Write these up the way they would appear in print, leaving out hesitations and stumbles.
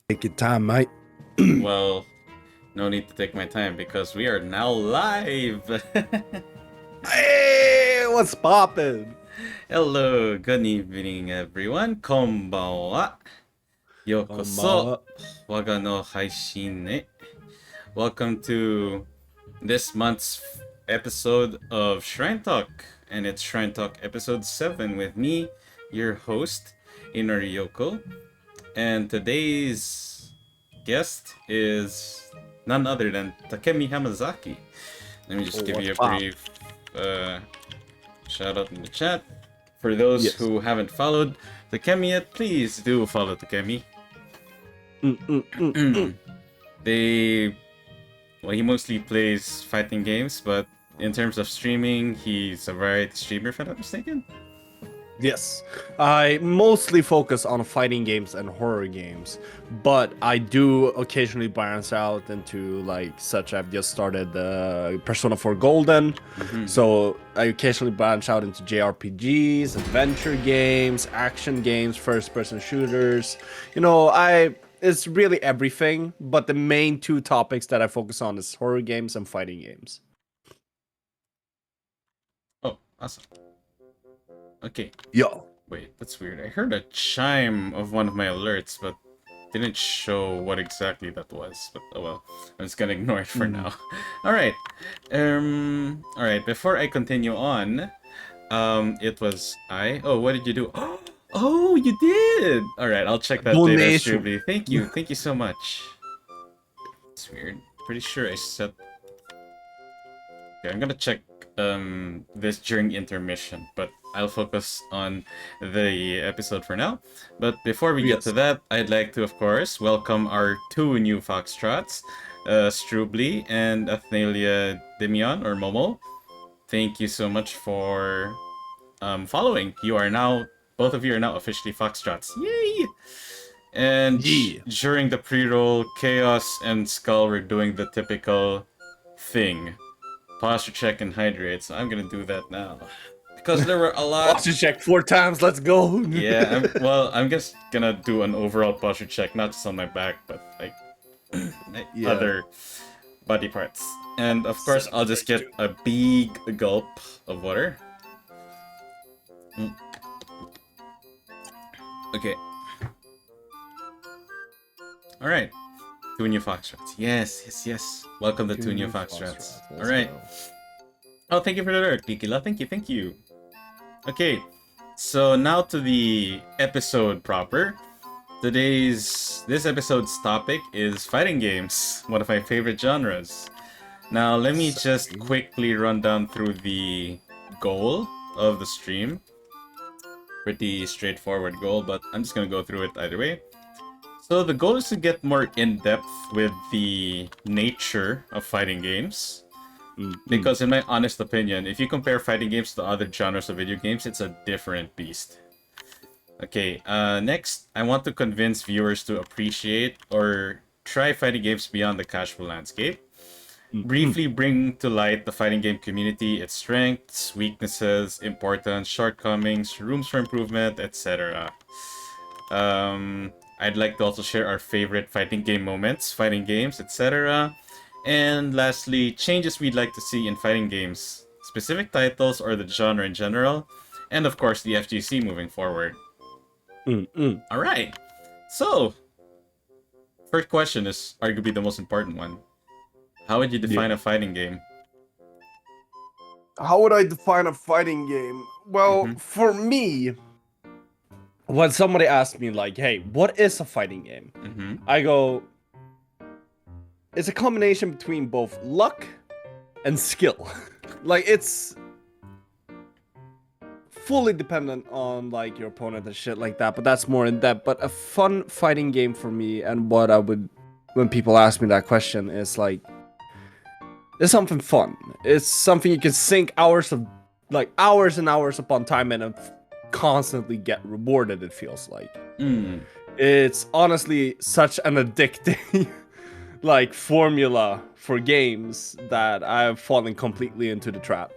Take your time, mate. Well, no need to take my time because we are now live. Hey, what's poppin'? Hello, good evening, everyone. Konbanwa. Yokoso. Konbanwa. Waga no haishin ne. Welcome to this month's episode of Shrine Talk, and it's Shrine Talk episode 7 with me, your host, Inori. And today's guest is none other than Takemi Hamazaki. Let me just give What's you a pop? brief shout out in the chat. For those Yes. who haven't followed Takemi yet, please do follow Takemi. They, well, he mostly plays fighting games, but in terms of streaming, he's a variety streamer, if I'm not mistaken. Yes. I mostly focus on fighting games and horror games, but I do occasionally branch out into such. I've just started Persona 4 Golden, so I occasionally branch out into JRPGs, adventure games, action games, first-person shooters. It's really everything, but the main two topics that I focus on is horror games and fighting games. Oh, awesome. Okay. Yo. Wait, that's weird. I heard a chime of one of my alerts, but didn't show what exactly that was. But oh well, I'm just gonna ignore it for now. All right. All right. Before I continue on, it was I. Oh, what did you do? Oh, you did. All right. I'll check that later, Donation. Strubly. Thank you. Thank you so much. It's weird. Pretty sure I set. Okay, I'm gonna check this during intermission, but I'll focus on the episode for now. But before we get to that, I'd like to, of course, welcome our two new Foxtrots, Strubly and Athelia Demion, or Momo. Thank you so much for following. Both of you are now officially Foxtrots. Yay! And during the pre-roll, Chaos and Skull were doing the typical thing. Posture check and hydrate, so I'm gonna do that now. Because there were a lot. Posture check 4 times, let's go! Yeah, I'm just gonna do an overall posture check, not just on my back, but like other body parts. And of course, I'll just get a big gulp of water. Okay. Alright. Two new Foxtrots. Yes. Welcome to two new Foxtrots. Alright. Oh, thank you for the alert, Kikila. Thank you. Okay, so now to the episode proper. This episode's topic is fighting games, one of my favorite genres. Now, let me just quickly run down through the goal of the stream. Pretty straightforward goal, but I'm just gonna go through it either way. So the goal is to get more in-depth with the nature of fighting games. Because in my honest opinion, if you compare fighting games to other genres of video games, it's a different beast. Okay, next, I want to convince viewers to appreciate or try fighting games beyond the casual landscape. Briefly bring to light the fighting game community, its strengths, weaknesses, importance, shortcomings, rooms for improvement, etc. I'd like to also share our favorite fighting game moments, fighting games, etc. And lastly, changes we'd like to see in fighting games, specific titles or the genre in general, and of course the FGC moving forward. Alright, so, first question is arguably the most important one. How would you define a fighting game? How would I define a fighting game? Well, for me, when somebody asks me hey, what is a fighting game? I go, it's a combination between both luck and skill. It's fully dependent on your opponent and shit like that, but that's more in depth. But a fun fighting game for me, and what I would, when people ask me that question, is it's something fun. It's something you can sink hours and hours upon time and constantly get rewarded, it feels like. It's honestly such an addicting formula for games that I've fallen completely into the trap.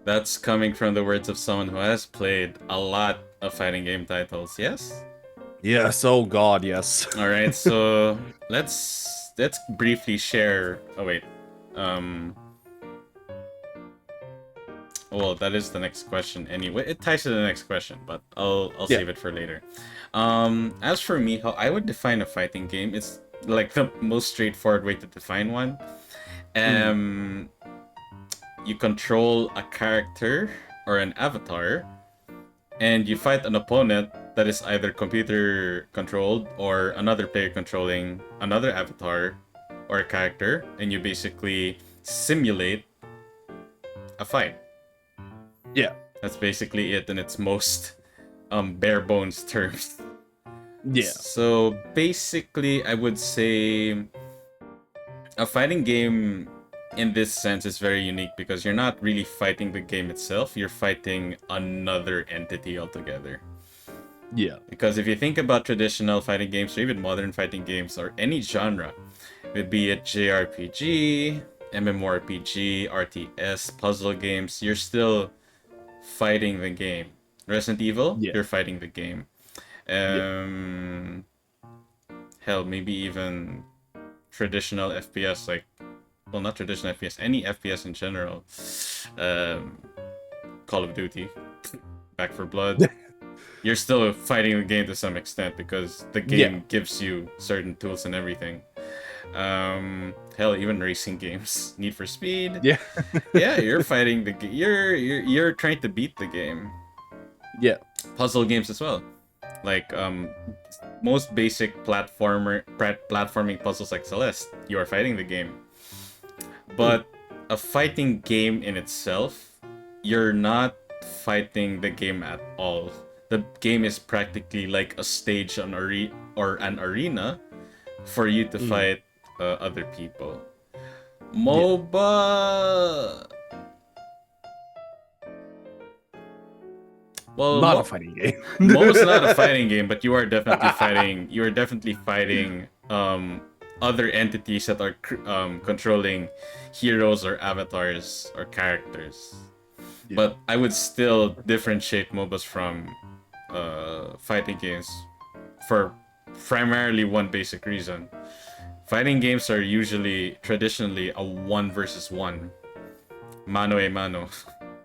That's coming from the words of someone who has played a lot of fighting game titles, yes? Yes, oh god, yes. All right, so let's briefly share. Oh wait, um, well that is the next question anyway. It ties to the next question, but I'll Yeah. save it for later. As for me, how I would define a fighting game, it's like the most straightforward way to define one. Um, you control a character or an avatar, and you fight an opponent that is either computer controlled or another player controlling another avatar or a character, and you basically simulate a fight. Yeah. That's basically it in its most bare bones terms. Yeah. So basically, I would say a fighting game in this sense is very unique because you're not really fighting the game itself, you're fighting another entity altogether. Yeah. Because if you think about traditional fighting games or even modern fighting games or any genre, be it JRPG, MMORPG, RTS, puzzle games, you're still fighting the game. Resident Evil, Yeah. you're fighting the game. Hell, maybe even traditional FPS, like, well, not traditional FPS, any FPS in general. Call of Duty, Back for Blood. You're still fighting the game to some extent because the game gives you certain tools and everything. Hell, even racing games, Need for Speed. Yeah. Yeah, you're fighting the game. You're trying to beat the game. Yeah. Puzzle games as well, like most basic platforming puzzles like Celeste. You are fighting the game, but a fighting game in itself, you're not fighting the game at all. The game is practically like a stage or an arena for you to fight other people. MOBA. Well, Not a fighting game. MOBA's not a fighting game, but you are definitely fighting. You are definitely fighting other entities that are controlling heroes or avatars or characters. Yeah. But I would still differentiate MOBAs from fighting games for primarily one basic reason. Fighting games are usually traditionally a 1 versus 1, mano a mano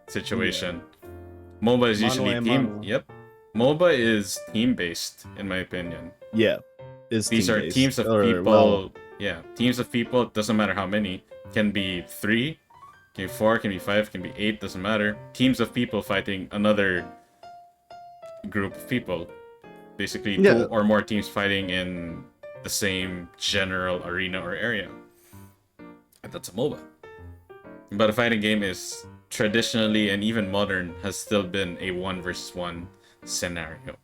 situation. MOBA is usually team. Yep, MOBA is team based in my opinion. Yeah, these are teams of people. Yeah, teams of people. It doesn't matter how many. Can be 3, can be 4, can be 5, can be 8. Doesn't matter. Teams of people fighting another group of people. Basically, 2 or more teams fighting in the same general arena or area. And that's a MOBA. But a fighting game is traditionally and even modern has still been a 1 versus 1 scenario.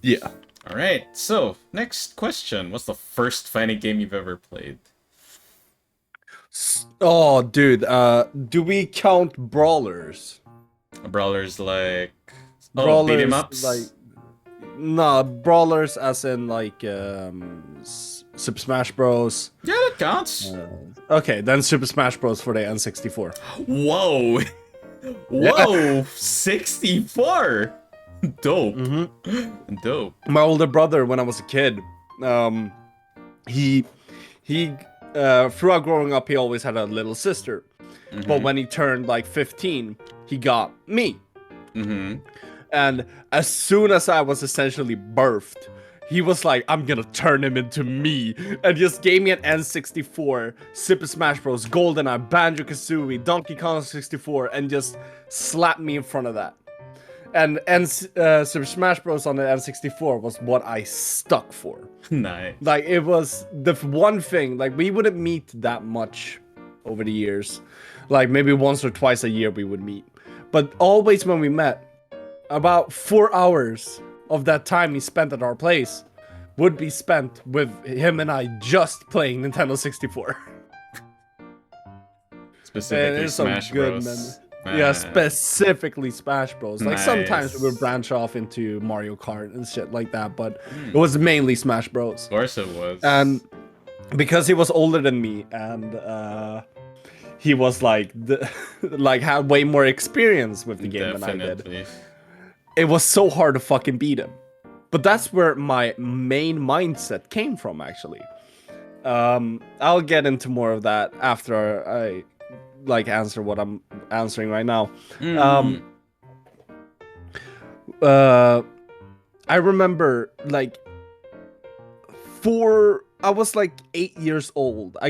Yeah. All right. So next question: what's the first fighting game you've ever played? Oh, dude. Do we count brawlers? Brawlers like Brawlers, beat 'em ups. like nah, brawlers as in like Super Smash Bros. Yeah, that counts. Okay, then Super Smash Bros. For the N64. Whoa. Whoa, 64. Dope. Dope. My older brother, when I was a kid, he throughout growing up, he always had a little sister. But when he turned like 15, he got me. And as soon as I was essentially birthed, he was like, I'm gonna turn him into me. And just gave me an N64, Super Smash Bros, GoldenEye, Banjo-Kazooie, Donkey Kong 64, and just slapped me in front of that. And Super Smash Bros on the N64 was what I stuck for. Nice. Like, it was the one thing, like, we wouldn't meet that much over the years. Like, maybe once or twice a year we would meet. But always when we met, about 4 hours of that time he spent at our place would be spent with him and I just playing Nintendo 64. Specifically Smash Bros. Yeah, specifically Smash Bros. Like, sometimes we would branch off into Mario Kart and shit like that, but it was mainly Smash Bros. Of course it was. And because he was older than me and he was like had way more experience with the game than I did. It was so hard to fucking beat him. But that's where my main mindset came from, actually. I'll get into more of that after I like answer what I'm answering right now. I remember like I was like 8 years old. I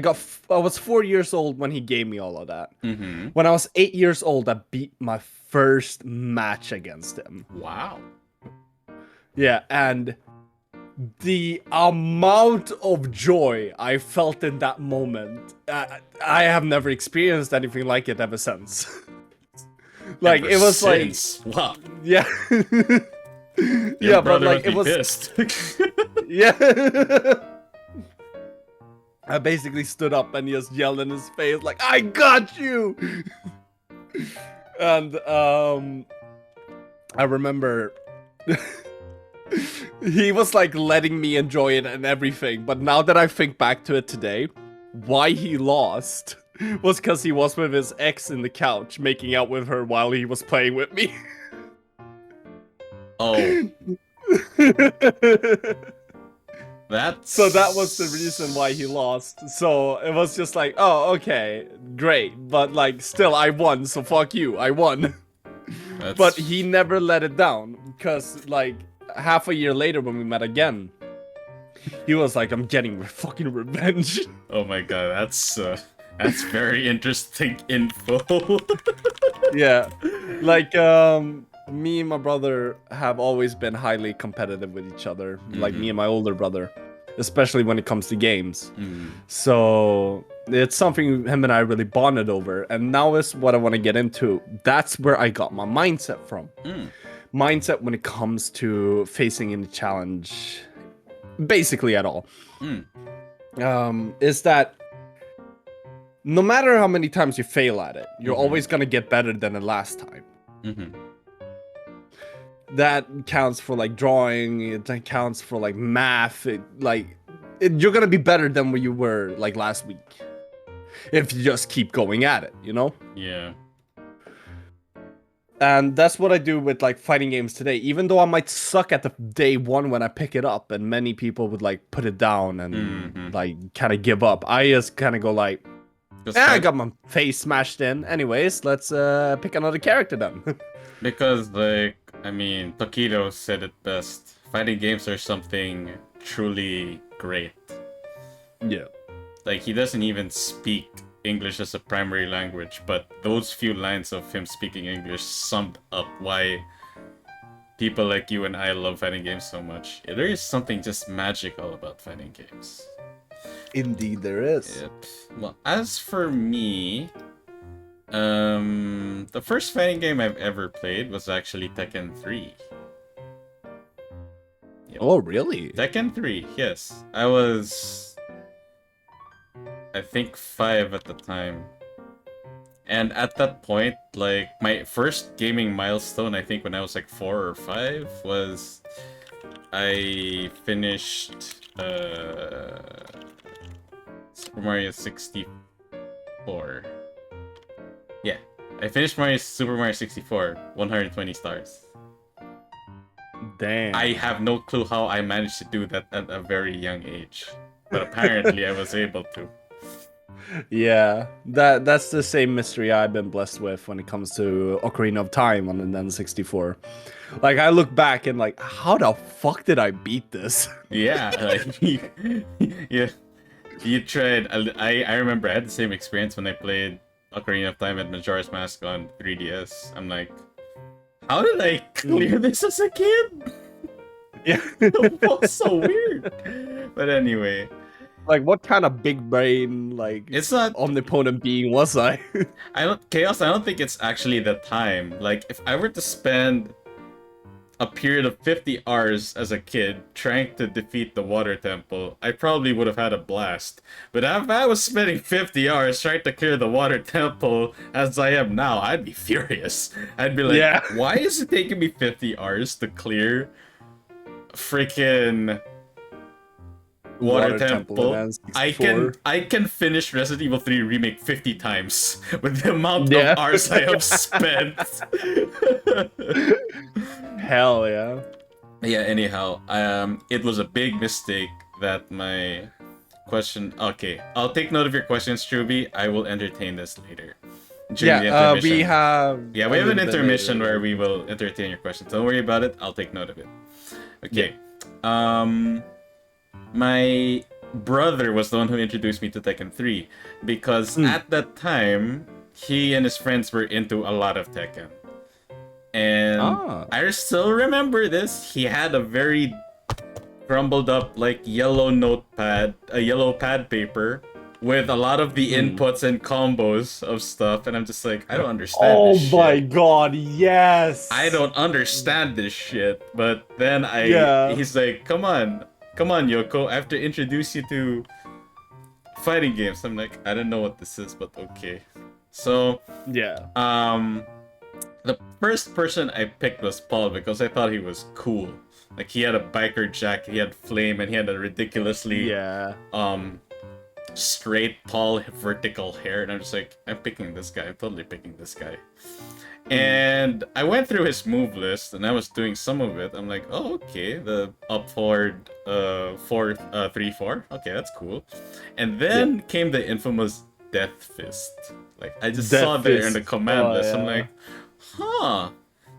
was 4 years old when he gave me all of that. Mm-hmm. When I was 8 years old, I beat my first match against him. Wow. Yeah, and the amount of joy I felt in that moment, I have never experienced anything like it ever since. Like, Ever it was since. like, wow. yeah. Your Yeah, but brother like, would it be was, pissed. yeah. I basically stood up and just yelled in his face, like, I got you! And, I remember he was like letting me enjoy it and everything, but now that I think back to it today, why he lost was because he was with his ex in the couch, making out with her while he was playing with me. Oh. That's... So that was the reason why he lost. So it was just like, oh, okay, great. But like, still, I won, so fuck you, I won. That's... But he never let it down, because like, half a year later when we met again, he was like, I'm getting fucking revenge. Oh my god, that's very interesting info. Yeah, like, me and my brother have always been highly competitive with each other. Like me and my older brother, especially when it comes to games. So it's something him and I really bonded over. And now is what I want to get into. That's where I got my mindset from. Mindset when it comes to facing any challenge, basically at all. Is that no matter how many times you fail at it, you're always gonna get better than the last time. That counts for like drawing, it counts for like math, you're gonna be better than what you were like last week. If you just keep going at it, you know? Yeah. And that's what I do with like fighting games today. Even though I might suck at the day one when I pick it up, and many people would like put it down and like kind of give up, I just kind of go like, I got my face smashed in. Anyways, let's pick another character then. Because, like, I mean, Tokido said it best. Fighting games are something truly great. Yeah. Like, he doesn't even speak English as a primary language, but those few lines of him speaking English summed up why people like you and I love fighting games so much. There is something just magical about fighting games. Indeed there is. Yep. Well, as for me, the first fighting game I've ever played was actually Tekken 3. Yep. Oh, really? Tekken 3, yes. I was, I think, 5 at the time. And at that point, like, my first gaming milestone, I think when I was like 4 or 5, was I finished Super Mario 64. Yeah, I finished Super Mario 64, 120 stars. Damn. I have no clue how I managed to do that at a very young age, but apparently I was able to. Yeah, that's the same mystery I've been blessed with when it comes to Ocarina of Time on the N64. Like, I look back and like, how the fuck did I beat this? Yeah, like, yeah, you tried. I remember I had the same experience when I played Ocarina of Time and Majora's Mask on 3DS. I'm like, how did I clear this as a kid? Yeah. It was so weird. But anyway. Like, what kind of big brain, like, it's not omnipotent being was I? Chaos, I don't think it's actually the time. Like, if I were to spend a period of 50 hours as a kid trying to defeat the water temple, I probably would have had a blast. But if I was spending 50 hours trying to clear the water temple as I am now, I'd be furious. I'd be like, yeah. Why is it taking me 50 hours to clear freaking water temple? I can finish Resident Evil 3 Remake 50 times with the amount of hours I have spent. Hell yeah. Yeah, anyhow, it was a big mistake that my question. Okay, I'll take note of your questions, Truby. I will entertain this later during the Yeah, we intermission. have Yeah, a we have an little bit intermission later. where we will entertain your questions. Don't worry about it. I'll take note of it. Yeah. Okay. Um, my brother was the one who introduced me to Tekken 3 because Mm. at that time he and his friends were into a lot of Tekken. And Ah. I still remember this. He had a very crumbled up like yellow notepad, a yellow pad paper with a lot of the Mm. inputs and combos of stuff, and I'm just like, I don't understand Oh this my shit. god, yes. I don't understand this shit. But then Yeah. he's like, come on, Yoko, I have to introduce you to fighting games. I'm like, I don't know what this is, but okay. So, Yeah. the first person I picked was Paul because I thought he was cool. Like he had a biker jacket, he had flame, and he had a ridiculously Yeah. straight, tall, vertical hair. And I'm just like, I'm picking this guy. I'm totally picking this guy. And I went through his move list, and I was doing some of it. I'm like, oh, okay, the up forward, 3-4. Okay, that's cool. And then came the infamous Death Fist. Like I just Death saw there in Fist. the command Oh, list. I'm yeah. like, huh.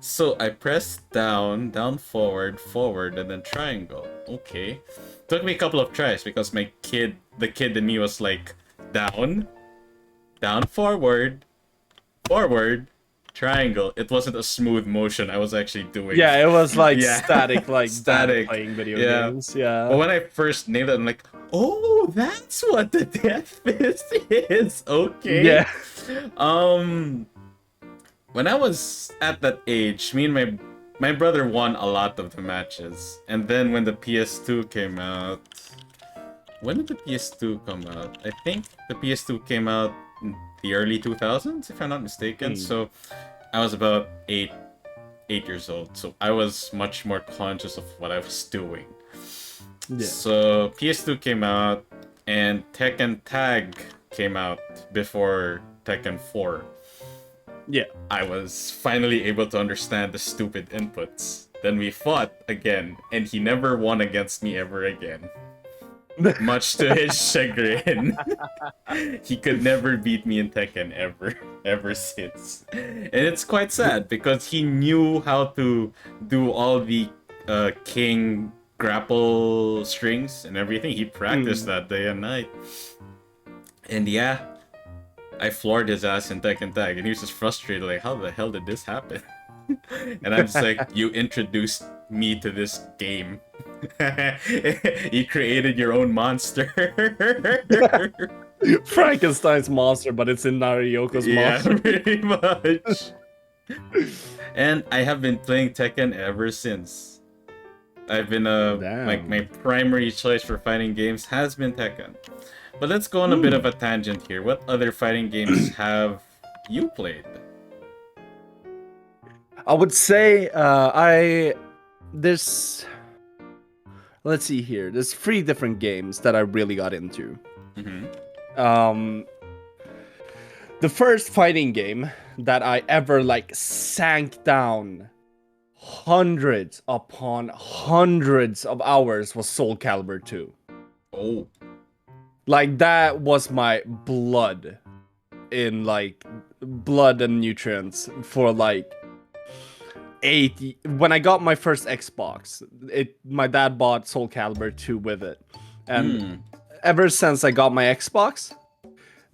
So I pressed down, forward, forward, and then triangle. Okay. Took me a couple of tries because the kid in me was like, down, forward, forward, triangle. It wasn't a smooth motion I was actually doing. Yeah, it was like Yeah. static, like Static. playing video Yeah. games. Yeah. But when I first named it, I'm like, oh, that's what the Death Fist is. Okay. Yeah. When I was at that age, me and my brother won a lot of the matches. And then when the PS2 came out, when did the PS2 come out? I think the PS2 came out in the early 2000s, if I'm not mistaken. So I was about 8 years old. So I was much more conscious of what I was doing. Yeah. So PS2 came out, and Tekken Tag came out before Tekken 4. Yeah. I was finally able to understand the stupid inputs. Then we fought again, and he never won against me ever again. Much to his chagrin. He could never beat me in Tekken ever since. And it's quite sad because he knew how to do all the king grapple strings and everything. He practiced that day and night. And yeah, I floored his ass in Tekken Tag, and he was just frustrated, like, how the hell did this happen? And I'm just like, you introduced me to this game. You created your own monster. Frankenstein's monster, but it's in Narioko's monster. Pretty much. And I have been playing Tekken ever since. I've been my primary choice for fighting games has been Tekken. But let's go on a bit of a tangent here. What other fighting games have you played? I would say there's let's see here. There's 3 different games that I really got into. The first fighting game that I ever like sank down hundreds upon hundreds of hours was Soul Calibur 2. Oh. Like that was my blood in like blood and nutrients for like 8 when I got my first Xbox. My dad bought Soul Calibur 2 with it. And ever since I got my Xbox,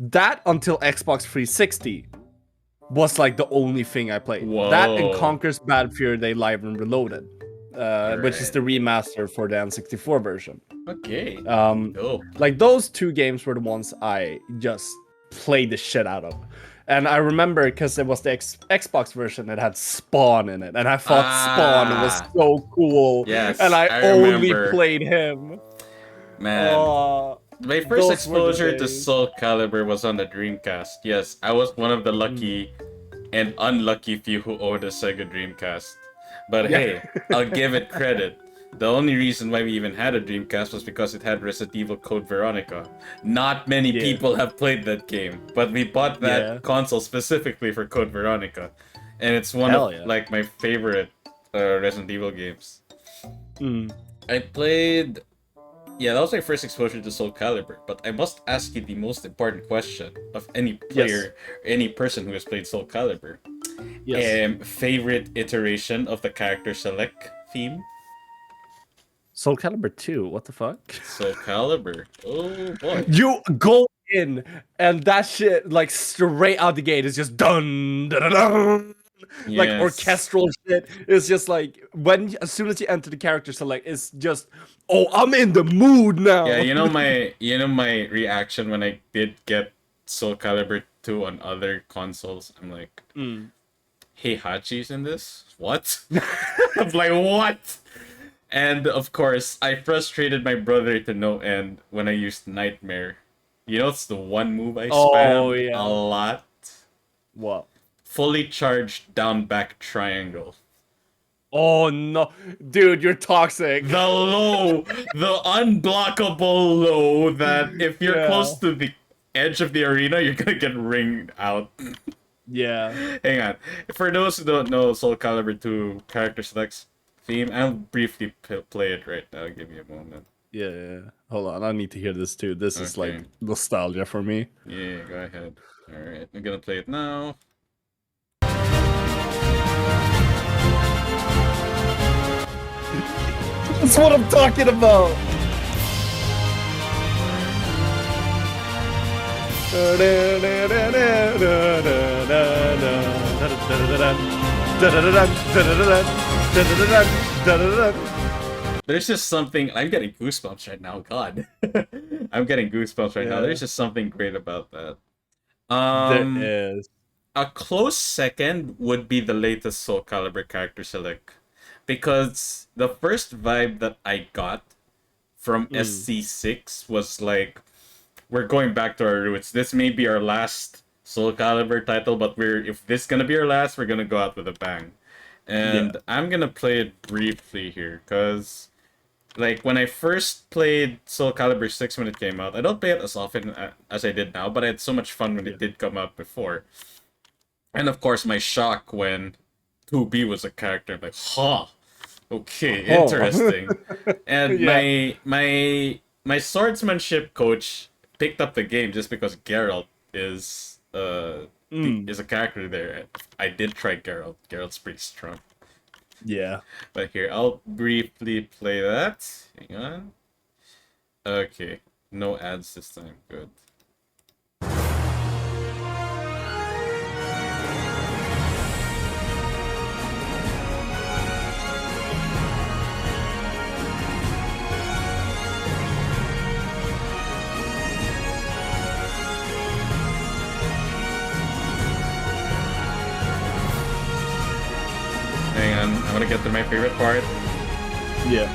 that until Xbox 360 was like the only thing I played. Whoa. That and Conker's Bad Fur Day Live and Reloaded, which is the remaster for the N64 version. Okay. Like those 2 games were the ones I just played the shit out of. And I remember because it was the Xbox version that had Spawn in it, and I thought Spawn was so cool. Yes, and I only remember. Played him. Man. My first exposure to days. Soul Calibur was on the Dreamcast. Yes, I was one of the lucky and unlucky few who owned a Sega Dreamcast. But hey, I'll give it credit. The only reason why we even had a Dreamcast was because it had Resident Evil Code Veronica. Not many people have played that game, but we bought that console specifically for Code Veronica. And it's one of like my favorite Resident Evil games. Mm. I played. Yeah, that was my first exposure to Soul Calibur. But I must ask you the most important question of any Yes. player, any person who has played Soul Calibur. Yes. Favorite iteration of the character select theme? Soul Calibur 2. What the fuck? Soul Calibur. Oh boy. You go in and that shit like straight out the gate is just dun dun dun, dun. Like Yes. orchestral shit. It's just like when as soon as you enter the character select, it's just I'm in the mood Yeah, now. you know my reaction when I did get Soul Calibur 2 on other consoles. I'm like, Mm. hey, Hachi's in this? What? I'm like, what? And of course, I frustrated my brother to no end when I used Nightmare. You know, it's the one move I Oh spammed a yeah. lot. What? Fully charged down back triangle. Oh no, dude, you're toxic. The low, the unblockable low that if you're Yeah. close to the edge of the arena, you're gonna get ringed out. Yeah. Hang on. For those who don't know Soul Calibur 2 character selects theme, I'll briefly play it right now. Give me a moment. Yeah. Hold on, I need to hear this too. This is like Okay. nostalgia for me. Yeah, go ahead. Alright, I'm gonna play it now. That's what I'm talking about. There's just something. I'm getting goosebumps right now. God, I'm getting goosebumps right now. Yeah. There's just something great about that. There Um, is. a close second would be the latest Soul Calibur character select, because the first vibe that I got from SC6 was like, we're going back to our roots. This may be our last Soul Calibur title, but if this gonna be our last, we're gonna go out with a bang. And Yeah. I'm gonna play it briefly here, cause like when I first played Soul Calibur 6 when it came out, I don't play it as often as I did now, but I had so much fun when Yeah. it did come out before. And of course, my shock when 2B was a character, I'm like, huh, okay, interesting. And Yeah. my swordsmanship coach picked up the game just because Geralt Mm. is a character there. I did try Geralt. Geralt's pretty strong. Yeah. But here, I'll briefly play that. Hang on. Okay, no ads this time. Good. Hang on, I want to get to my favorite part. Yeah.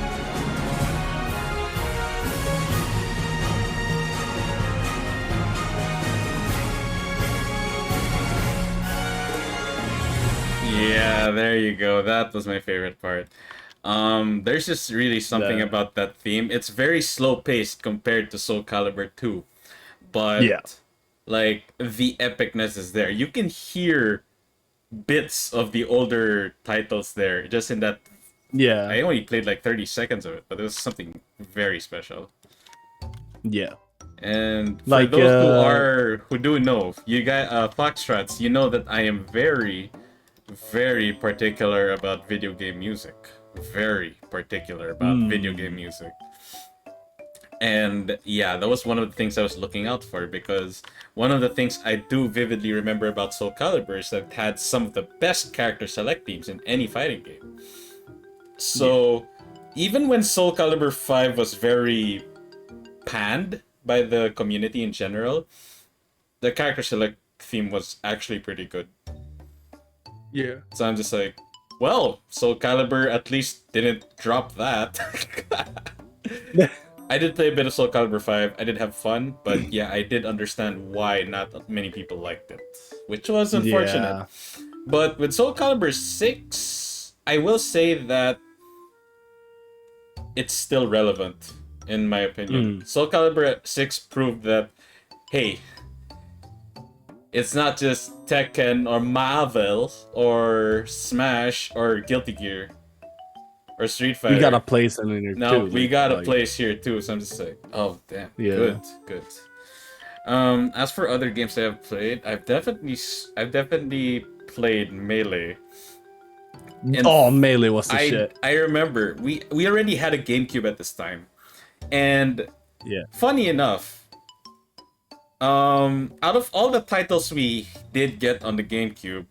Yeah, there you go. That was my favorite part. There's just really something The, about that theme. It's very slow paced compared to Soul Calibur 2, yeah. but like the epicness is there. You can hear bits of the older titles there just in that. Yeah. I only played like 30 seconds of it, but it was something very special. Yeah. And for Like those who do know, you guys, Foxtrots, you know that I am very, very particular about video game music. Very particular about video game music. And yeah, that was one of the things I was looking out for, because one of the things I do vividly remember about Soul Calibur is that it had some of the best character select themes in any fighting game. So even when Soul Calibur 5 was very panned by the community in general, the character select theme was actually pretty good. Yeah. So I'm just like, well, Soul Calibur at least didn't drop that. I did play a bit of Soul Calibur 5. I did have fun, but yeah, I did understand why not many people liked it, which was unfortunate. Yeah. But with Soul Calibur 6, I will say that it's still relevant, in my opinion. Soul Calibur 6 proved that, hey, it's not just Tekken or Marvel or Smash or Guilty Gear. or Street Fighter. We got a place in here no, too. we got a place here too. So I'm just like, oh damn, Yeah. good. As for other games I have played, I've definitely played Melee. And Melee was the shit. I remember we already had a GameCube at this time, and yeah, funny enough, out of all the titles we did get on the GameCube,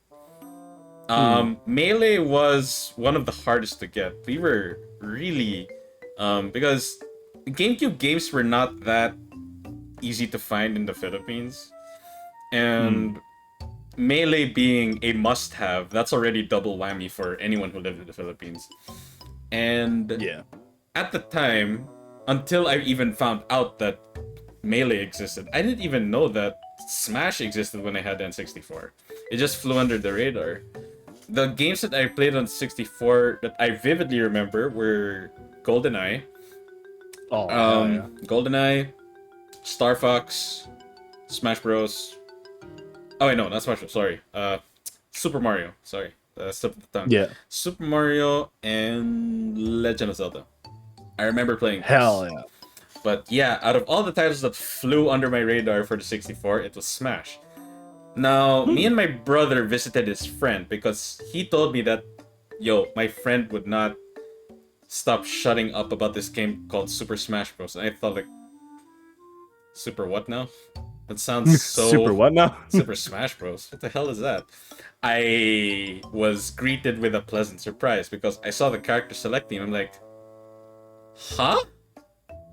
Melee was one of the hardest to get. We were really, because GameCube games were not that easy to find in the Philippines, and Melee being a must-have, that's already double whammy for anyone who lived in the Philippines. And at the time, until I even found out that Melee existed, I didn't even know that Smash existed when I had N64. It just flew under the radar. The games that I played on 64 that I vividly remember were GoldenEye, GoldenEye, Star Fox, Smash Bros. Oh wait, no, not Smash Bros. Sorry, Super Mario. Sorry, slip of the tongue. Yeah, Super Mario and Legend of Zelda. I remember playing. Hell yeah. But yeah, out of all the titles that flew under my radar for the 64, it was Smash. Now, me and my brother visited his friend because he told me that, yo, my friend would not stop shutting up about this game called Super Smash Bros. And I thought, like, Super what now? That sounds so... Super what now? Super Smash Bros. What the hell is that? I was greeted with a pleasant surprise because I saw the character selecting. I'm like, huh?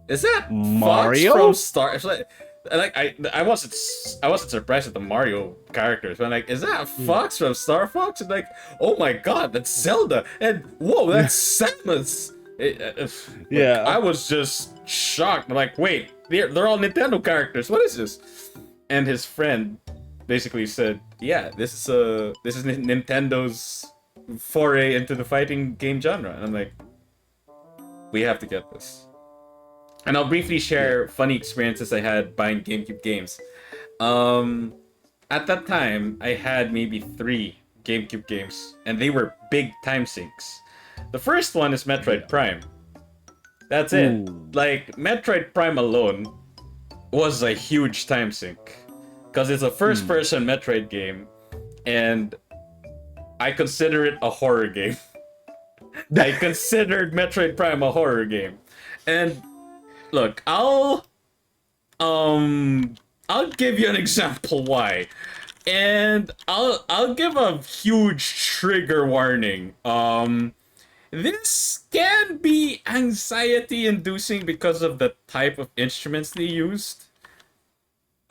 Is that Mario Fox from Star? I wasn't surprised at the Mario characters, but I'm like, is that Fox from Star Fox? And like, oh my god, that's Zelda, and whoa, that's Samus. Yeah, I was just shocked. I'm like, wait, they're all Nintendo characters. What is this? And his friend basically said, yeah, this is Nintendo's foray into the fighting game genre. And I'm like, we have to get this. And I'll briefly share funny experiences I had buying GameCube games. At that time, I had maybe 3 GameCube games, and they were big time sinks. The first one is Metroid Prime. That's it. Like, Metroid Prime alone was a huge time sink. Because it's a first-person Metroid game, and I consider it a horror game. I considered Metroid Prime a horror game. And look, I'll give you an example why. And I'll give a huge trigger warning. This can be anxiety inducing because of the type of instruments they used.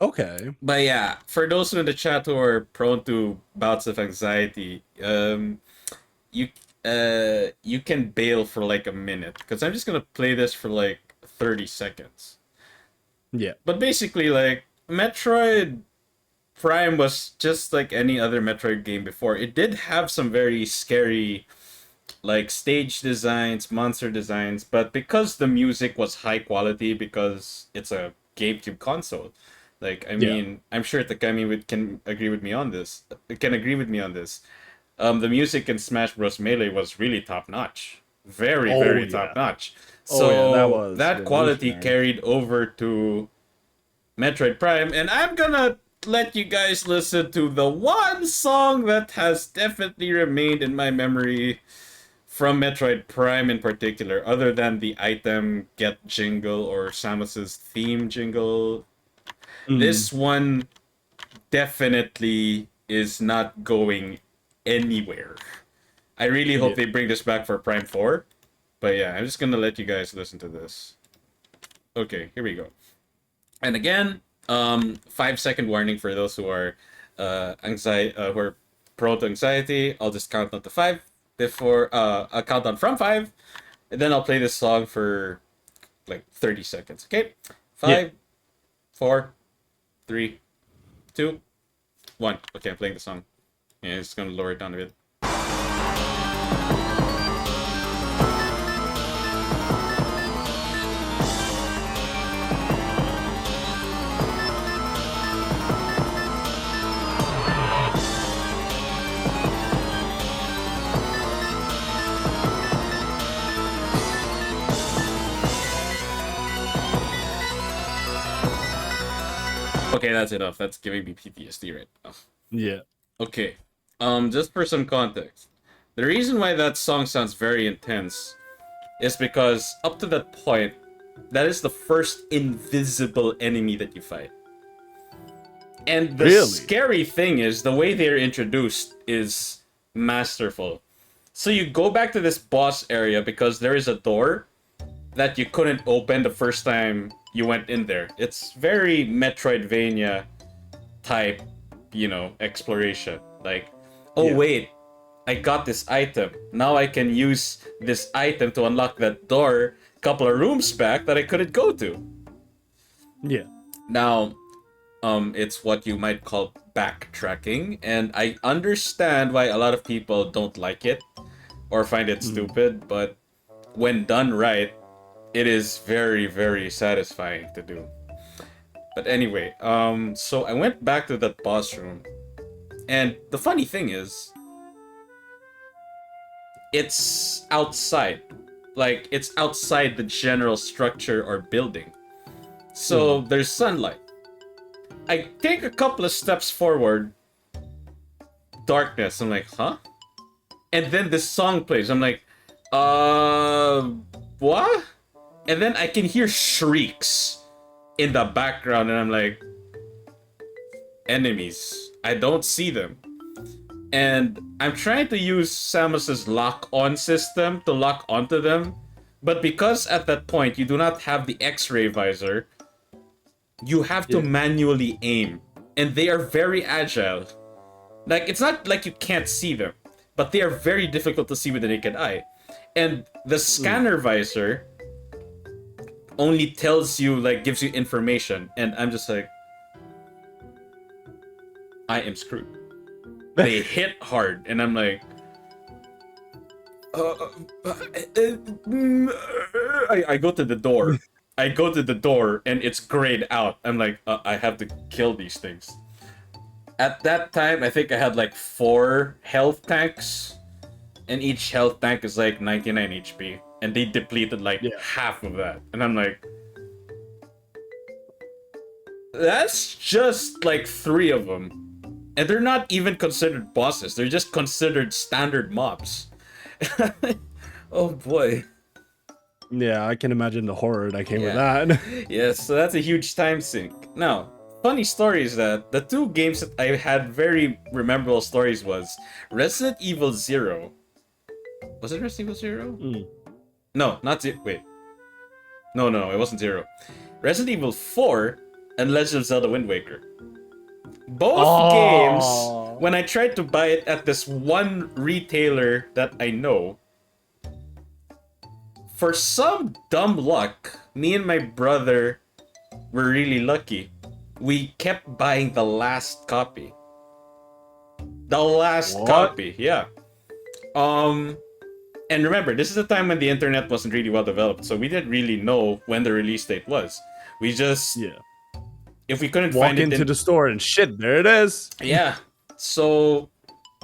Okay. But yeah, for those in the chat who are prone to bouts of anxiety, you can bail for like a minute, because I'm just gonna play this for like 30 seconds. Yeah. But basically, like, Metroid Prime was just like any other Metroid game before. It did have some very scary, like, stage designs, monster designs, but because the music was high quality, because it's a GameCube console, like, I mean, I'm sure Takemi can agree with me on this. The music in Smash Bros. Melee was really top notch. Very top notch. So that quality carried over to Metroid Prime, and I'm gonna let you guys listen to the one song that has definitely remained in my memory from Metroid Prime in particular, other than the item get jingle or Samus's theme jingle. This one definitely is not going anywhere. I really hope they bring this back for Prime 4. But yeah, I'm just gonna let you guys listen to this. Okay, here we go. And again, 5-second warning for those who are who are prone to anxiety. I'll just count down to 5 before I'll count down from 5, and then I'll play this song for like 30 seconds. Okay, 5, 4, 3, 2, 1. Okay, I'm playing the song. Yeah, it's gonna lower it down a bit. Okay, that's enough. That's giving me PTSD right now. Yeah. Okay. Just for some context. The reason why that song sounds very intense is because up to that point, that is the first invisible enemy that you fight. And the Really? scary thing is, the way they're introduced is masterful. So you go back to this boss area because there is a door that you couldn't open the first time you went in there. It's very Metroidvania type, exploration. Like, oh Yeah. wait, I got this item. Now I can use this item to unlock that door a couple of rooms back that I couldn't go to. Yeah. Now, it's what you might call backtracking, and I understand why a lot of people don't like it or find it stupid, but when done right, it is very, very satisfying to do. But anyway, so I went back to that boss room, and the funny thing is, it's outside. Like, it's outside the general structure or building. So there's sunlight. I take a couple of steps forward, darkness. I'm like, huh? And then this song plays. I'm like, what? And then I can hear shrieks in the background, and I'm like, enemies. I don't see them. And I'm trying to use Samus's lock-on system to lock onto them, but because at that point you do not have the X-ray visor, you have to manually aim, and they are very agile. Like, it's not like you can't see them, but they are very difficult to see with the naked eye. And the scanner visor only tells you, like, gives you information, and I'm just like, I am screwed. They hit hard, and I'm like, I go to the door. I go to the door, and it's grayed out. I'm like, I have to kill these things. At that time, I think I had like 4 health tanks, and each health tank is like 99 HP, and they depleted like half of that. And I'm like, that's just like 3 of them. And they're not even considered bosses. They're just considered standard mobs. Oh boy. Yeah, I can imagine the horror that came with that. Yes, so that's a huge time sink. Now, funny story is that the 2 games that I had very memorable stories was Resident Evil 0. Was it Resident Evil 0? No, not 0. Wait. No, it wasn't 0. Resident Evil 4 and Legend of Zelda Wind Waker. Both games, when I tried to buy it at this one retailer that I know, for some dumb luck, me and my brother were really lucky. We kept buying the last copy. The last copy, yeah. And remember, this is the time when the internet wasn't really well developed, so we didn't really know when the release date was. We just... If we couldn't walk find it into the store and shit, there it is. Yeah. So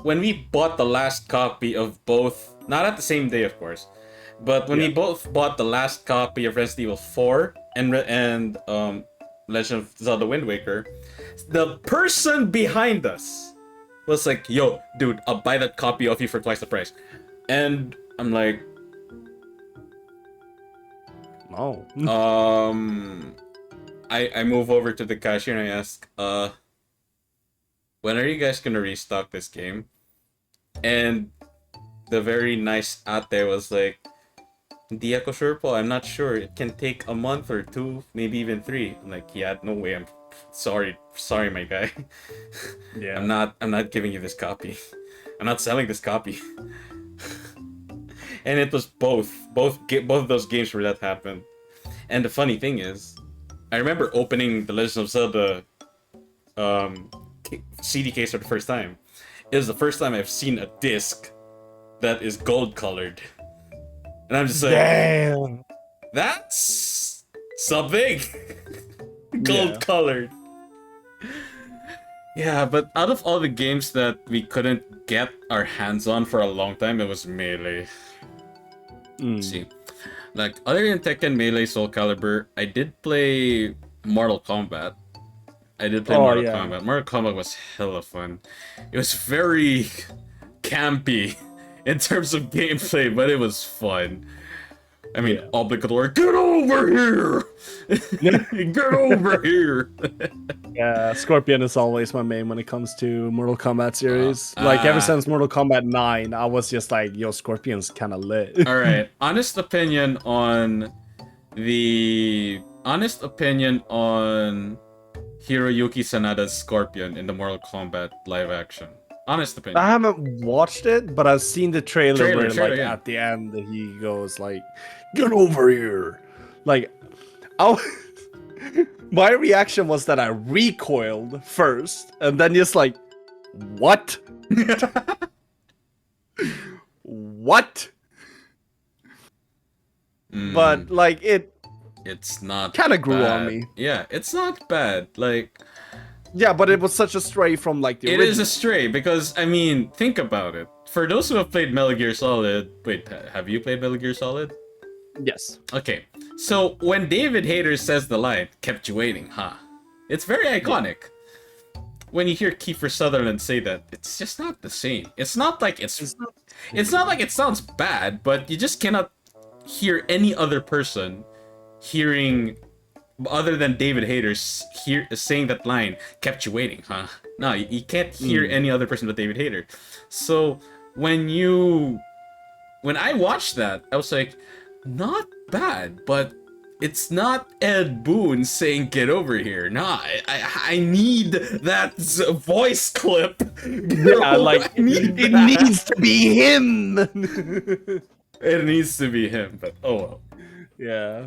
when we bought the last copy of both, not at the same day, of course, but when we both bought the last copy of Resident Evil 4 and Legend of Zelda Wind Waker, the person behind us was like, "Yo, dude, I'll buy that copy of you for twice the price," and I'm like, "No." I move over to the cashier and I ask, when are you guys gonna restock this game? And the very nice ate was like, "Hindi ako sure po, I'm not sure. It can take a month or 2, maybe even 3. I'm like, yeah, no way. I'm sorry, my guy. Yeah. I'm not giving you this copy. I'm not selling this copy." And it was both of those games where that happened. And the funny thing is, I remember opening the Legend of Zelda CD case for the first time. It was the first time I've seen a disc that is gold colored. And I'm just like, damn, that's something. Gold colored. Yeah, but out of all the games that we couldn't get our hands on for a long time, it was Melee. Let's see. Like, other than Tekken, Melee, Soul Calibur, I did play Mortal Kombat. I did play Mortal Kombat. Mortal Kombat was hella fun. It was very campy in terms of gameplay, but it was fun. I mean, obligatory, get over here! Get over here! Yeah, Scorpion is always my main when it comes to Mortal Kombat series. Like, ever since Mortal Kombat 9, I was just like, yo, Scorpion's kind of lit. Alright, honest opinion on Hiroyuki Sanada's Scorpion in the Mortal Kombat live action. Honest opinion. I haven't watched it, but I've seen the trailer where, like, at the end, he goes, like, get over here. Like, my reaction was that I recoiled first, and then just like, what? What? But, like, it's not kind of grew bad. on me. Yeah, it's not bad. Like, yeah, but it was such a stray from, like, the original. It is a stray, because, I mean, think about it. For those who have played Metal Gear Solid... Wait, have you played Metal Gear Solid? Yes. Okay, so when David Hayter says the line, kept you waiting, huh? It's very iconic. Yeah. When you hear Kiefer Sutherland say that, it's just not the same. It's not like it's not like it sounds bad, but you just cannot hear any other person hearing... other than David Hayter saying that line, kept you waiting, huh? No, you can't hear any other person but David Hayter. So when I watched that, I was like, not bad, but it's not Ed Boon saying get over here. Nah, I need that voice clip. Yeah, like, it needs to be him. It needs to be him, but oh well. Yeah.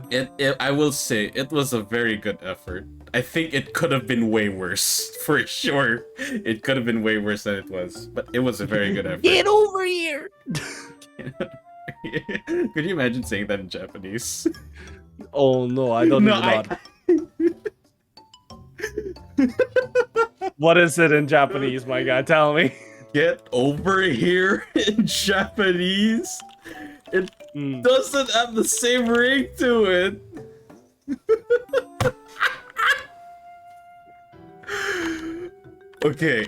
I will say, it was a very good effort. I think it could have been way worse, for sure. It could have been way worse than it was, but it was a very good effort. Get over here! Could you imagine saying that in Japanese? Oh no, I don't even know. What is it in Japanese, my guy? Tell me. Get over here in Japanese? It doesn't have the same ring to it. Okay.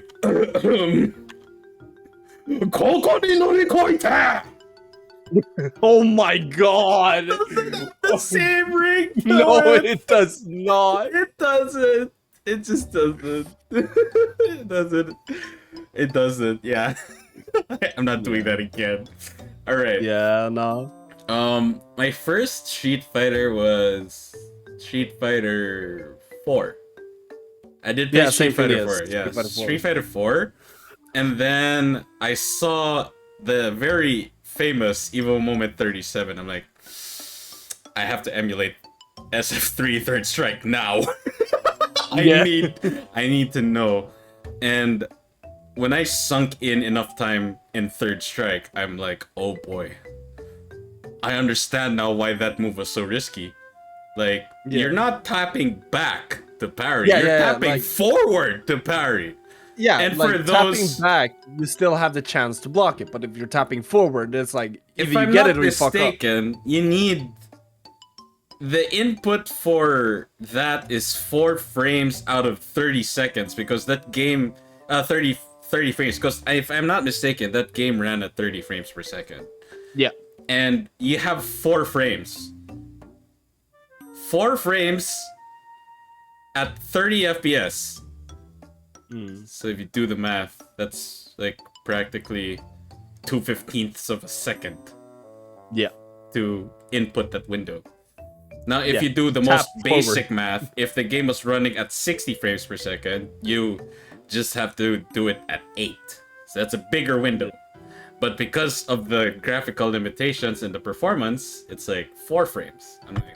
Oh my god! Doesn't have the same ring to No, it. it does not. It doesn't. It just doesn't. It doesn't. It doesn't. Yeah. I'm not doing that again. All right. Yeah, no. My first Street Fighter was Street Fighter 4. I did play Street Fighter 4. Yeah, Street Fighter 4. And then I saw the very famous Evo Moment 37. I'm like, I have to emulate SF3 Third Strike now. I need to know. And when I sunk in enough time in Third Strike, I'm like, oh boy. I understand now why that move was so risky. Like, you're not tapping back to parry. You're tapping forward to parry. Yeah, and like, for those tapping back, you still have the chance to block it. But if you're tapping forward, it's like, if I'm not mistaken, you need... The input for that is 4 frames out of 30 seconds, because that game... 30 frames, because if I'm not mistaken, that game ran at 30 frames per second. Yeah. And you have 4 frames. 4 frames at 30 FPS. So if you do the math, that's like practically 2/15ths of a second. Yeah. To input that window. Now, if you do the most basic math, if the game was running at 60 frames per second, you just have to do it at 8. So that's a bigger window. But because of the graphical limitations and the performance, it's like 4 frames. I'm like,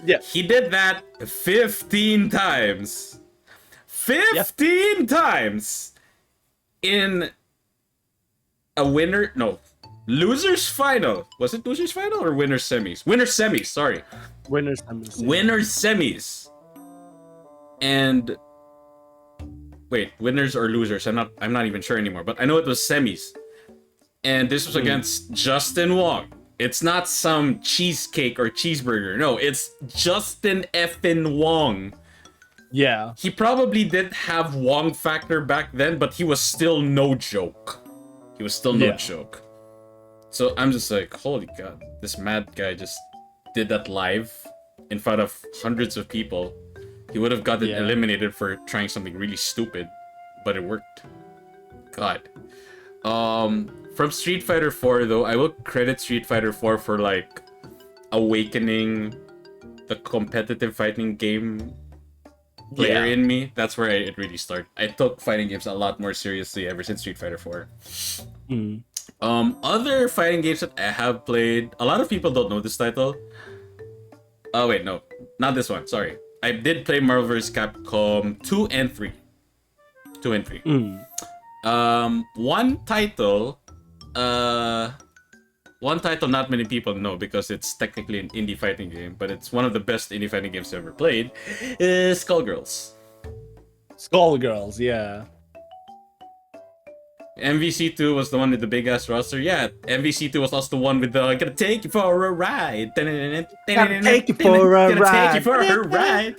yeah. He did that 15 times. 15 times! In a winner... No. Loser's final. Was it loser's final or winner's semis? Winner's semis, sorry. Winner's semis. Winner's semis. And... Wait, winners or losers? I'm not even sure anymore, but I know it was semis. And this was against Justin Wong. It's not some cheesecake or cheeseburger. No, it's Justin effin' Wong. Yeah. He probably did have Wong factor back then, but he was still no joke. He was still no joke. So I'm just like, holy god, this mad guy just did that live in front of hundreds of people. He would have gotten eliminated for trying something really stupid, but it worked. God. From Street Fighter 4 though, I will credit Street Fighter 4 for like awakening the competitive fighting game player in me. That's where it really started. I took fighting games a lot more seriously ever since Street Fighter 4. Other fighting games that I have played, a lot of people don't know this title. Oh wait, no, not this one. Sorry, I did play Marvel vs. Capcom 2 and 3. 2 and 3. One title not many people know because it's technically an indie fighting game, but it's one of the best indie fighting games I've ever played, is Skullgirls. Skullgirls, yeah. MVC2 was the one with the big ass roster. Yeah, MVC2 was also the one with the "Gonna take you for a ride." Gonna take you for a ride. Gonna take you for a ride.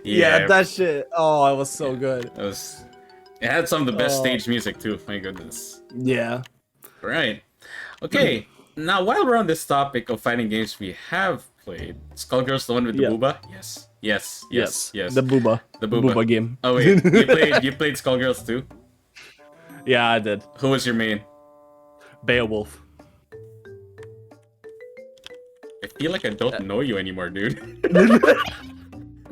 Yeah, that shit. Oh, it was so good. It had some of the best stage music too. My goodness. Yeah. Right. Okay. Now, while we're on this topic of fighting games we have played, Skullgirls, the one with the booba. Yes. The booba game. Oh wait, you played Skullgirls too? Yeah, I did. Who was your main? Beowulf. I feel like I don't know you anymore, dude.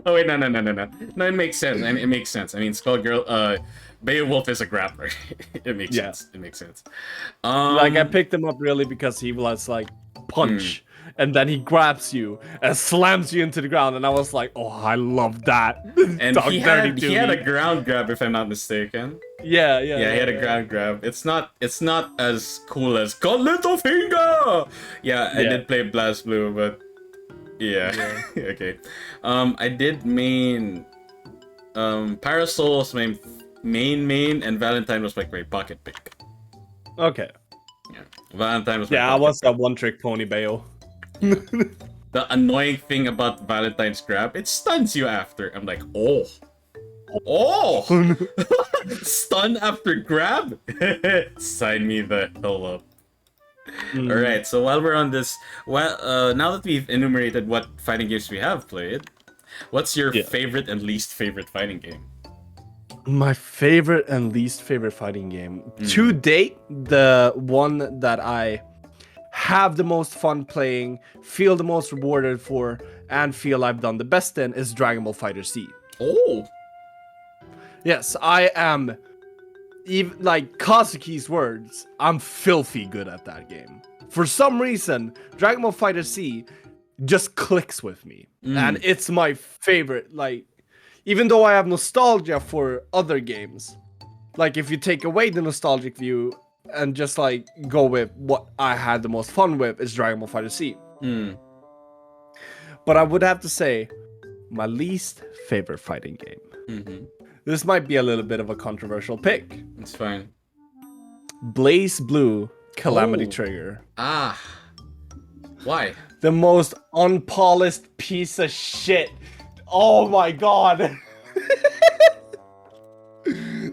Oh wait, no. No, it makes sense. It makes sense. I mean, Skullgirl, Beowulf is a grappler. It makes sense. It makes sense. Like I picked him up really because he was like punch, and then he grabs you and slams you into the ground, and I was like, oh, I love that. And he had a ground grab, if I'm not mistaken. Yeah, he had a ground grab. It's not as cool as "Got Little Finger." Yeah, I did play Blast Blue, but yeah. Okay. I did main Parasol was my main, and Valentine was like my pocket pick. Okay. Yeah, Valentine was my I was a one-trick pony Bayo. The annoying thing about Valentine's grab, it stuns you after. I'm like, oh, stun after grab. Sign me the hell up. All right, so while we're on this, now that we've enumerated what fighting games we have played, what's your favorite and least favorite fighting game? My favorite and least favorite fighting game to date, the one that I have the most fun playing, feel the most rewarded for, and feel I've done the best in is Dragon Ball FighterZ. Oh. Yes, I am. Even like Kazuki's words, I'm filthy good at that game. For some reason, Dragon Ball FighterZ just clicks with me, and it's my favorite. Like, even though I have nostalgia for other games, like if you take away the nostalgic view and just like go with what I had the most fun with, is Dragon Ball FighterZ. But I would have to say, my least favorite fighting game. This might be a little bit of a controversial pick. It's fine. Blaze Blue Calamity Trigger. Ah. Why? The most unpolished piece of shit. Oh my god.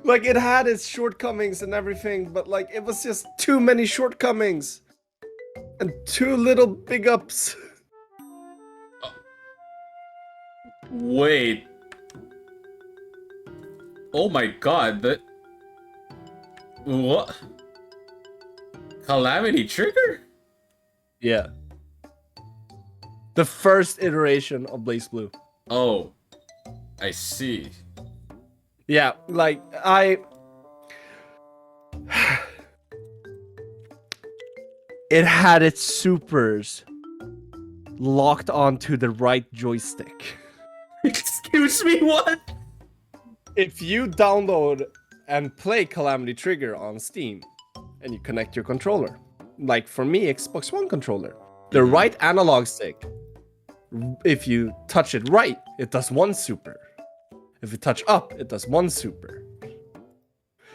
Like, it had its shortcomings and everything, but like it was just too many shortcomings and too little big ups. Wait. Oh my god, what? Calamity Trigger? Yeah. The first iteration of Blaze Blue. Oh, I see. Yeah, like, it had its supers locked onto the right joystick. Excuse me, what? If you download and play Calamity Trigger on Steam, and you connect your controller, like for me, Xbox One controller, the right analog stick, if you touch it right, it does one super. If you touch up, it does one super.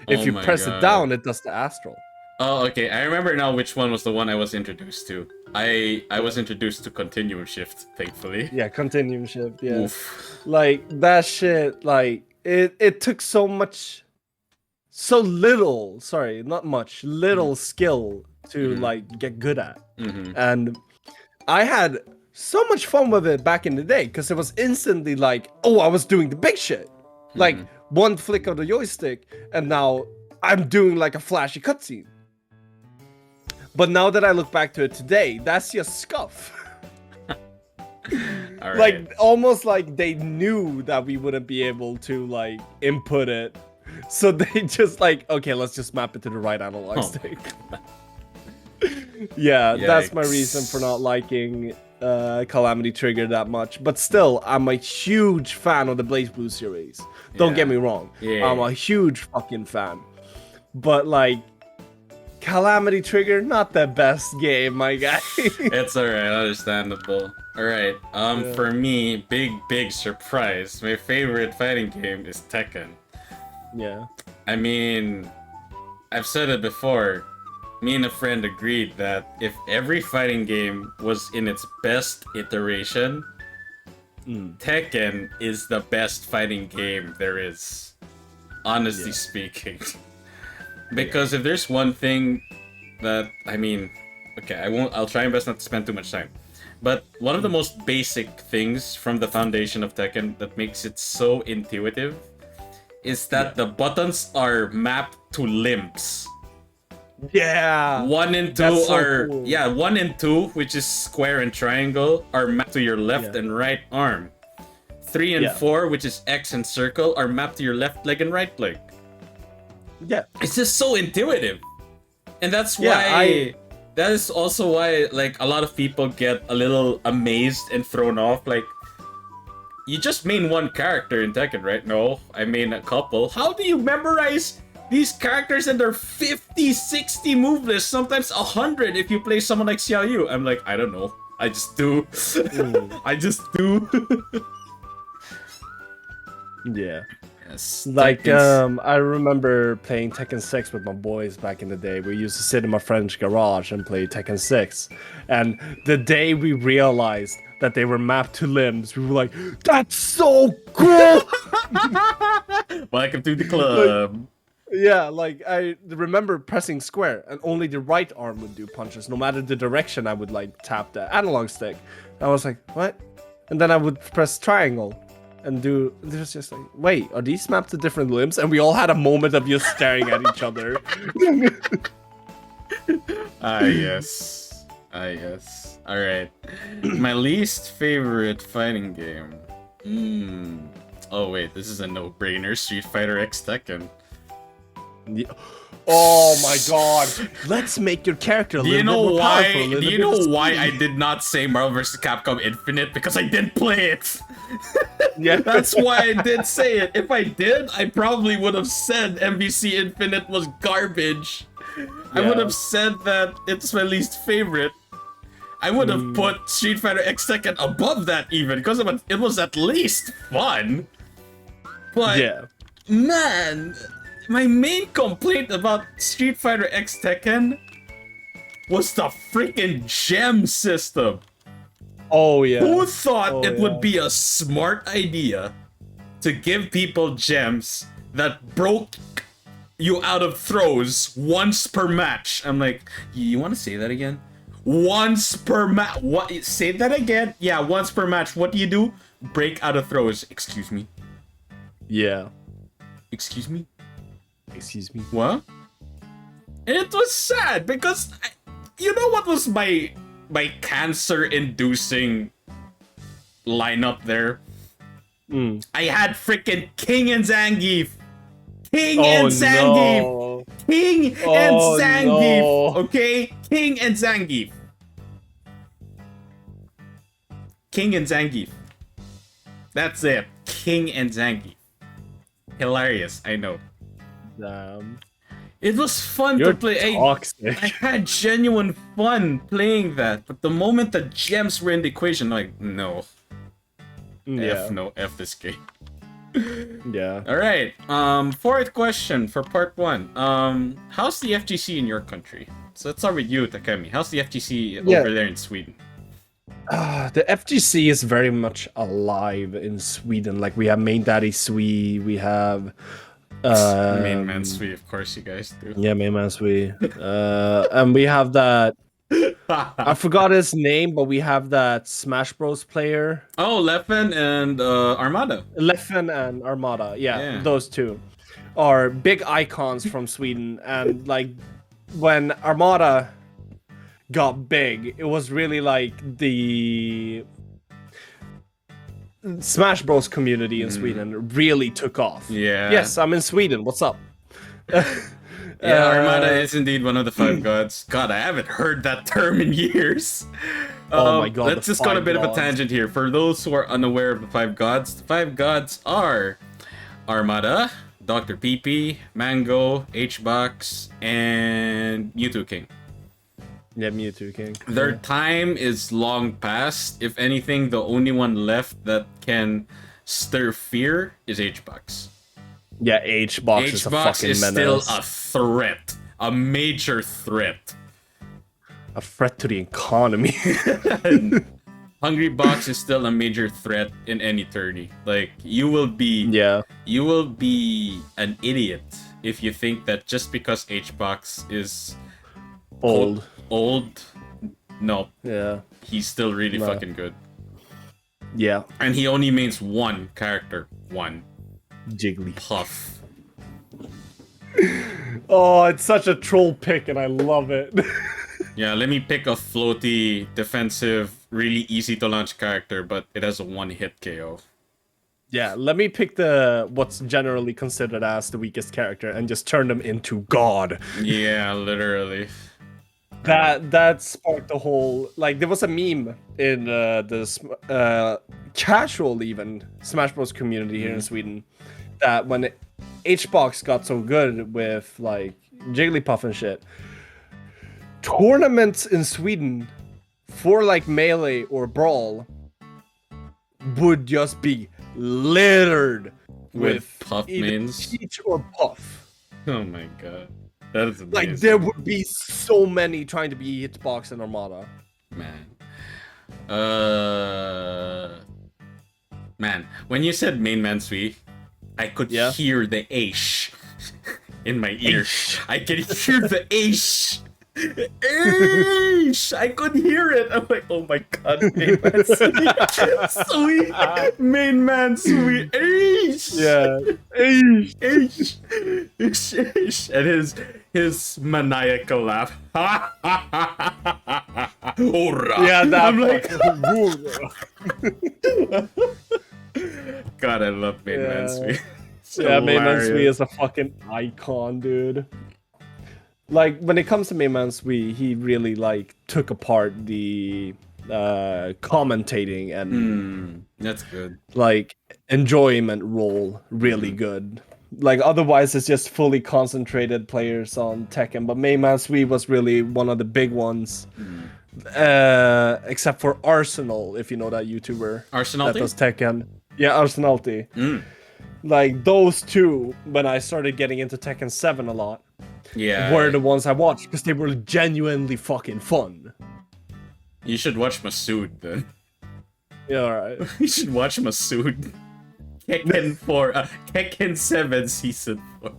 If you press it down, it does the astral. Oh, okay. I remember now which one was the one I was introduced to. I was introduced to Continuum Shift, thankfully. Yeah, Continuum Shift, yeah. Oof. Like, that shit, like, it took so little, sorry, not much, little skill to, like, get good at. And I had so much fun with it back in the day, because it was instantly like, oh, I was doing the big shit. Like, one flick of the joystick, and now I'm doing, like, a flashy cutscene. But now that I look back to it today, that's just scuff. All right. Like, almost like they knew that we wouldn't be able to, like, input it. So they just, like, okay, let's just map it to the right analog stick. Yeah, that's my reason for not liking Calamity Trigger that much. But still, I'm a huge fan of the Blaze Blue series. Don't get me wrong. I'm a huge fucking fan. But, like, Calamity Trigger, not the best game, my guy. It's alright, understandable. Alright, for me, big surprise. My favorite fighting game is Tekken. Yeah. I mean, I've said it before. Me and a friend agreed that if every fighting game was in its best iteration, Tekken is the best fighting game there is. Honestly speaking. Because if there's one thing that, I mean, okay, I'll try my best not to spend too much time. But one of the most basic things from the foundation of Tekken that makes it so intuitive is that the buttons are mapped to limbs. Yeah. 1 and 2 are cool. 1 and 2, which is square and triangle, are mapped to your left and right arm. 3 and 4, which is X and circle, are mapped to your left leg and right leg. Yeah. It's just so intuitive. And that's why that is also why like a lot of people get a little amazed and thrown off. Like, you just main one character in Tekken, right? No, I mean a couple. How do you memorize these characters and their 50, 60 move lists, sometimes 100 if you play someone like Xiao Yu? I'm like, I don't know. I just do. I just do. Yeah. Yes. Like, I remember playing Tekken 6 with my boys back in the day. We used to sit in my friend's garage and play Tekken 6. And the day we realized that they were mapped to limbs, we were like, that's so cool! Welcome to the club. Like, I remember pressing square, and only the right arm would do punches. No matter the direction, I would, like, tap the analog stick. I was like, what? And then I would press triangle. And there's just like, wait, are these mapped to different limbs? And we all had a moment of just staring at each other. Yes. Yes. Alright. My least favorite fighting game. Oh wait, this is a no-brainer. Street Fighter X Tekken. Yeah. Oh my god. Let's make your character a little bit more powerful. Do you know why I did not say Marvel vs. Capcom Infinite? Because I didn't play it. Yeah. That's why I did say it. If I did, I probably would have said MVC Infinite was garbage. I would have said that it's my least favorite. I would have put Street Fighter X Tekken above that even, because it was at least fun. But, man, my main complaint about Street Fighter X Tekken was the freaking gem system. Oh, yeah. Who thought it would be a smart idea to give people gems that broke you out of throws once per match? I'm like, you want to say that again? Once per match. What? Say that again? Yeah, once per match. What do you do? Break out of throws. Excuse me. Yeah. Excuse me? Excuse me? What? And it was sad because, you know what was my cancer-inducing lineup there? I had freaking King and Zangief. King and Zangief. No. King and Zangief. No. Okay? King and Zangief. King and Zangief. That's it. King and Zangief. Hilarious, I know. Damn. It was fun to play. I had genuine fun playing that, but the moment the gems were in the equation, I'm like, no. Yeah. F this game. Yeah. All right. Fourth question for part 1. How's the FGC in your country? So let's start with you, Takemi. How's the FGC over there in Sweden? The FGC is very much alive in Sweden. Like, we have Main Daddy Swee, we have Main Man Swee, of course you guys do. Yeah, Main Man Swee. And we have that. I forgot his name, but we have that Smash Bros player. Oh, Leffen and Armada. Leffen and Armada. Yeah, those two are big icons from Sweden. And like, when Armada got big, it was really like the Smash Bros community in Sweden really took off. Yeah. Yes, I'm in Sweden. What's up? Yeah, Armada is indeed one of the 5 gods. God, I haven't heard that term in years. Oh my god. Let's just go on a bit of a tangent here. For those who are unaware of the 5 gods, the 5 gods are Armada, Dr. PP, Mango, H-Box, and Mewtwo King. Yeah, Mewtwo King. Their time is long past. If anything, the only one left that can stir fear is H-Box. Yeah, H-Box is a fucking menace. Still a threat. A major threat. A threat to the economy. Hungry Box is still a major threat in any tourney. Like, you will be an idiot if you think that just because H-Box is old. No. Yeah. He's still really fucking good. Yeah. And he only means one character. One. Jigglypuff. Oh, it's such a troll pick and I love it. Yeah, let me pick a floaty, defensive, really easy to launch character, but it has a one-hit KO. Yeah, let me pick what's generally considered as the weakest character and just turn them into God. Yeah, literally. That sparked the whole, like, there was a meme in the casual even Smash Bros community here in Sweden that when H-Box got so good with like Jigglypuff and shit, tournaments in Sweden for like Melee or Brawl would just be littered with Puff mains. Peach or Puff. Oh my god. That is amazing. Like, there would be so many trying to be Hitbox and Armada. Man, when you said Main Man Sui, I could hear the Aish in my ear. I could hear the Aish. Aish! I could hear it. I'm like, oh my god, Main Man Sui. Main Man Sui. Aish! Yeah. Aish! Aish! Aish! And his maniacal laugh. Hurrah! Yeah, that I'm like, God, I love Main Man Sui. Yeah, Main Man Sui is a fucking icon, dude. Like, when it comes to Main Man Sui, he really like took apart the commentating and that's good. Like, enjoyment role really good. Like, otherwise it's just fully concentrated players on Tekken, but Main Man Sui was really one of the big ones. Except for Arsenal, if you know that YouTuber. Arsenal that does Tekken. Yeah, Arsenalty. Like, those two, when I started getting into Tekken 7 a lot, were the ones I watched, because they were genuinely fucking fun. You should watch Masood, then. Yeah, alright. You should watch Masood. Tekken 7 Season 4,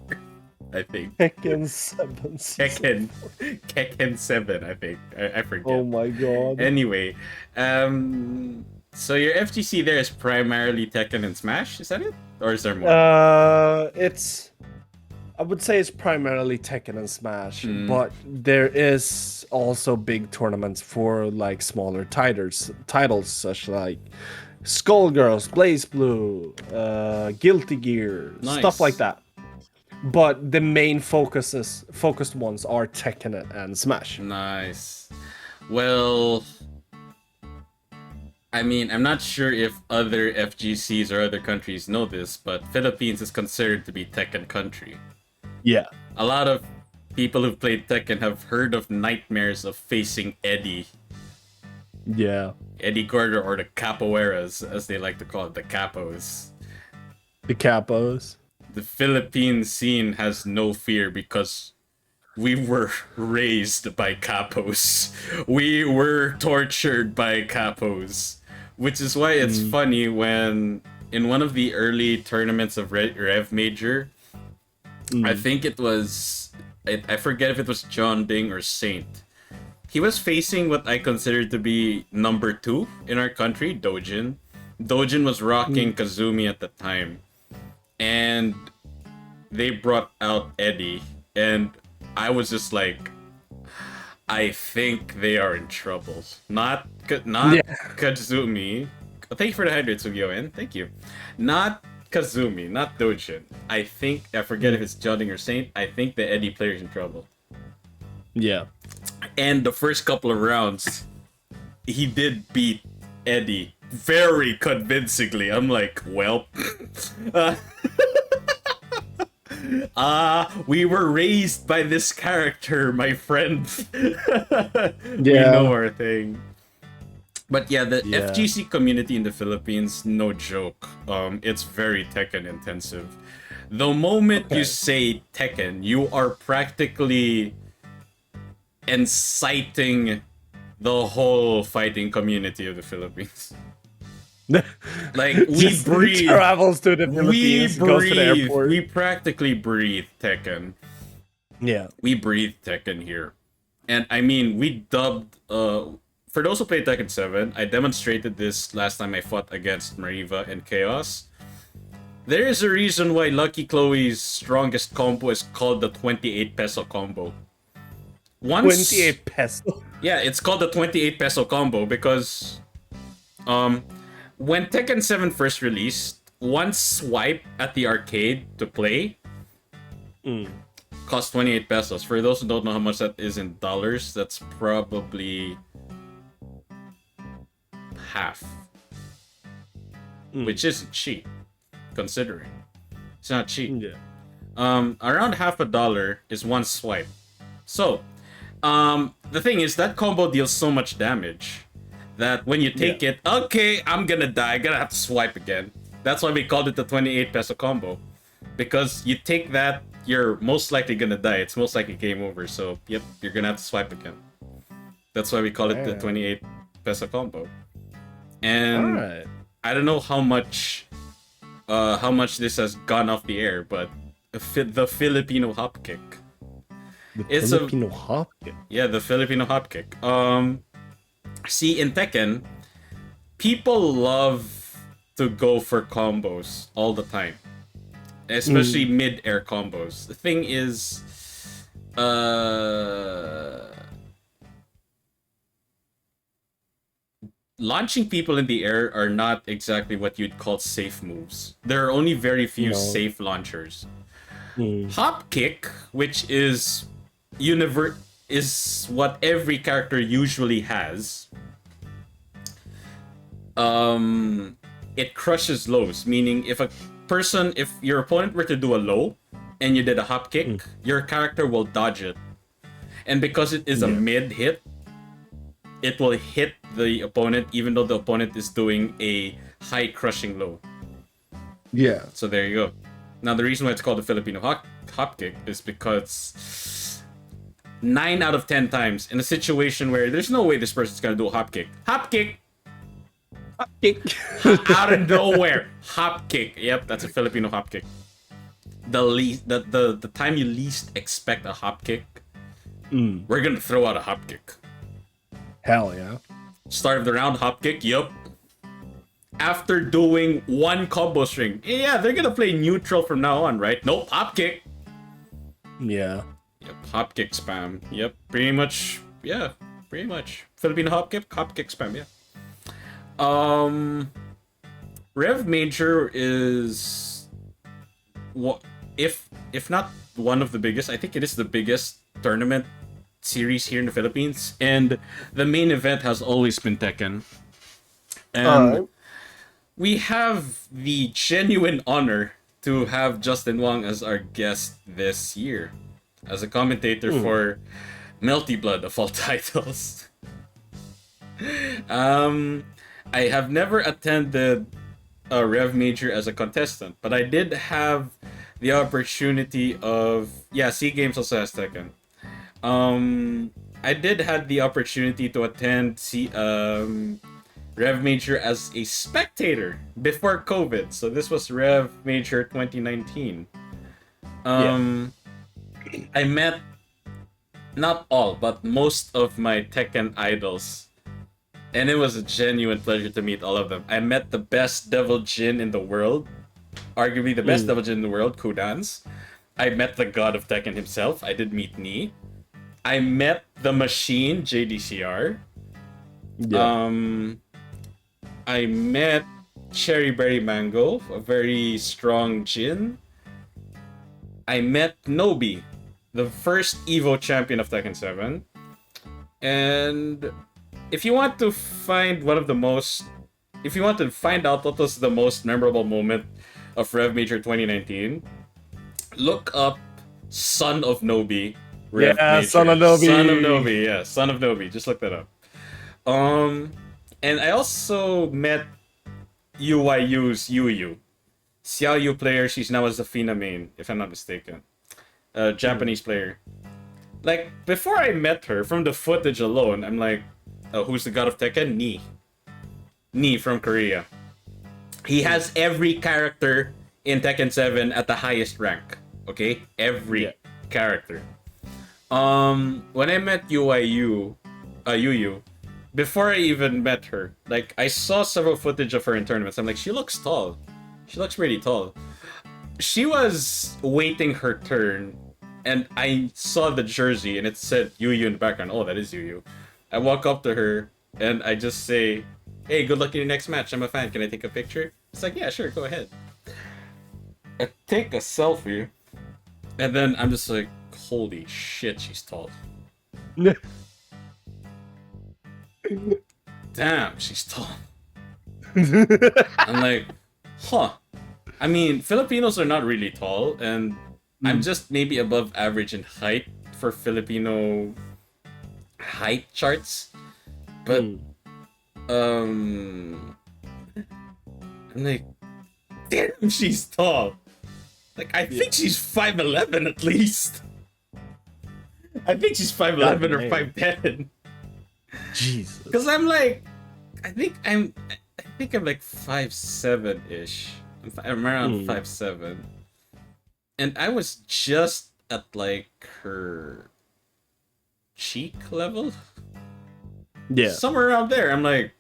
I think. Tekken 7 Season 4. Tekken 7, I think. I forget. Oh my god. Anyway, so your FGC there is primarily Tekken and Smash, is that it? Or is there more? I would say it's primarily Tekken and Smash, but there is also big tournaments for like smaller titles such like Skullgirls, Blaze Blue, Guilty Gear, stuff like that. But the main focused ones are Tekken and Smash. Nice. Well, I mean, I'm not sure if other FGCs or other countries know this, but Philippines is considered to be Tekken country. Yeah. A lot of people who've played Tekken have heard of nightmares of facing Eddie. Yeah. Eddie Gordo, or the Capoeiras, as they like to call it, the Capos. The capos. The Philippine scene has no fear because we were raised by capos. We were tortured by capos. Which is why it's funny when in one of the early tournaments of Rev Major, I think it was, I forget if it was John Ding or Saint. He was facing what I consider to be number 2 in our country, Dojin. Dojin was rocking Kazumi at the time. And they brought out Eddie. And I was just like, I think they are in trouble. Not Kazumi. Thank you for the hydrate, Sugyo-en. Thank you. Not Kazumi, not Dojin. I think, I forget if it's Jotting or Saint, I think the Eddie player's in trouble. Yeah. And the first couple of rounds, he did beat Eddie very convincingly. I'm like, well, we were raised by this character, my friend. We know our thing. But yeah, the FGC community in the Philippines, no joke. It's very Tekken intensive. The moment you say Tekken, you are practically inciting the whole fighting community of the Philippines. Like, we breathe. Travels to the Philippines, goes to the airport. We practically breathe Tekken. Yeah. We breathe Tekken here. And I mean, we dubbed, for those who play Tekken 7, I demonstrated this last time I fought against Mariva and Chaos. There is a reason why Lucky Chloe's strongest combo is called the 28 peso combo. 28 peso? Yeah, it's called the 28 peso combo because when Tekken 7 first released, one swipe at the arcade to play cost 28 pesos. For those who don't know how much that is in dollars, that's probably half. Which isn't cheap, considering. It's not cheap. Yeah. Around $50 is one swipe. So, the thing is, that combo deals so much damage that when you take it, okay, I'm gonna die, I'm gonna have to swipe again. That's why we called it the 28 peso combo. Because you take that, you're most likely gonna die. It's most likely game over. So, yep, you're gonna have to swipe again. That's why we call it the 28 peso combo. And I don't know how much this has gone off the air, but the Filipino Hop Kick. The Filipino Hop Kick? Yeah, the Filipino Hop Kick. See, in Tekken, people love to go for combos all the time. Especially mid-air combos. The thing is, launching people in the air are not exactly what you'd call safe moves. There are only very few safe launchers. Hop Kick, which is what every character usually has. It crushes lows, meaning if your opponent were to do a low and you did a hop kick, your character will dodge it. And because it is a mid hit, it will hit the opponent even though the opponent is doing a high crushing low. Yeah. So there you go. Now the reason why it's called the Filipino hop kick is because 9 out of 10 times in a situation where there's no way this person's gonna do a hop kick. Hop kick! Hop kick! Out of nowhere! Hop kick. Yep, that's a Filipino hop kick. The time you least expect a hop kick, we're gonna throw out a hop kick. Hell yeah. Start of the round, hop kick, yup. After doing one combo string, yeah, they're gonna play neutral from now on, right? Nope, hop kick. Yeah. Yep, hop kick spam. Yep, pretty much. Yeah, pretty much. Filipino hop kick spam. Yeah. Rev Major is what if not one of the biggest. I think it is the biggest tournament series here in the Philippines, and the main event has always been Tekken. And we have the genuine honor to have Justin Wong as our guest this year, as a commentator for Melty Blood of all titles. I have never attended Rev Major as a contestant, but I did have the opportunity of Sea Games also has Tekken. I did have the opportunity to attend Rev Major as a spectator before COVID. So this was Rev Major 2019. I met not all, but most of my Tekken idols. And it was a genuine pleasure to meet all of them. I met the best Devil Jin in the world. Arguably the best Devil Jin in the world, Kudans. I met the god of Tekken himself. I did meet Ni. I met the machine, JDCR. Yeah. I met Cherry Berry Mango, a very strong Jin. I met Nobi, the first Evo champion of Tekken 7. And if you want to find out what was the most memorable moment of Rev Major 2019, look up Son of Nobi. Rev Major. Son of Nobi. Son of Nobi, yeah, Son of Nobi. Just look that up. And I also met UYU's Yu. Xiao Yu player, she's now a Zafina main, if I'm not mistaken. Japanese player. Like, before I met her, from the footage alone, I'm like, who's the god of Tekken? Ni from Korea. He has every character in Tekken 7 at the highest rank. Okay? Every character. When I met Yu, before I even met her, like, I saw several footage of her in tournaments. I'm like, she looks tall. She looks pretty tall. She was waiting her turn, and I saw the jersey, and it said Yu in the background. Oh, that is Yu. I walk up to her, and I just say, hey, good luck in your next match. I'm a fan. Can I take a picture? It's like, yeah, sure, go ahead. I take a selfie, and then I'm just like, holy shit, she's tall. Damn, she's tall. I'm like, huh. I mean, Filipinos are not really tall, and I'm just maybe above average in height for Filipino height charts. But, I'm like, damn, she's tall. Like, I think she's 5'11" at least. I think she's 5'11" or 5'10". Jesus. Because I'm like, I think I'm like 5'7"-ish. I'm around 5'7". And I was just at like her cheek level. Yeah. Somewhere around there. I'm like,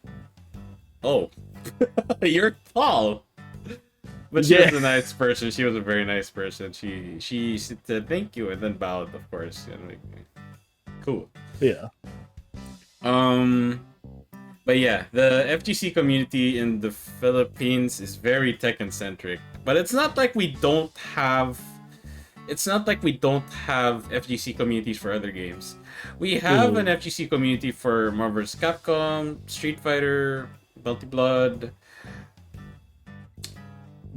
oh, you're tall. But she was a nice person. She was a very nice person. She said thank you and then bowed, of course. And like, cool. Yeah. But yeah, the FGC community in the Philippines is very Tekken centric. But it's not like we don't have FGC communities for other games. We have an FGC community for Marvel vs. Capcom, Street Fighter, Multi Blood,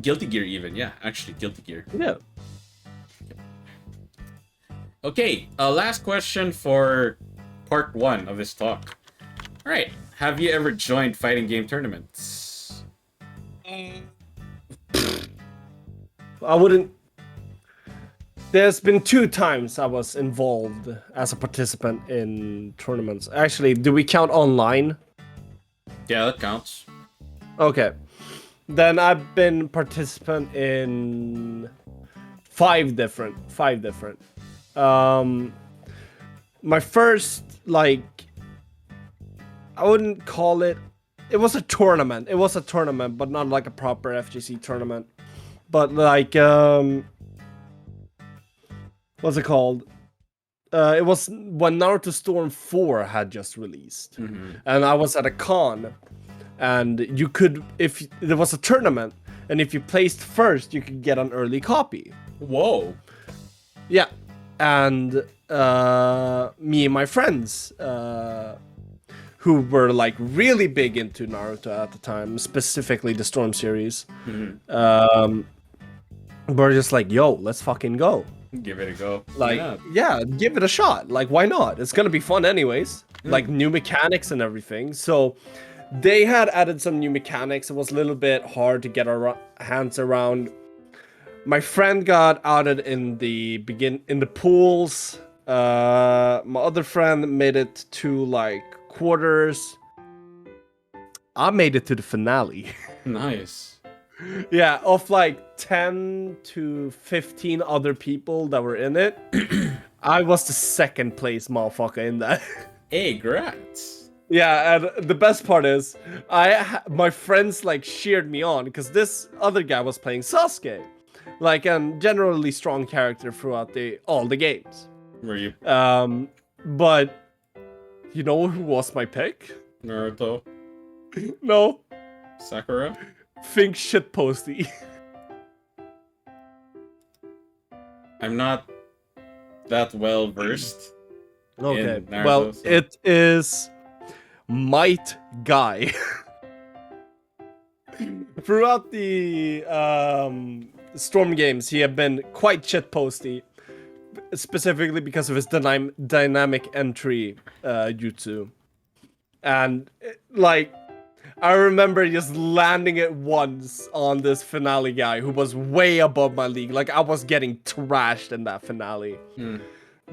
Guilty Gear even. Yeah, actually Guilty Gear. Yeah. Okay, last question for part 1 of this talk. Alright, have you ever joined fighting game tournaments? I wouldn't. There's been 2 times I was involved as a participant in tournaments. Actually, do we count online? Yeah, that counts. Okay. Then I've been participant in 5 different. My first, like, I wouldn't call it. It was a tournament. But not like a proper FGC tournament. But like, what's it called? It was when Naruto Storm 4 had just released, and I was at a con, and you could, if there was a tournament, and if you placed first, you could get an early copy. Whoa. Yeah, and me and my friends, who were like really big into Naruto at the time, specifically the Storm series, we're just like, yo, let's fucking go. Give it a go. Like, yeah, give it a shot. Like, why not? It's gonna be fun anyways. Like, new mechanics and everything. So they had added some new mechanics. It was a little bit hard to get our hands around. My friend got outed in the pools. My other friend made it to like quarters. I made it to the finale. Nice. Yeah, of like 10 to 15 other people that were in it, I was the second place motherfucker in that. Hey, grats. Yeah, and the best part is, my friends like cheered me on because this other guy was playing Sasuke, like a generally strong character throughout all the games. Were you But you know who was my pick? Naruto? No, Sakura? think shitposty. I'm not that well versed. Okay, in Naruto, well, so- it is Might Guy. Throughout the Storm games, he had been quite shitposty, specifically because of his dynamic entry jutsu. And like, I remember just landing it once on this finale guy who was way above my league. Like, I was getting trashed in that finale.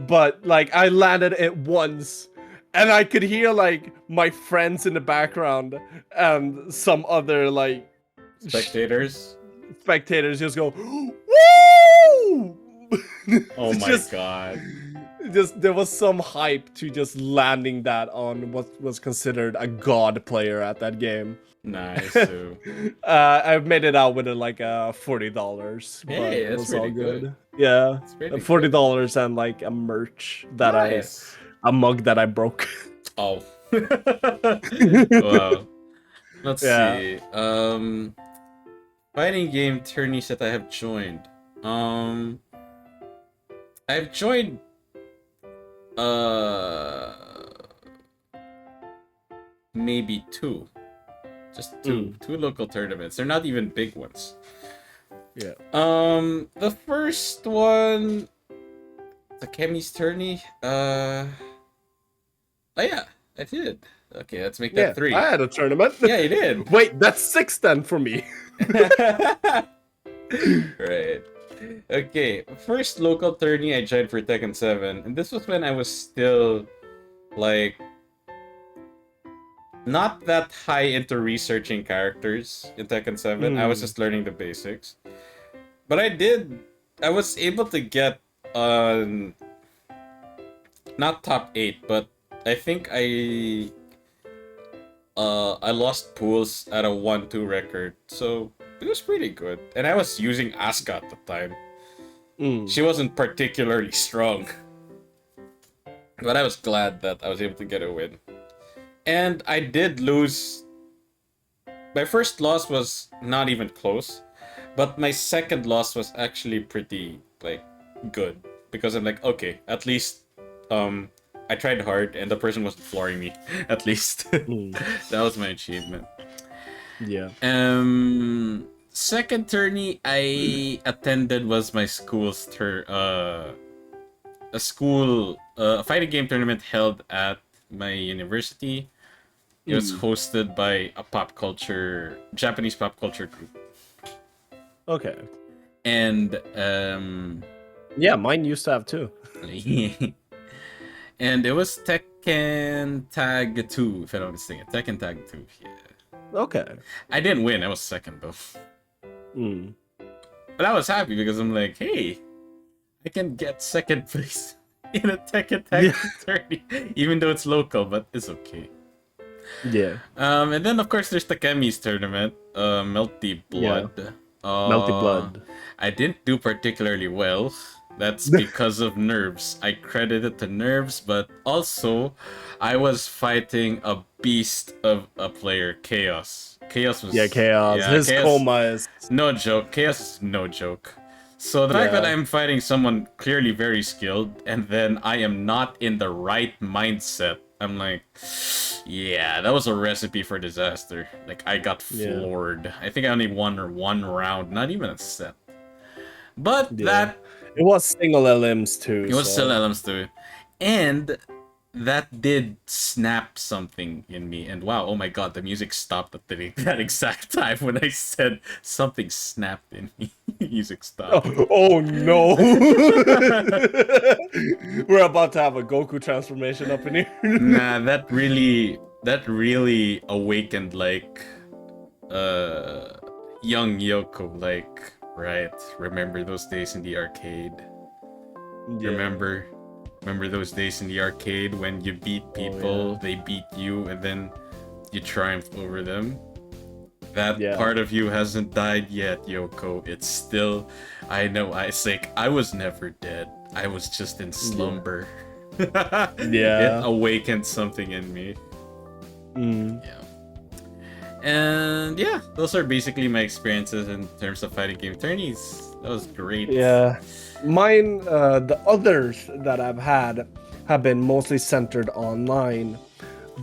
But like, I landed it once, and I could hear like my friends in the background and some other like Spectators? spectators just go, "Woo!" Oh my Just- god. Just there was some hype to just landing that on what was considered a god player at that game. Nice, too. I made it out with like $40, but Hey, it that's was all pretty good. Yeah, It's pretty $40 and like a merch that nice. a mug that I broke. Oh. Wow. Let's Yeah. see. Fighting game tourneys that I have joined. I've joined maybe two. Just two local tournaments. They're not even big ones. Yeah. The first one, Takemi's tourney. Oh yeah, I did. Okay, let's make that 3. I had a tournament. Yeah, you did. Wait, that's 6 then for me. Right. Okay, first local tourney I joined for Tekken 7, and this was when I was still like not that high into researching characters in Tekken 7. I was just learning the basics. But I was able to get on not top 8, but I think I lost pools at a 1-2 record. So it was pretty good. And I was using Asuka at the time. She wasn't particularly strong. But I was glad that I was able to get a win. And I did lose. My first loss was not even close. But my second loss was actually pretty, like, good. Because I'm like, okay, at least I tried hard and the person wasn't flooring me. At least. That was my achievement. Yeah. Second tourney I attended was my school's a fighting game tournament held at my university. It was hosted by a Japanese pop culture group. Okay. And Yeah, mine used to have too. and it was Tekken Tag 2, if I'm not mistaken. Tekken Tag 2, yeah. Okay. I didn't win, I was second though. But I was happy because I'm like, hey, I can get second place in a Tekken Tag tourney, even though it's local, but it's okay. Yeah. And then of course there's Takemi's tournament, Melty Blood. Melty Blood. I didn't do particularly well. That's because of nerves. I credit it to nerves, but also I was fighting a beast of a player, Chaos. Chaos was Chaos. yeah, His Chaos, coma is no joke. Chaos is no joke. So the fact that I'm fighting someone clearly very skilled, and then I am not in the right mindset, I'm like, yeah, that was a recipe for disaster. Like, I got floored. I think I only won one round, not even a set. But that... It was single LMs too. It was still LMs too. And that did snap something in me. And wow, oh my god, the music stopped at that exact time when I said something snapped in me. Music stopped. Oh no! We're about to have a Goku transformation up in here. Nah, that really awakened like young Yoko, like, right, remember those days in the arcade? Yeah. Remember those days in the arcade when you beat people, they beat you, and then you triumphed over them? That part of you hasn't died yet, Yoko. It's still, I know, it's like, I was never dead. I was just in slumber. It awakened something in me. Yeah. And yeah, those are basically my experiences in terms of fighting game tourneys. That was great. Yeah. Mine, the others that I've had have been mostly centered online.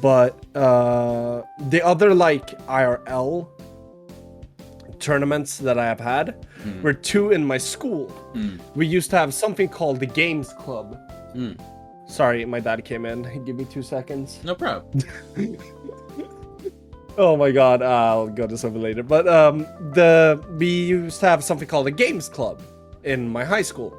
But the other like IRL tournaments that I have had were 2 in my school. We used to have something called the Games Club. Sorry, my dad came in. Give me 2 seconds. No problem. Oh my god, I'll go to something later. But we used to have something called a Games Club in my high school.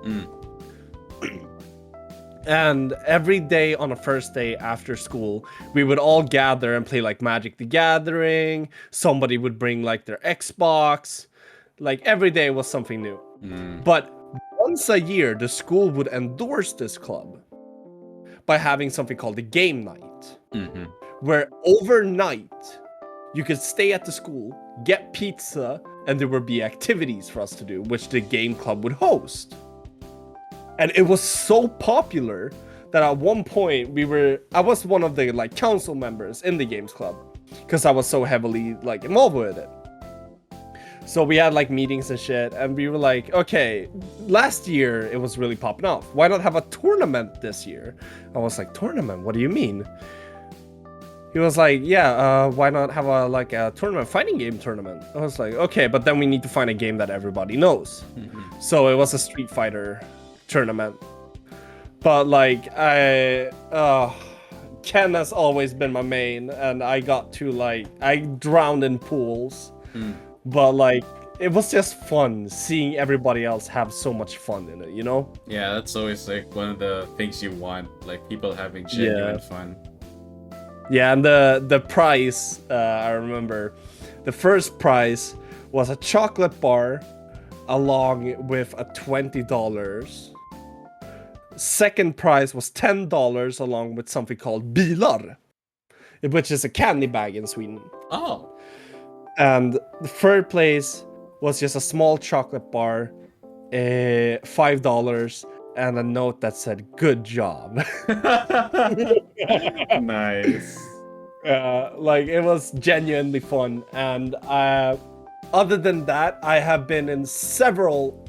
And every day on the first day after school, we would all gather and play like Magic the Gathering. Somebody would bring like their Xbox. Like every day was something new. But once a year, the school would endorse this club by having something called a game night. Where overnight, you could stay at the school, get pizza, and there would be activities for us to do, which the game club would host. And it was so popular that at one point I was one of the like council members in the games club because I was so heavily like involved with it. So we had like meetings and shit, and we were like, okay, last year it was really popping off. Why not have a tournament this year? I was like, tournament? What do you mean? He was like, yeah, why not have a tournament, fighting game tournament? I was like, okay, but then we need to find a game that everybody knows. So it was a Street Fighter tournament. But like, Ken has always been my main, and I got to like, I drowned in pools. But like, it was just fun seeing everybody else have so much fun in it, you know? Yeah, that's always like one of the things you want, like people having genuine fun. Yeah, and the prize, I remember, the first prize was a chocolate bar along with a $20. Second prize was $10 along with something called bilar, which is a candy bag in Sweden. Oh. And the third place was just a small chocolate bar, $5, and a note that said, good job. Nice. Like, it was genuinely fun. And other than that, I have been in several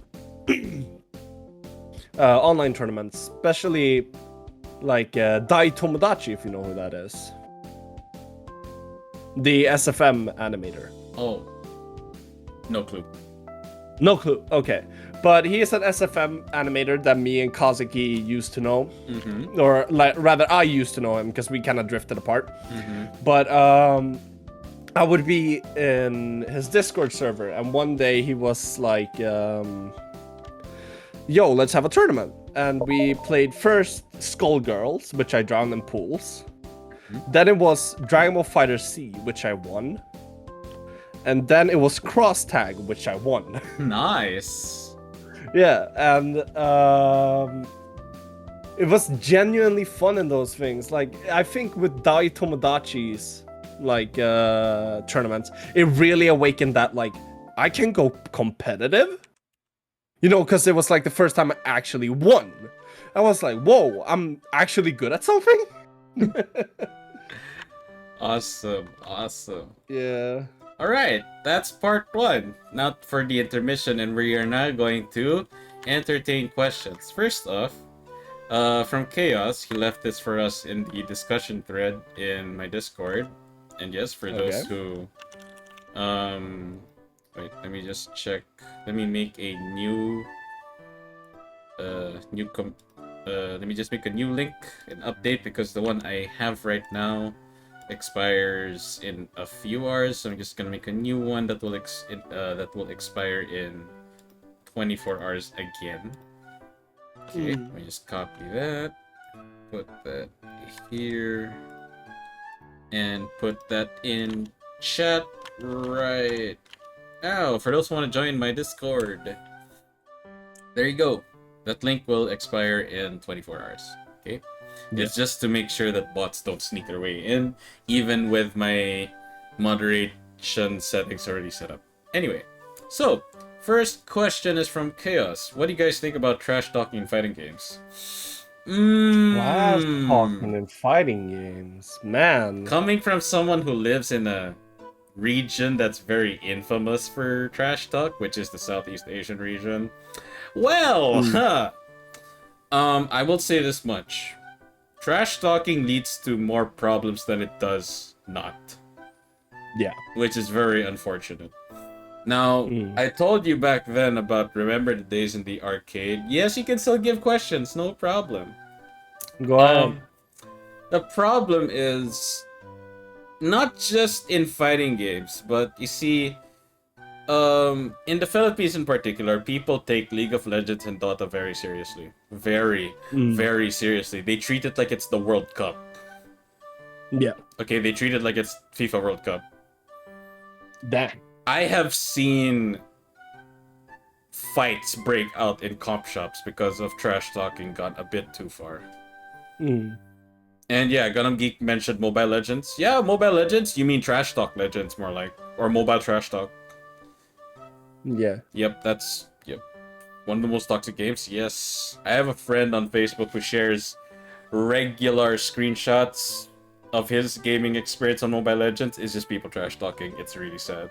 online tournaments, especially like Dai Tomodachi, if you know who that is. The SFM animator. Oh. No clue. No clue. Okay. But he is an SFM animator that me and Kazuki used to know. Or like, rather, I used to know him because we kind of drifted apart. But I would be in his Discord server, and one day he was like, yo, let's have a tournament. And we played first Skullgirls, which I drowned in pools. Then it was Dragon Ball Fighter C, which I won. And then it was Cross Tag, which I won. Nice. Yeah, and it was genuinely fun in those things. Like, I think with Dai Tomodachi's like tournaments, it really awakened that like I can go competitive. You know, because it was like the first time I actually won. I was like, whoa, I'm actually good at something. Awesome. Yeah. Alright, that's part 1. Now for the intermission, and we are now going to entertain questions. First off, from Chaos, he left this for us in the discussion thread in my Discord. And yes, for those who... wait, let me just check. Let me make a new... Let me just make a new link and update because the one I have right now expires in a few hours. So I'm just gonna make a new one that will expire in 24 hours again. Okay, let me just copy that, put that here, and put that in chat right now for those who want to join my Discord. There you go. That link will expire in 24 hours. Okay? Yeah. It's just to make sure that bots don't sneak their way in, even with my moderation settings already set up. Anyway, so first question is from Chaos. What do you guys think about trash talking in fighting games? Trash talking in fighting games, man. Coming from someone who lives in a region that's very infamous for trash talk, which is the Southeast Asian region. Well, I will say this much. Trash talking leads to more problems than it does not. Yeah. Which is very unfortunate. Now, I told you back then about remember the days in the arcade. Yes, you can still give questions, no problem. Go ahead. The problem is not just in fighting games, but you see, in the Philippines in particular, people take League of Legends and Dota very seriously. Very, very seriously. They treat it like it's the World Cup. Yeah. Okay, they treat it like it's FIFA World Cup. Dang. I have seen fights break out in comp shops because of trash talking gone a bit too far. And yeah, Gundam Geek mentioned Mobile Legends. Yeah, Mobile Legends? You mean Trash Talk Legends, more like. Or Mobile Trash Talk. Yeah. Yep, that's one of the most toxic games. Yes. I have a friend on Facebook who shares regular screenshots of his gaming experience on Mobile Legends. It's just people trash talking. It's really sad.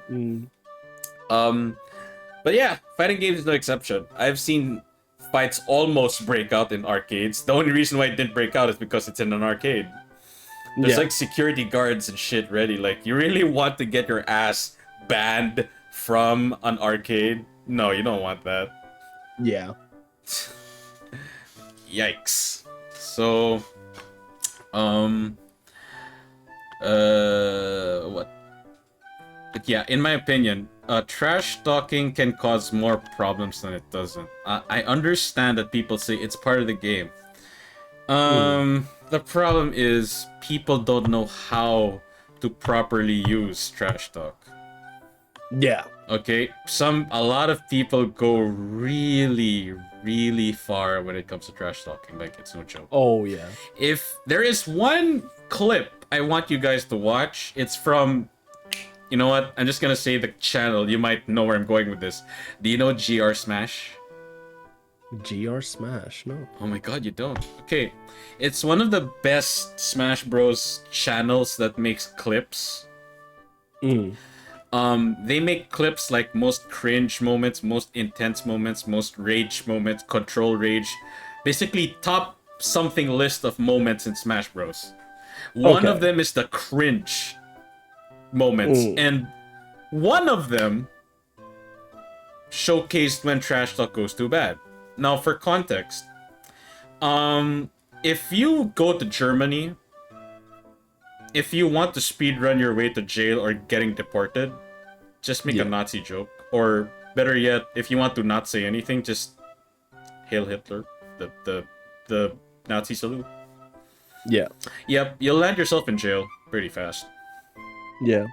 But yeah, fighting games is no exception. I've seen fights almost break out in arcades. The only reason why it didn't break out is because it's in an arcade. There's like security guards and shit ready. Like, you really want to get your ass banned from an arcade? No, you don't want that. Yeah. Yikes. So, what? But yeah, in my opinion, trash talking can cause more problems than it doesn't. I understand that people say it's part of the game. The problem is people don't know how to properly use trash talk. Yeah. Okay, a lot of people go really, really far when it comes to trash talking. Like, it's no joke. Oh yeah. If there is one clip I want you guys to watch, it's from, you know what? I'm just gonna say the channel. You might know where I'm going with this. Do you know GR Smash? GR Smash? No. Oh my god, you don't. Okay, it's one of the best Smash Bros channels that makes clips. They make clips like most cringe moments, most intense moments, most rage moments, control rage. Basically, top something list of moments in Smash Bros. One of them is the cringe moments, and one of them showcased when trash talk goes too bad. Now, for context, if you go to Germany, if you want to speedrun your way to jail or getting deported, just make a Nazi joke. Or better yet, if you want to not say anything, just hail Hitler, the Nazi salute. Yeah. Yep, you'll land yourself in jail pretty fast. Yeah.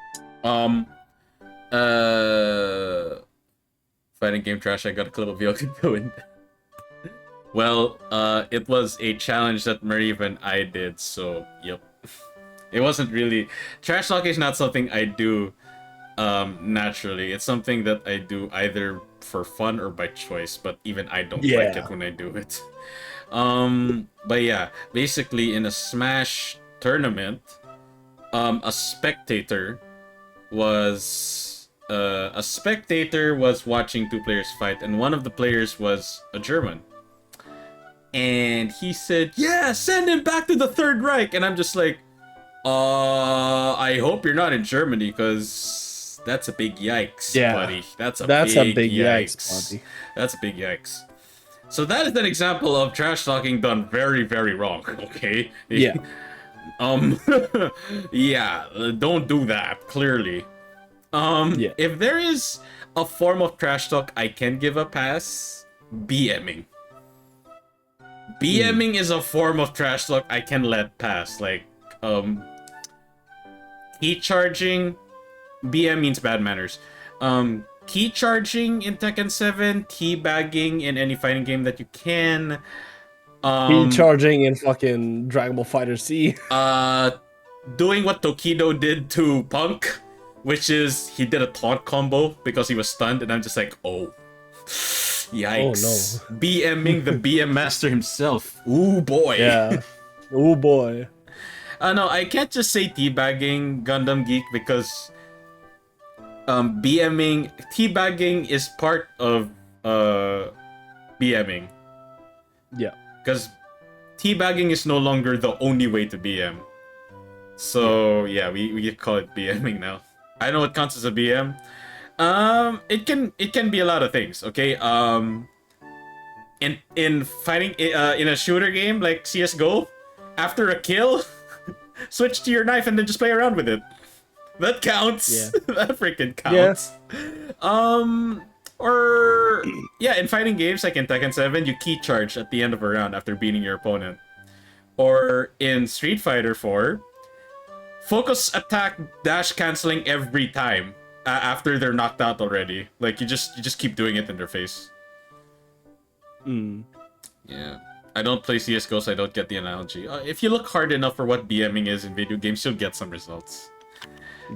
Fighting game trash, I got a clip of Yoga doing. Well, it was a challenge that Mariva and I did, so yep. It wasn't really... Trash talk is not something I do naturally. It's something that I do either for fun or by choice, but even I don't like it when I do it. But yeah, basically in a Smash tournament, a spectator was watching two players fight, and one of the players was a German. And he said, "Yeah, send him back to the Third Reich." And I'm just like, I hope you're not in Germany, because that's a big yikes, buddy. That's a big yikes, buddy. That's a big yikes. So that is an example of trash talking done very, very wrong. Okay. Yeah. um. Yeah. Don't do that. Clearly. Yeah. If there is a form of trash talk I can give a pass, BMing. BMing is a form of trash talk I can let pass. Like, key charging. BM means bad manners. Key charging in Tekken 7, teabagging in any fighting game that you can. Charging in fucking Dragon Ball Fighter C. Doing what Tokido did to Punk, which is he did a taunt combo because he was stunned, and I'm just like, oh. Yikes. Oh, no. BMing the BM master himself. Ooh boy. Yeah. Oh boy. No, I can't just say teabagging Gundam Geek because teabagging is part of BMing. Yeah. Because teabagging is no longer the only way to BM. So yeah, we call it BMing now. I know it counts as a BM. It can be a lot of things. Okay. In fighting in a shooter game like CS:GO, after a kill, switch to your knife and then just play around with it. That counts. Yeah. That freaking counts. Yeah. Or yeah, in fighting games like in Tekken 7, you key charge at the end of a round after beating your opponent. Or in Street Fighter 4, focus attack dash canceling every time after they're knocked out already. Like you just keep doing it in their face. Yeah. I don't play CS:GO, so I don't get the analogy. If you look hard enough for what BMing is in video games, you'll get some results.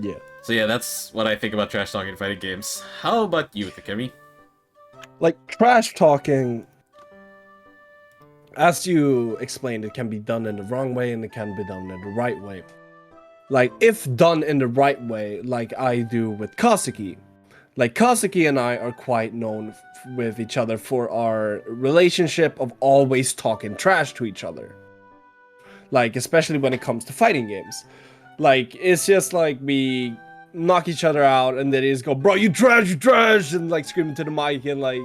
Yeah. So yeah, that's what I think about trash talking in fighting games. How about you, Takemi? Like, trash talking, as you explained, it can be done in the wrong way and it can be done in the right way. Like, if done in the right way, like I do with Kazuki. Like, Kazuki and I are quite known with each other for our relationship of always talking trash to each other. Like, especially when it comes to fighting games. Like, it's just like we knock each other out and then just go, bro, you trash, and like screaming to the mic and like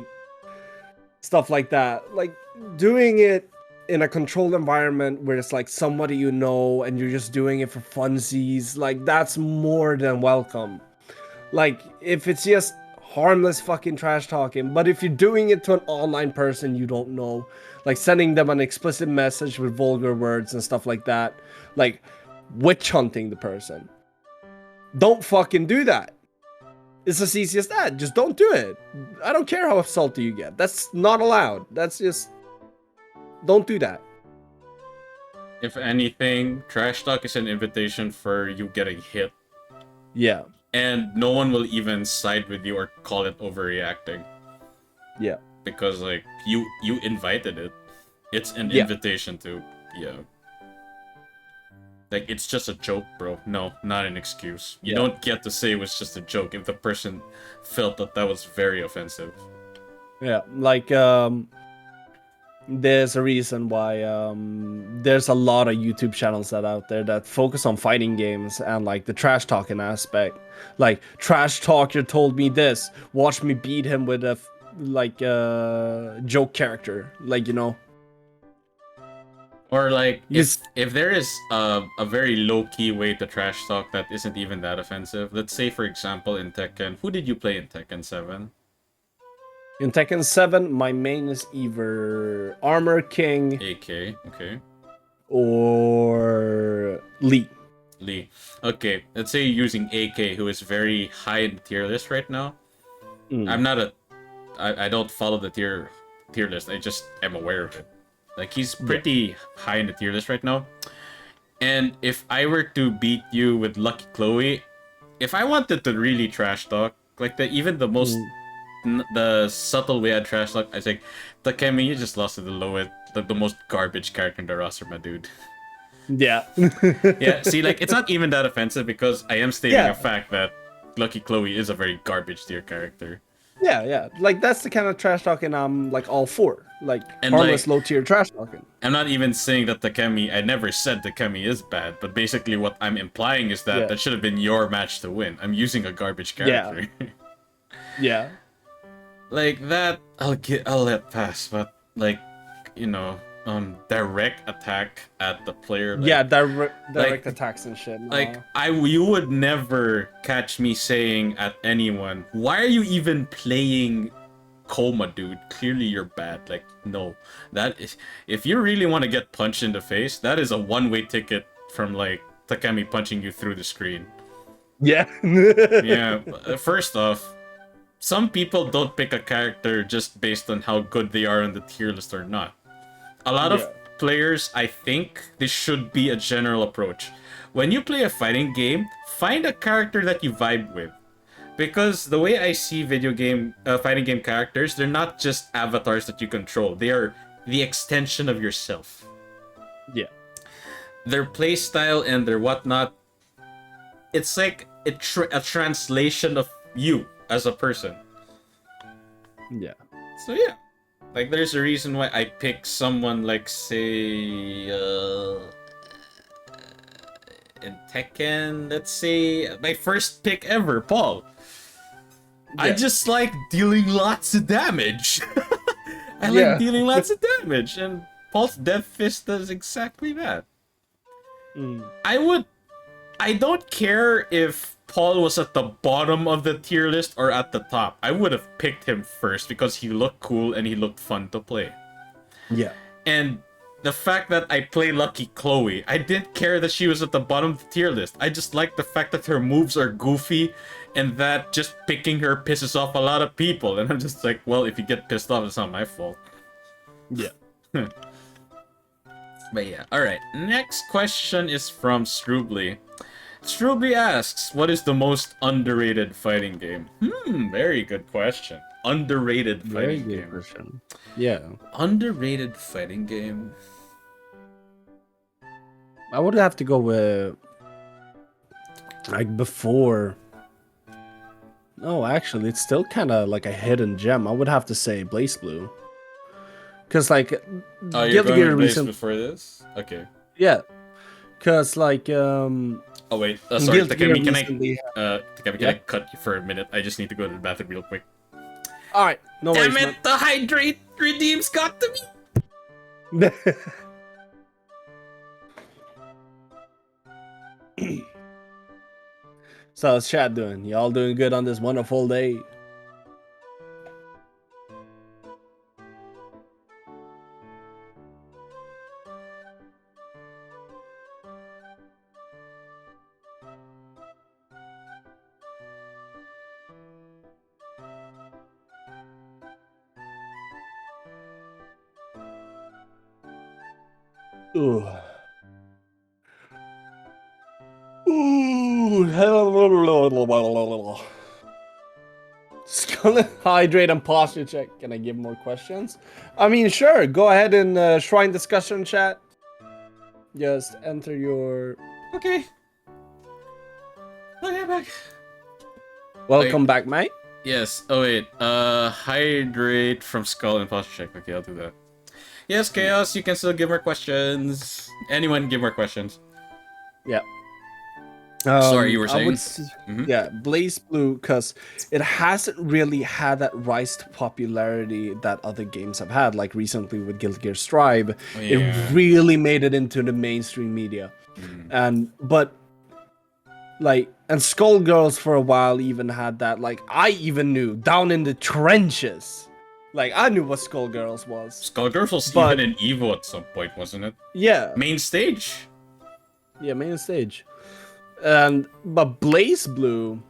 stuff like that. Like, doing it in a controlled environment where it's like somebody you know and you're just doing it for funsies, like that's more than welcome. Like, if it's just harmless fucking trash talking, but if you're doing it to an online person you don't know, like sending them an explicit message with vulgar words and stuff like that, like witch hunting the person, don't fucking do that. It's as easy as that. Just don't do it. I don't care how salty you get. That's not allowed. That's just, don't do that. If anything, trash talk is an invitation for you getting hit. Yeah. And no one will even side with you or call it overreacting. Yeah. Because like you invited it. It's an invitation to like, it's just a joke, bro. No, not an excuse. You don't get to say it was just a joke if the person felt that that was very offensive. Yeah, like, there's a reason why there's a lot of YouTube channels that out there that focus on fighting games and like the trash talking aspect. Like, trash talker told me this, watch me beat him with a joke character, like, you know. Or like, if there is a very low-key way to trash talk that isn't even that offensive. Let's say, for example, in Tekken, who did you play in Tekken 7? In Tekken 7, my main is either Armor King, AK, okay, or Lee. Okay, let's say you're using AK, who is very high in the tier list right now. I'm not I don't follow the tier list, I just am aware of it. Like, he's pretty high in the tier list right now. And if I were to beat you with Lucky Chloe, if I wanted to really trash talk, like even the most the subtle way I trash talk, I say, Takemi, you just lost to the lowest, the most garbage character in the roster, my dude. Yeah. Yeah, see, like, it's not even that offensive because I am stating a fact that Lucky Chloe is a very garbage tier character. Yeah. Like, that's the kind of trash talking I'm like all for. Like, and harmless, low tier trash talking. I'm not even saying that Takemi, I never said Takemi is bad, but basically what I'm implying is that that should have been your match to win. I'm using a garbage character. Yeah. Like that, I'll let pass, but like, you know, direct attack at the player. Yeah, Like, direct attacks and shit. like you would never catch me saying at anyone, "Why are you even playing Coma, dude? Clearly you're bad." Like, no, that is, if you really want to get punched in the face, that is a one-way ticket from like Takemi punching you through the screen. Yeah. Yeah. First off, some people don't pick a character just based on how good they are on the tier list or not. A lot of players, I think, this should be a general approach. When you play a fighting game, find a character that you vibe with. Because the way I see fighting game characters, they're not just avatars that you control. They are the extension of yourself. Yeah. Their playstyle and their whatnot, it's like a translation of you as a person. Yeah. So yeah. Like, there's a reason why I pick someone like, say, in Tekken, let's say, my first pick ever, Paul. Yeah. I just like dealing lots of damage. I like dealing lots of damage, and Paul's Death Fist does exactly that. I don't care if Paul was at the bottom of the tier list or at the top. I would have picked him first because he looked cool and he looked fun to play. Yeah. And the fact that I play Lucky Chloe, I didn't care that she was at the bottom of the tier list. I just like the fact that her moves are goofy and that just picking her pisses off a lot of people. And I'm just like, well, if you get pissed off, it's not my fault. Yeah. But yeah, alright. Next question is from Strubly. Strubly asks, what is the most underrated fighting game? Very good question. Underrated fighting game. Question. Yeah. Underrated fighting game. I would have to go with like before. No, actually, it's still kind of like a hidden gem. I would have to say Blaze Blue. Because like Guilty Gear recent before this? Okay. Yeah. Because like oh wait, sorry, Takemi, can I cut you for a minute? I just need to go to the bathroom real quick. Alright, no worries. Damn it, the hydrate redeems got to me! So how's chat doing? Y'all doing good on this wonderful day? Ooh. Ooh. Skull hydrate and posture check. Can I give more questions? I mean, sure. Go ahead and shrine discussion chat. Just enter your. Okay. Okay, back. Welcome back, mate. Yes. Oh wait. Hydrate from Skull and posture check. Okay, I'll do that. Yes, Chaos, you can still give more questions. Anyone give more questions. Yeah. Sorry, you were saying? Yeah, Blaze Blue, because it hasn't really had that rise to popularity that other games have had, like recently with Guilty Gear Strive. Oh, yeah. It really made it into the mainstream media. And Skullgirls for a while even had that. Like, I even knew down in the trenches. Like, I knew what Skullgirls was. Skullgirls was even in Evo at some point, wasn't it? Yeah. Main stage. Yeah, main stage. But Blaze Blue,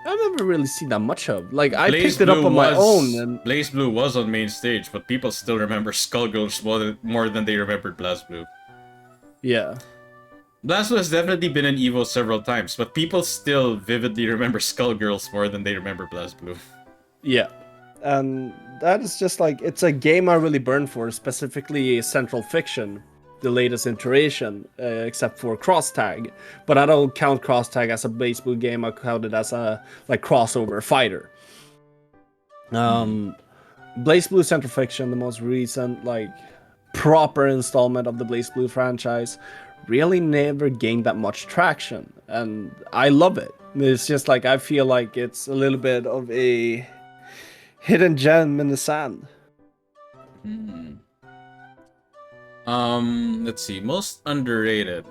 I've never really seen that much of. Like, I picked it up on my own. And Blaze Blue was on main stage, but people still remember Skullgirls more than they remembered BlazBlue. Yeah. BlazBlue has definitely been in Evo several times, but people still vividly remember Skullgirls more than they remember BlazBlue. Yeah. And that is just like, it's a game I really burn for, specifically Central Fiction, the latest iteration, except for Cross Tag. But I don't count Cross Tag as a Blaze Blue game, I count it as a like crossover fighter. Blaze Blue Central Fiction, the most recent like proper installment of the Blaze Blue franchise, really never gained that much traction, and I love it. It's just like, I feel like it's a little bit of a hidden gem in the sand. Let's see. Most underrated.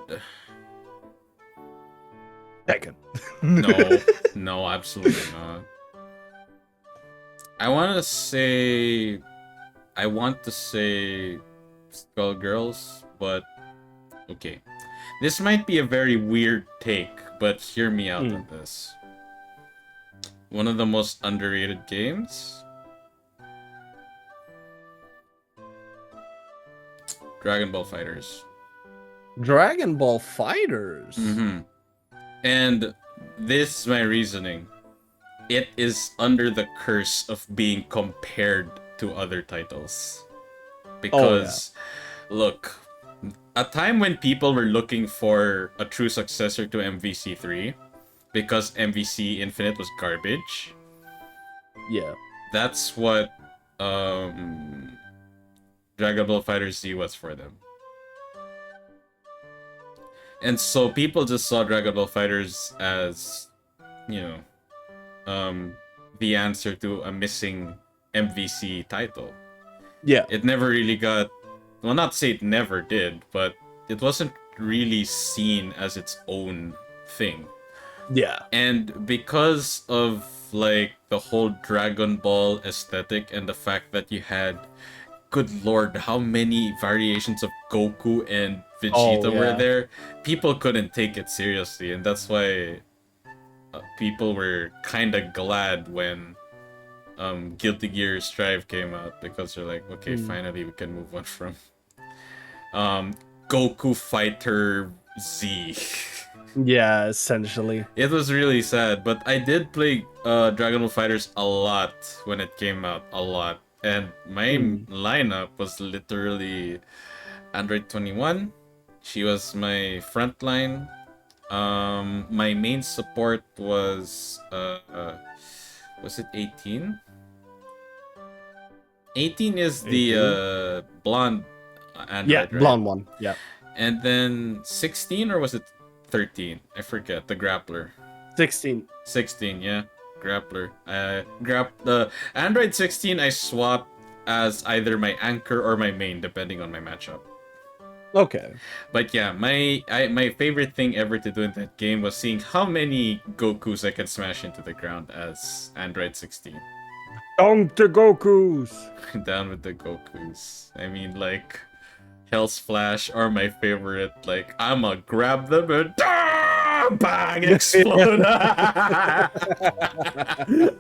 Tekken. No, absolutely not. I want to say Skullgirls, but okay. This might be a very weird take, but hear me out on this. One of the most underrated games? Dragon Ball Fighters. Dragon Ball Fighters? Mm-hmm. And this is my reasoning. It is under the curse of being compared to other titles. Because, look, a time when people were looking for a true successor to MVC3, because MVC Infinite was garbage. Yeah. That's what Dragon Ball FighterZ was for them. And so people just saw Dragon Ball Fighters as, the answer to a missing MVC title. Yeah. It never really got, well, not to say it never did, but it wasn't really seen as its own thing. Yeah. And because of, like, the whole Dragon Ball aesthetic and the fact that you had, good lord, how many variations of Goku and Vegeta were there, people couldn't take it seriously, and that's why people were kind of glad when Guilty Gear Strive came out, because they're like, okay, finally we can move on from Goku Fighter Z. Yeah, essentially. It was really sad, but I did play Dragon Ball Fighters a lot when it came out, a lot. And my lineup was literally Android 21. She was my front line. My main support was it 18? 18 is 18? The blonde Android, yeah, right? Blonde one. Yeah. And then 16, or was it 13? I forget. The grappler. 16. 16, yeah. Grappler. The Android 16 I swapped as either my anchor or my main, depending on my matchup. Okay. But yeah, my favorite thing ever to do in that game was seeing how many Gokus I can smash into the ground as Android 16. Down to Gokus! Down with the Gokus. I mean, like, Hell's Flash are my favorite. Like, I'ma grab them and bang, explode.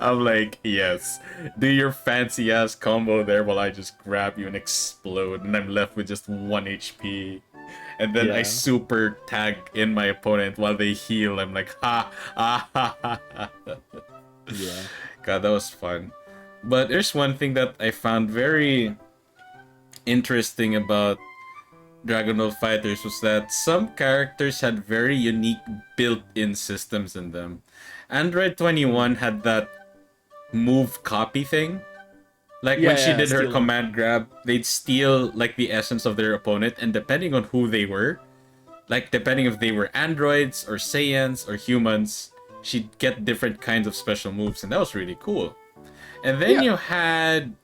I'm like, yes, do your fancy ass combo there while I just grab you and explode, and I'm left with just 1 HP. And then I super tag in my opponent while they heal. I'm like, ha, ha, ha, ha, ha. Yeah. God, that was fun. But there's one thing that I found very interesting about Dragon Ball Fighters was that some characters had very unique built-in systems in them. Android 21 had that move copy thing. Like when she did her command grab, they'd steal like the essence of their opponent, and depending on who they were, like depending if they were androids or Saiyans or humans, she'd get different kinds of special moves, and that was really cool. And then you had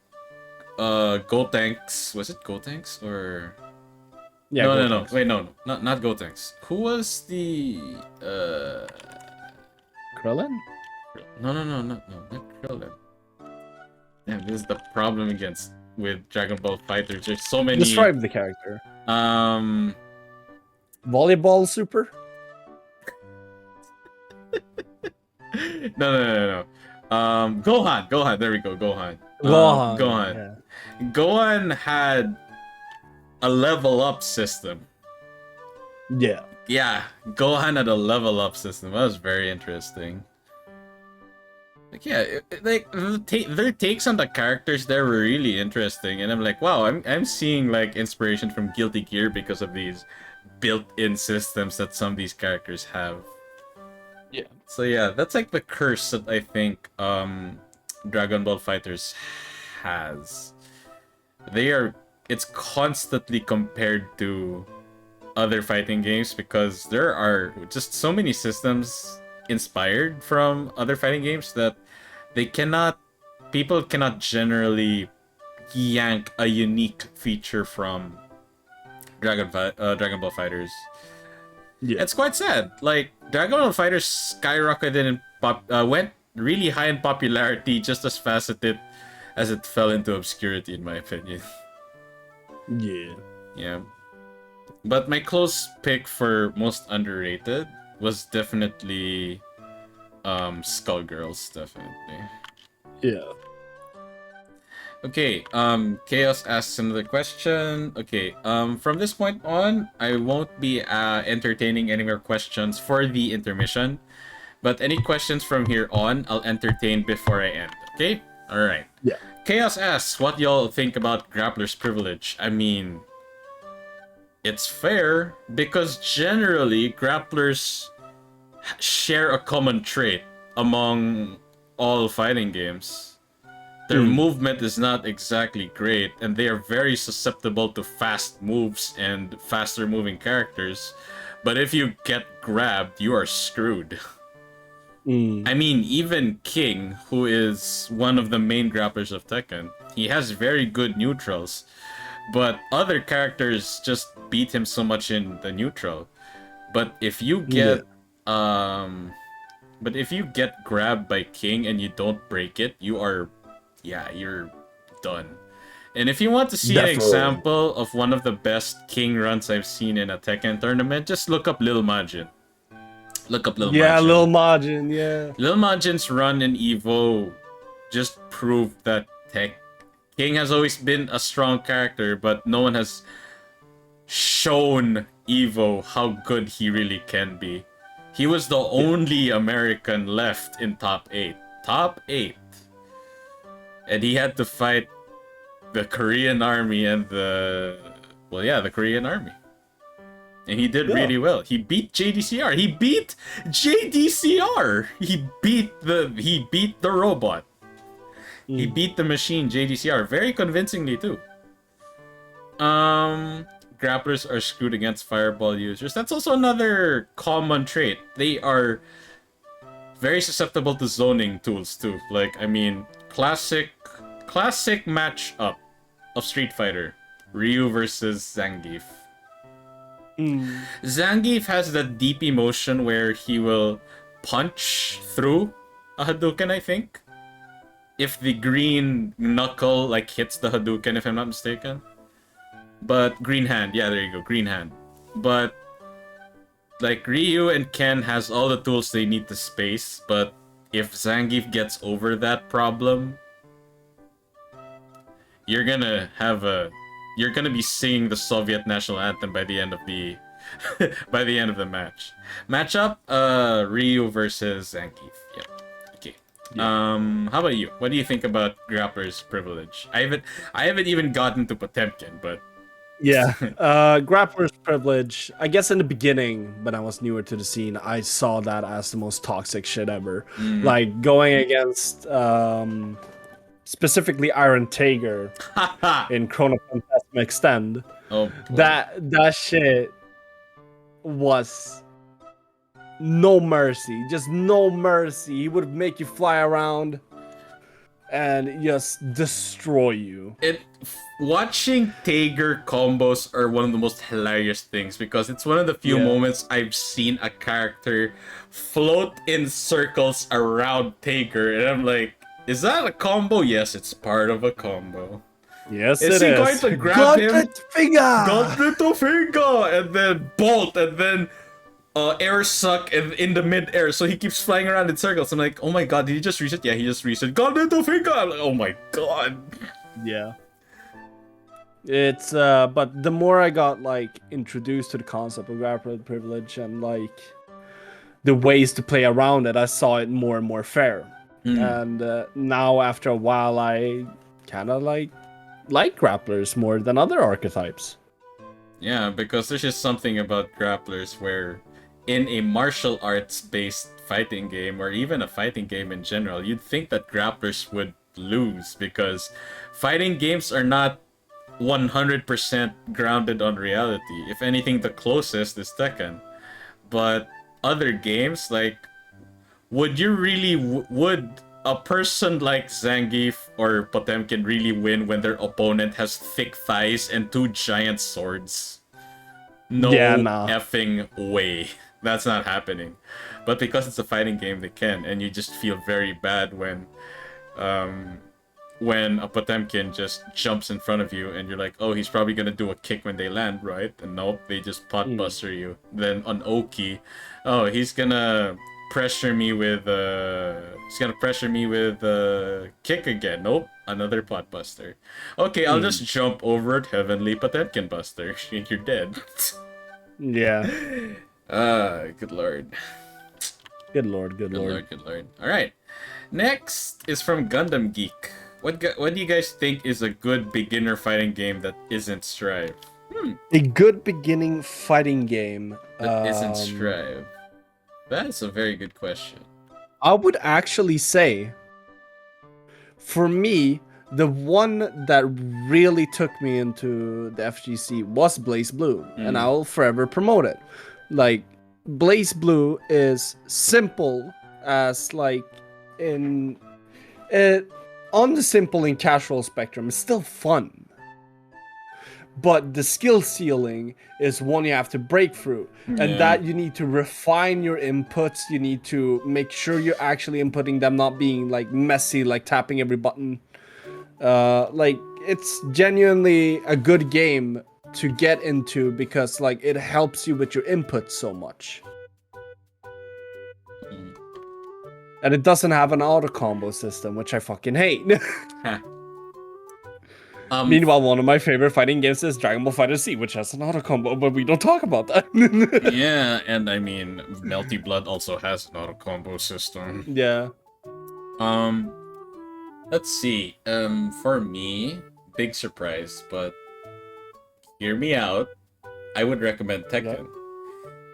Gotenks. Was it Gotenks or no. Wait, no. Not Gotenks. Who was the Krillin? No, not Krillin. Damn, this is the problem with Dragon Ball Fighters. There's so many. Describe the character. Volleyball Super? No. Gohan. There we go. Gohan. Gohan. Yeah. Gohan had a level up system. Yeah. Yeah, Gohan had a level up system. That was very interesting. Like, yeah, their takes on the characters there were really interesting, and I'm like, wow, I'm seeing like inspiration from Guilty Gear because of these built-in systems that some of these characters have. Yeah. So yeah, that's like the curse that I think Dragon Ball Fighters has. It's constantly compared to other fighting games because there are just so many systems inspired from other fighting games that people cannot generally yank a unique feature from Dragon Ball Fighters. Yeah. It's quite sad. Like, Dragon Ball Fighters skyrocketed and went really high in popularity just as fast as it fell into obscurity, in my opinion. Yeah. Yeah. But my close pick for most underrated was definitely Skullgirls, definitely. Yeah. Okay, Chaos asks another question. Okay, from this point on, I won't be entertaining any more questions for the intermission. But any questions from here on, I'll entertain before I end. Okay? Alright. Yeah. Chaos asks what y'all think about Grappler's Privilege. I mean, it's fair because generally grapplers share a common trait among all fighting games. Their movement is not exactly great, and they are very susceptible to fast moves and faster moving characters. But if you get grabbed, you are screwed. I mean, even King, who is one of the main grapplers of Tekken, he has very good neutrals. But other characters just beat him so much in the neutral. But if you get grabbed by King and you don't break it, you're done. And if you want to see an example of one of the best King runs I've seen in a Tekken tournament, just look up Lil Majin. Look up Lil Majin. Yeah, Lil Majin, yeah. Lil Majin's run in Evo just proved that King has always been a strong character, but no one has shown Evo how good he really can be. He was the only American left in top 8. Top 8. And he had to fight the Korean army and the Korean army. And he did really well. He beat JDCR. He beat JDCR. He beat the robot. He beat the machine JDCR very convincingly too. Grapplers are screwed against fireball users. That's also another common trait. They are very susceptible to zoning tools too. Like, I mean, classic matchup of Street Fighter. Ryu versus Zangief. Zangief has that deep emotion where he will punch through a Hadouken, I think. If the green knuckle like hits the Hadouken, if I'm not mistaken. But green hand, yeah, there you go, green hand. But like Ryu and Ken has all the tools they need to space, but if Zangief gets over that problem, you're gonna be singing the Soviet national anthem by the end of the match. Matchup, Ryu versus Zangief. Yep. Okay. Yeah. How about you? What do you think about Grappler's Privilege? I haven't even gotten to Potemkin, but yeah. Grappler's Privilege. I guess in the beginning, when I was newer to the scene, I saw that as the most toxic shit ever. Like going against specifically Iron Tiger in Chrono Phantasm Extend. Oh, that shit was no mercy, just no mercy. He would make you fly around and just destroy you. Watching Tager combos are one of the most hilarious things because it's one of the few moments I've seen a character float in circles around Tager, and I'm like, is that a combo? Yes, it's part of a combo. Yes, is it he is. going to grab him? Gauntlet finger! And then bolt, and then air suck in the mid-air, so he keeps flying around in circles. I'm like, oh my god, did he just reset? Yeah, he just reset. Gauntlet finger! I'm like, oh my god. Yeah. It's but the more I got like introduced to the concept of Grappler Privilege and like the ways to play around it, I saw it more and more fair. And now after a while, I kind of like grapplers more than other archetypes. Yeah, because there's just something about grapplers where in a martial arts based fighting game, or even a fighting game in general, you'd think that grapplers would lose because fighting games are not 100% grounded on reality. If anything, the closest is Tekken. But other games, like, would a person like Zangief or Potemkin really win when their opponent has thick thighs and two giant swords? Yeah, No nah. effing way. That's not happening. But because it's a fighting game, they can, and you just feel very bad when a Potemkin just jumps in front of you and you're like, oh, he's probably gonna do a kick when they land, right? And nope, they just potbuster you. Then on Oki, oh, he's gonna pressure me with kick again. Nope, another potbuster. Okay, I'll just jump over it, Heavenly Potemkin Buster. You're dead. Yeah. Good lord. Good lord, good lord. Good lord. Alright. Next is from Gundam Geek. What do you guys think is a good beginner fighting game that isn't Strive? A good beginning fighting game. That isn't Strive. That's a very good question. I would actually say, for me, the one that really took me into the FGC was Blaze Blue, and I will forever promote it. Like, Blaze Blue is simple as like in it on the simple and casual spectrum. It's still fun, but the skill ceiling is one you have to break through, and that you need to refine your inputs. You need to make sure you're actually inputting them, not being like messy, like tapping every button. Like, it's genuinely a good game to get into because like it helps you with your input so much. And it doesn't have an auto combo system, which I fucking hate. Meanwhile, one of my favorite fighting games is Dragon Ball FighterZ, which has an auto combo, but we don't talk about that. Yeah, and I mean, Melty Blood also has an auto combo system. Yeah. Let's see. For me, big surprise, but hear me out. I would recommend Tekken. Yeah.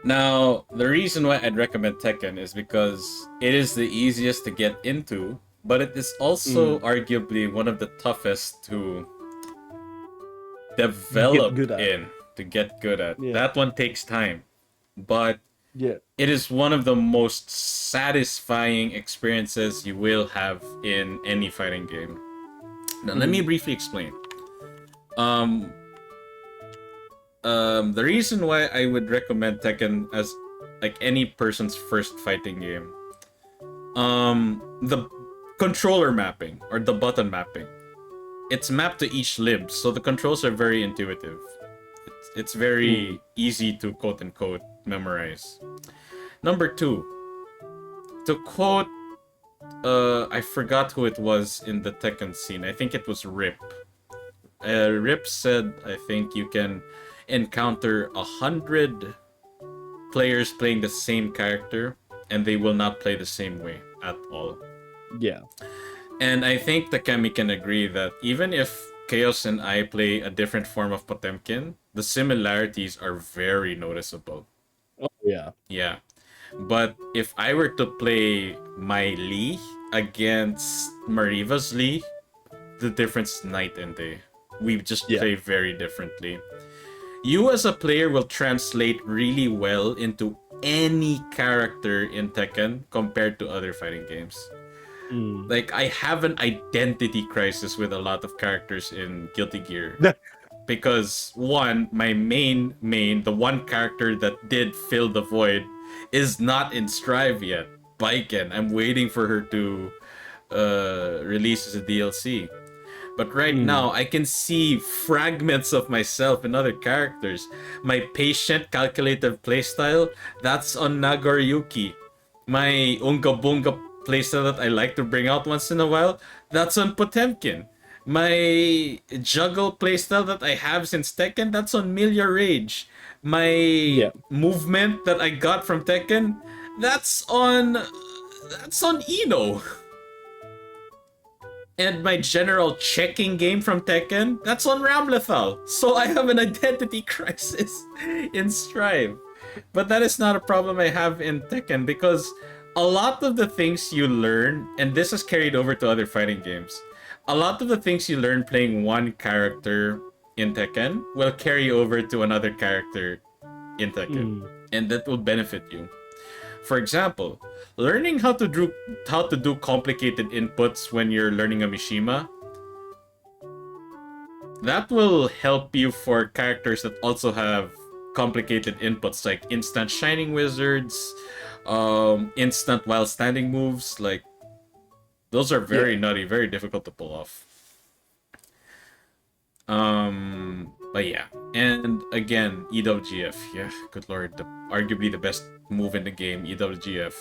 Now, the reason why I'd recommend Tekken is because it is the easiest to get into, but it is also arguably one of the toughest to develop to get good at. Yeah. That one takes time, but Yeah. it is one of the most satisfying experiences you will have in any fighting game. Now, let me briefly explain. The reason why I would recommend Tekken as like any person's first fighting game, the controller mapping or the button mapping, it's mapped to each limb, so the controls are very intuitive. It's very easy to quote unquote memorize. Number 2, to quote, I forgot who it was in the Tekken scene. I think it was Rip. Rip said, I think you can encounter 100 players playing the same character and they will not play the same way at all. Yeah. And I think Takemi can agree that even if Chaos and I play a different form of Potemkin, the similarities are very noticeable. Oh, yeah. Yeah. But if I were to play my Lee against Mariva's Lee, the difference is night and day. We just play very differently. You as a player will translate really well into any character in Tekken compared to other fighting games. Like, I have an identity crisis with a lot of characters in Guilty Gear. Because, one, my main, the one character that did fill the void, is not in Strive yet. Baiken. I'm waiting for her to release as a DLC. But right now, I can see fragments of myself in other characters. My patient, calculative playstyle, that's on Nagoriyuki. My Unga Bunga playstyle that I like to bring out once in a while, that's on Potemkin. My juggle playstyle that I have since Tekken, that's on Milia Rage. My movement that I got from Tekken, that's on Ino. And my general checking game from Tekken, that's on Ramlethal. So I have an identity crisis in Strive. But that is not a problem I have in Tekken because a lot of the things you learn, and this is carried over to other fighting games, a lot of the things you learn playing one character in Tekken will carry over to another character in Tekken. And that will benefit you. For example, learning how to do complicated inputs when you're learning a Mishima, that will help you for characters that also have complicated inputs like instant shining wizards, instant while standing moves. Like, those are very nutty, very difficult to pull off. But yeah, and again, EWGF. Yeah, good lord, arguably the best move in the game, EWGF.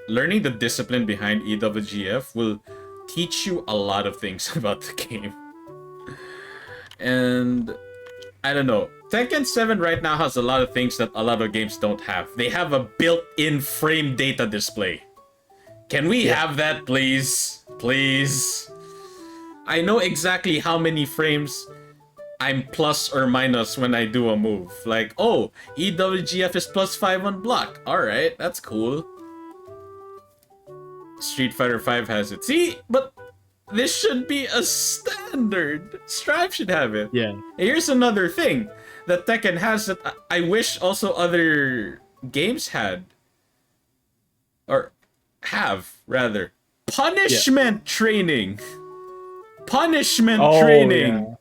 Learning the discipline behind EWGF will teach you a lot of things about the game. And I don't know, Tekken 7 right now has a lot of things that a lot of games don't have. They have a built-in frame data display. Can we have that, please? Please? I know exactly how many frames I'm plus or minus when I do a move. Like, oh, EWGF is +5 on block. Alright, that's cool. Street Fighter 5 has it. See? But this should be a standard. Strive should have it. Yeah. Here's another thing that Tekken has that I wish also other games had. Or have, rather. Punishment training. Punishment training.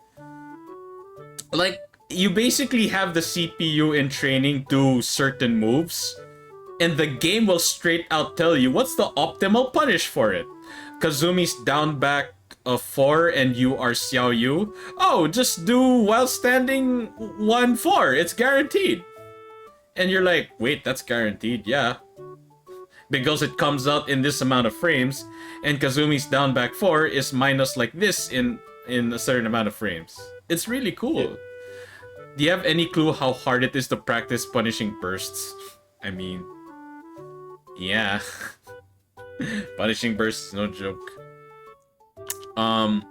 Like, you basically have the CPU in training do certain moves, and the game will straight out tell you what's the optimal punish for it. Kazumi's down back of 4 and you are Xiao Yu. Oh, just do while standing 1-4. It's guaranteed. And you're like, wait, that's guaranteed? Yeah. Because it comes out in this amount of frames, and Kazumi's down back 4 is minus like this in a certain amount of frames. It's really cool. Yeah. Do you have any clue how hard it is to practice punishing bursts? I mean, yeah. Punishing bursts is no joke. But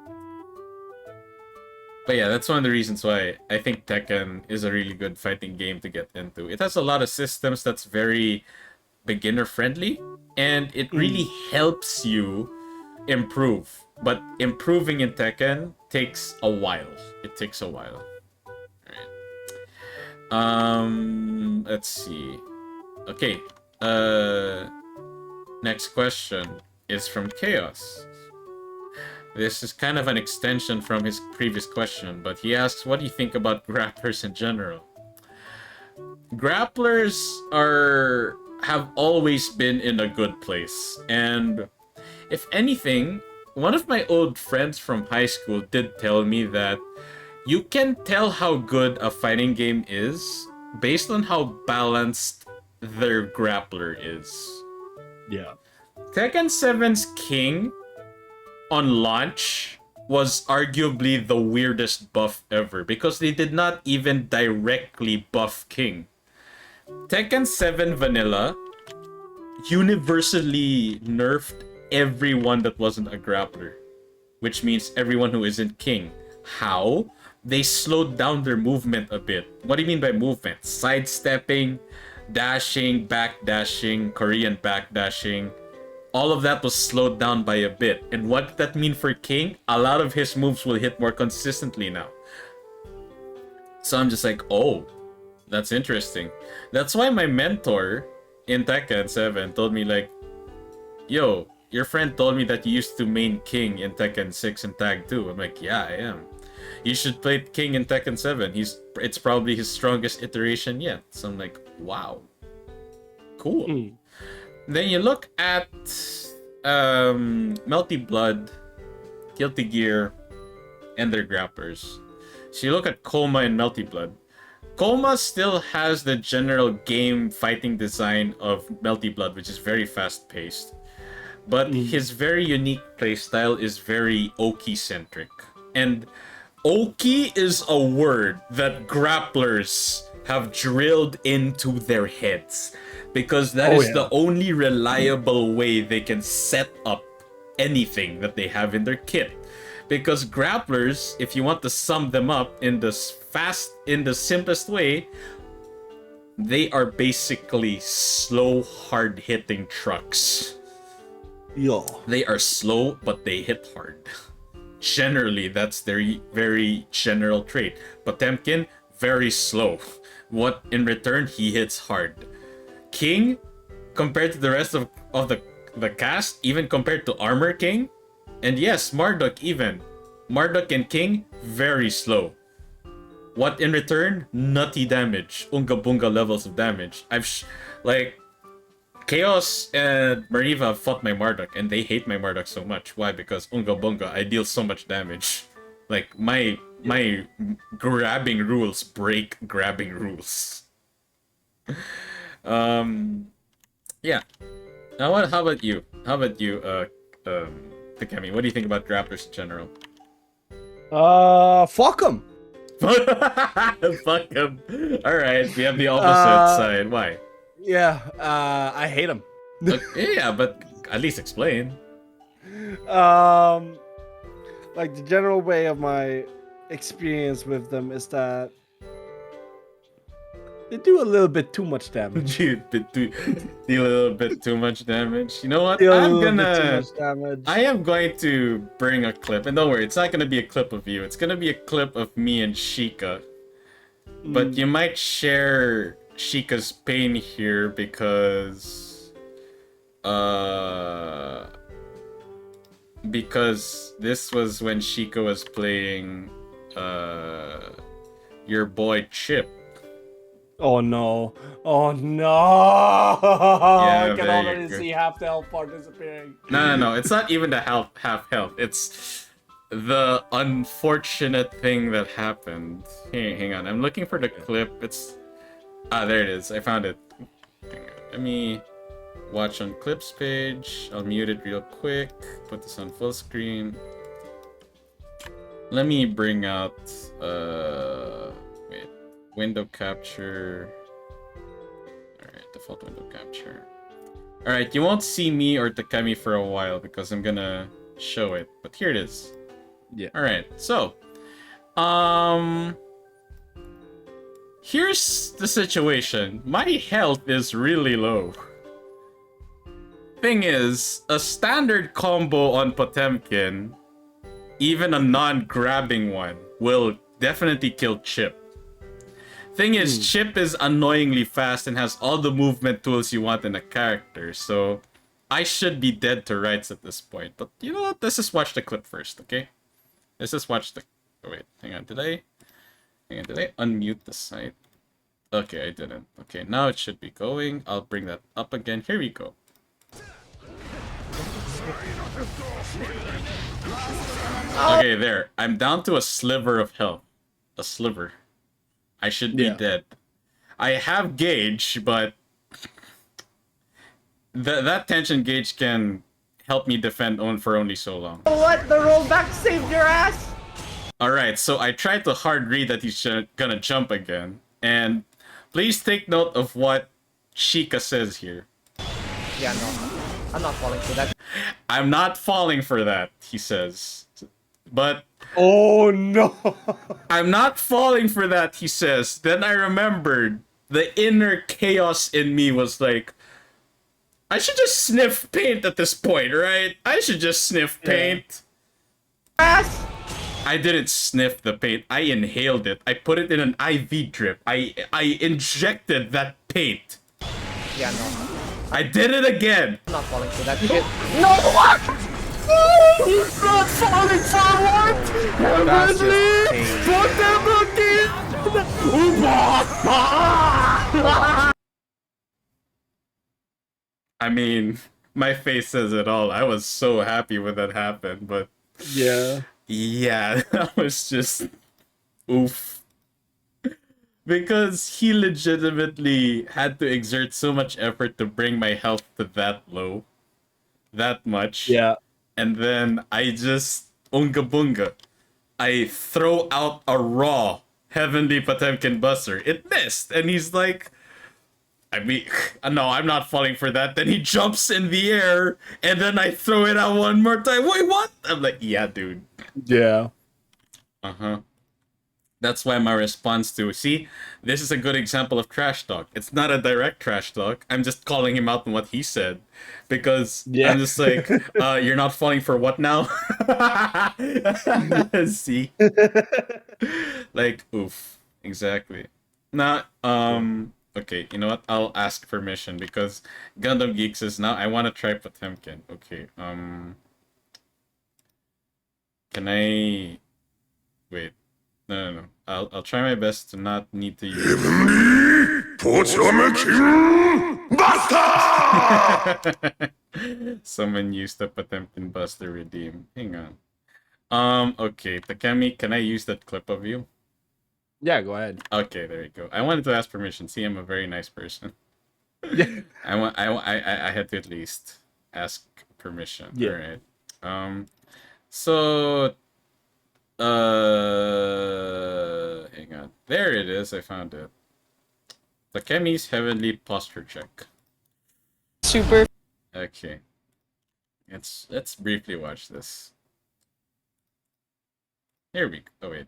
yeah, that's one of the reasons why I think Tekken is a really good fighting game to get into. It has a lot of systems that's very beginner friendly, and it really helps you improve. But improving in Tekken takes a while. It takes a while. Alright. Let's see. Okay. Next question is from Chaos. This is kind of an extension from his previous question, but he asks, what do you think about grapplers in general? Grapplers have always been in a good place, and if anything, one of my old friends from high school did tell me that you can tell how good a fighting game is based on how balanced their grappler is. Yeah. Tekken 7's King on launch was arguably the weirdest buff ever because they did not even directly buff King. Tekken 7 Vanilla universally nerfed everyone that wasn't a grappler, which means everyone who isn't King. How? They slowed down their movement a bit. What do you mean by movement? Sidestepping, dashing, backdashing, Korean backdashing. All of that was slowed down by a bit. And what did that mean for King? A lot of his moves will hit more consistently now. So I'm just like, oh, that's interesting. That's why my mentor in Tekken 7 told me, like, yo, your friend told me that you used to main King in Tekken 6 and Tag 2. I'm like, yeah, I am. You should play King in Tekken 7. It's probably his strongest iteration yet. So I'm like, wow. Cool. Then you look at Melty Blood, Guilty Gear, and their grapplers. So you look at Koma and Melty Blood. Koma still has the general game fighting design of Melty Blood, which is very fast-paced. But his very unique playstyle is very Oki-centric. And Oki is a word that grapplers have drilled into their heads. Because that is the only reliable way they can set up anything that they have in their kit. Because grapplers, if you want to sum them up in the simplest way, they are basically slow, hard-hitting trucks. Yo. They are slow, but they hit hard. Generally, that's their very general trait. Potemkin, very slow. What in return, he hits hard. King compared to the rest of the cast, even compared to Armor King. And yes, Marduk even. Marduk and King, very slow. What in return? Nutty damage. Unga bunga levels of damage. Like, Chaos and Mariva fought my Marduk, and they hate my Marduk so much. Why? Because Unga bunga, I deal so much damage. Like, my grabbing rules break grabbing rules. Yeah. Now how about you? Takemi, what do you think about grapplers in general? Fuck them. Fuck them. Alright, we have the opposite side. Why? Yeah, I hate them. Yeah, but at least explain. Like, the general way of my experience with them is that they do a little bit too much damage. Do a little bit too much damage. You know what? I am going to bring a clip, and don't worry, it's not gonna be a clip of you. It's gonna be a clip of me and Sheikah. But you might share Sheikah's pain here because this was when Sheikah was playing your boy Chip. Oh no! Oh no! Yeah, I can already see half the health bar disappearing. No. It's not even the half health. It's the unfortunate thing that happened. Hey, hang on. I'm looking for the clip. There it is. I found it. Let me watch on clips page. I'll mute it real quick. Put this on full screen. Let me bring out window capture. Alright, default window capture. Alright, you won't see me or Takemi for a while because I'm gonna show it. But here it is. Yeah. Alright, so here's the situation. My health is really low. Thing is, a standard combo on Potemkin, even a non-grabbing one, will definitely kill Chip. Thing is, Chip is annoyingly fast and has all the movement tools you want in a character, so I should be dead to rights at this point. But you know what? Let's just watch the clip first, okay? Let's just watch the... Oh, wait, hang on. Did I unmute the site? Okay, I didn't. Okay, now it should be going. I'll bring that up again. Here we go. Okay, there. I'm down to a sliver of health. A sliver. I should be dead. I have gauge, but that tension gauge can help me defend for only so long. What? The rollback saved your ass? Alright, so I tried to hard read that he's gonna jump again. And please take note of what Sheikah says here. Yeah, no. I'm not falling for that. I'm not falling for that, he says. But... Oh no! I'm not falling for that, he says. Then I remembered the inner chaos in me was like, I should just sniff paint at this point, right? I should just sniff paint. Ass! I didn't sniff the paint. I inhaled it. I put it in an IV drip. I injected that paint. Yeah, no. I did it again. I'm not falling for that shit. No, what? He's not falling forward! I mean, my face says it all. I was so happy when that happened, but... Yeah, that was just... oof. Because he legitimately had to exert so much effort to bring my health to that low. That much. Yeah. And then I just, unga bunga, I throw out a raw Heavenly Potemkin Buster. It missed, and he's like, no, I'm not falling for that. Then he jumps in the air, and then I throw it out one more time. Wait, what? I'm like, yeah, dude. Yeah. Uh-huh. That's why my response to, see, this is a good example of trash talk. It's not a direct trash talk. I'm just calling him out on what he said. Because I'm just like, you're not falling for what now? See? Like, oof. Exactly. Now, Okay, you know what? I'll ask permission because Gundam Geek says now I want to try Potemkin. Okay, can I... Wait. No. I'll try my best to not need to use... Someone used the Potemkin Buster redeem. Hang on. Okay, Takemi, can I use that clip of you? Yeah, go ahead. Okay, there you go. I wanted to ask permission. See, I'm a very nice person. Yeah. I had to at least ask permission. Yeah. All right. So hang on. There it is. I found it. Takemi's Heavenly Posture Check. Super. Okay. Let's briefly watch this. Here we go. Oh wait.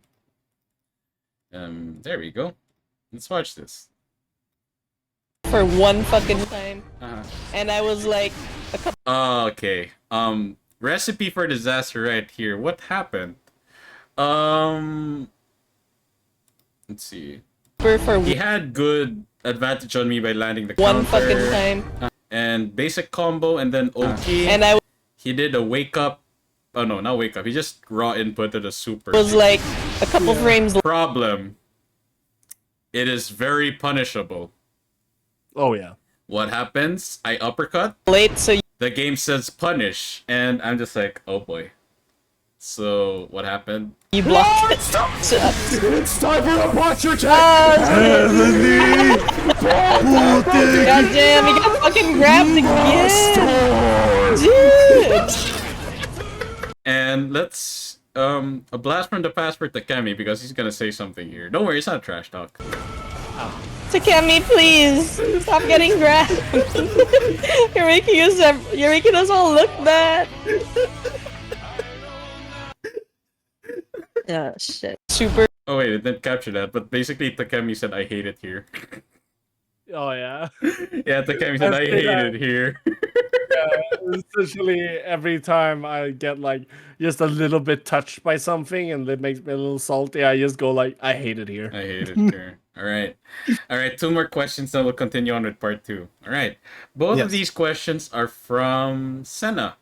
There we go. Let's watch this. For one fucking time. Uh-huh. And I was like a couple Oh, okay. Recipe for disaster right here. What happened? Let's see. for He had good advantage on me by landing the one counter. fucking time. And basic combo and then Oki. And I He did a wake up. Oh no, not wake up. He just raw inputted a super. was like a couple frames Problem. It is very punishable. Oh yeah. What happens? I uppercut. late, so The game says punish, and I'm just like, oh boy. So what happened? you blocked it. It's time for a posture check. God damn, he got fucking grabbed again. Dude. And let's a blast from the past for Takemi because he's gonna say something here. Don't worry, it's not trash talk. Takemi, please stop getting grabbed. You're making us all look bad. Oh shit. Super. Oh wait, it didn't capture that, but basically Takemi said I hate it here. Oh yeah. Yeah, Takemi said I hate it here. Essentially, every time I get like just a little bit touched by something and it makes me a little salty, I just go like, I hate it here. I hate it here. Alright. Alright, 2 more questions, then we'll continue on with part 2. Alright. Both of Yes. these questions are from Senna.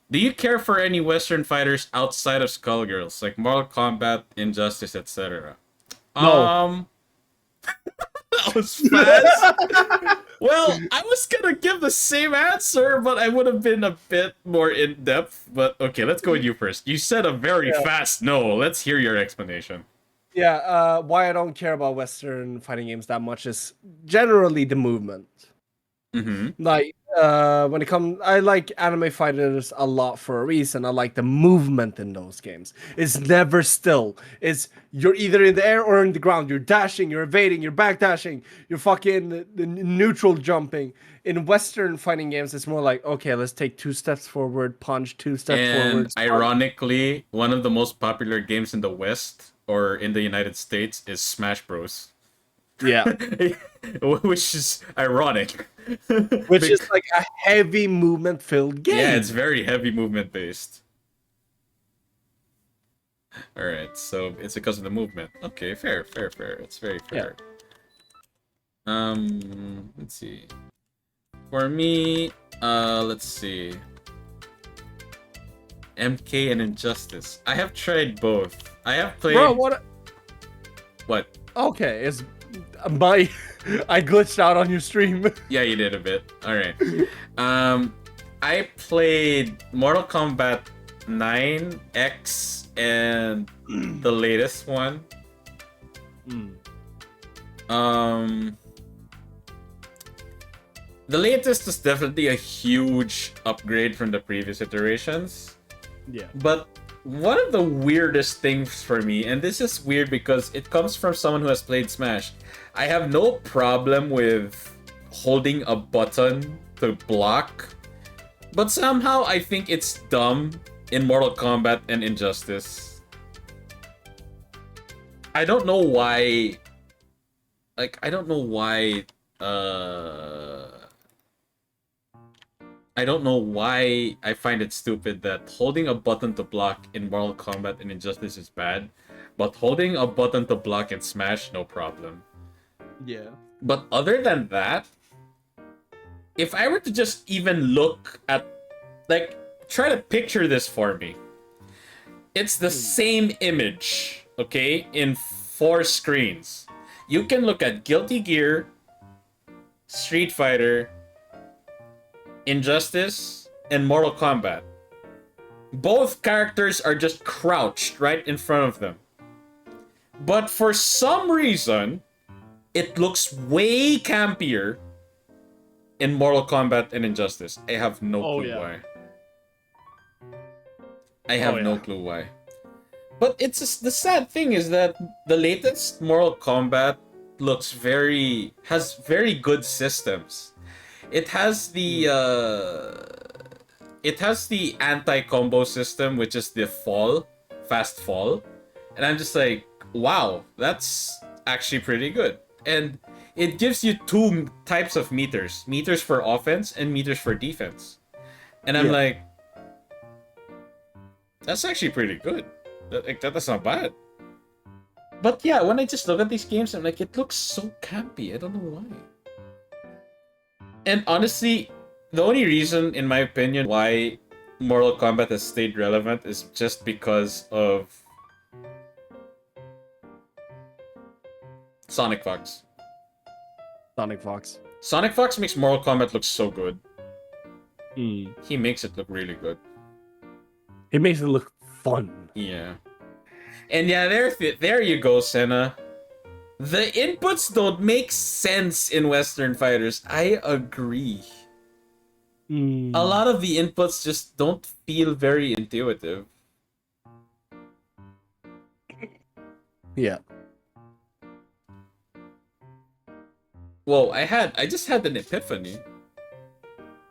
Do you care for any Western fighters outside of Skullgirls, like Mortal Kombat, Injustice, etc.? No. That was fast. Well, I was gonna give the same answer, but I would have been a bit more in depth. But okay, let's go with you first. You said a very fast no. Let's hear your explanation. Yeah, why I don't care about Western fighting games that much is generally the movement. Mm-hmm. Like, when it comes, I like anime fighters a lot for a reason. I like the movement in those games. It's never still. It's you're either in the air or in the ground. You're dashing, you're evading, you're backdashing, you're fucking the neutral jumping. In Western fighting games, it's more like, okay, let's take 2 steps forward, punch, 2 steps forward. And ironically, one of the most popular games in the West or in the United States is Smash Bros. Yeah. Which is ironic. Which is like a heavy movement filled game. Yeah, it's very heavy movement based. Alright, so it's because of the movement. Okay, fair. It's very fair. Let's see. For me, let's see. MK and Injustice. I have tried both. I have played... Bro, what? What? Okay, it's my... I glitched out on your stream. Yeah, you did a bit. Alright. I played Mortal Kombat 9, X, and the latest one. The latest is definitely a huge upgrade from the previous iterations. Yeah. But one of the weirdest things for me, and this is weird because it comes from someone who has played Smash, I have no problem with holding a button to block, but somehow I think it's dumb in Mortal Kombat and Injustice. I don't know why. Like, I don't know why. I don't know why I find it stupid that holding a button to block in Mortal Kombat and Injustice is bad, but holding a button to block in Smash, no problem. Yeah. But other than that, if I were to just even look at, like, try to picture this for me. It's the same image, okay, in 4 screens. You can look at Guilty Gear, Street Fighter, Injustice, and Mortal Kombat. Both characters are just crouched right in front of them. But for some reason, it looks way campier in Mortal Kombat and Injustice. I have no clue why. I have no clue why. But it's just, the sad thing is that the latest Mortal Kombat has very good systems. It has the anti-combo system, which is the fast fall. And I'm just like, wow, that's actually pretty good. And it gives you 2 types of meters. Meters for offense and meters for defense. And I'm like, that's actually pretty good. That's not bad. But yeah, when I just look at these games, I'm like, it looks so campy. I don't know why. And honestly, the only reason, in my opinion, why Mortal Kombat has stayed relevant is just because of Sonic Fox. Sonic Fox. Sonic Fox makes Mortal Kombat look so good. Mm. He makes it look really good. It makes it look fun. Yeah. And yeah, there you go, Senna. The inputs don't make sense in Western fighters. I agree. Mm. A lot of the inputs just don't feel very intuitive. Yeah. Whoa, I just had an epiphany.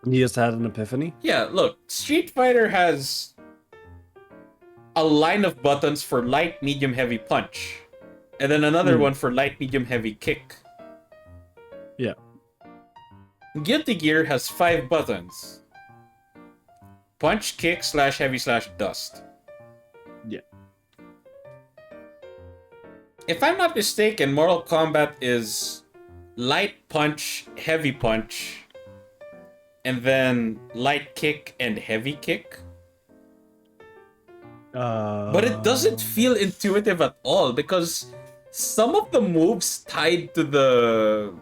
You just had an epiphany? Yeah, look, Street Fighter has a line of buttons for light, medium, heavy punch. And then another one for light, medium, heavy kick. Yeah. Guilty Gear has 5 buttons. Punch, kick, slash, heavy, slash, dust. Yeah. If I'm not mistaken, Mortal Kombat is light punch, heavy punch, and then light kick and heavy kick. But it doesn't feel intuitive at all because some of the moves tied to the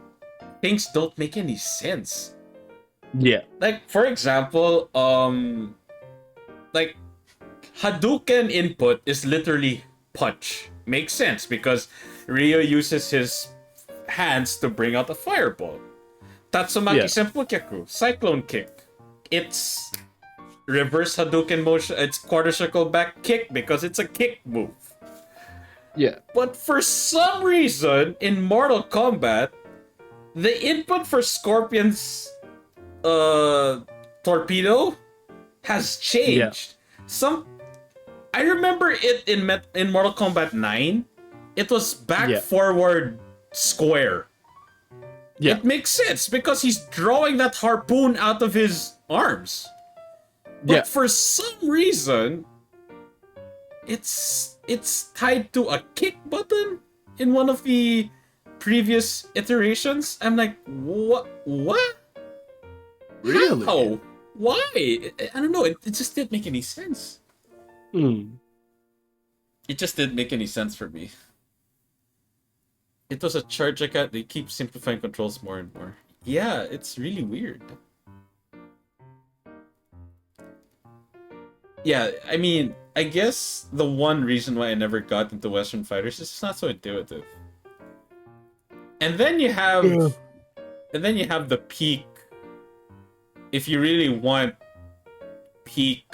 things don't make any sense. Yeah. Like, for example, like Hadouken input is literally punch. Makes sense because Ryo uses his hands to bring out a fireball. Tatsumaki Senpukyaku, Cyclone Kick. It's reverse Hadouken motion. It's quarter circle back kick because it's a kick move. Yeah. But for some reason, in Mortal Kombat, the input for Scorpion's torpedo has changed. I remember it in Mortal Kombat 9. It was back forward square. Yeah. It makes sense because he's drawing that harpoon out of his arms. But for some reason, it's tied to a kick button in one of the previous iterations. I'm like, what? Really? How? Why? I don't know. It just didn't make any sense. It just didn't make any sense for me. It was a charge account. They keep simplifying controls more and more. Yeah, it's really weird. Yeah, I mean, I guess the one reason why I never got into Western fighters is it's not so intuitive. And then you have the peak. If you really want peak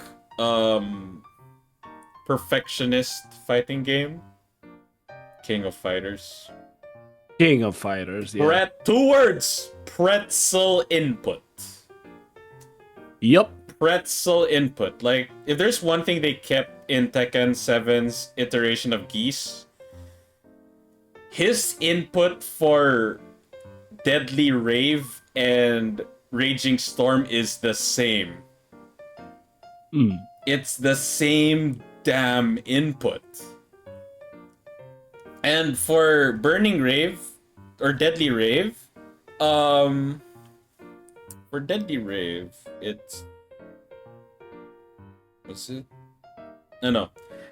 perfectionist fighting game, King of Fighters. King of Fighters, yeah. 2 words. Pretzel input. Yep. Pretzel input. Like, if there's one thing they kept in Tekken 7's iteration of Geese, his input for Deadly Rave and Raging Storm is the same. It's the same damn input. And for Burning Rave, or Deadly Rave, for Deadly Rave, it's what's it? No.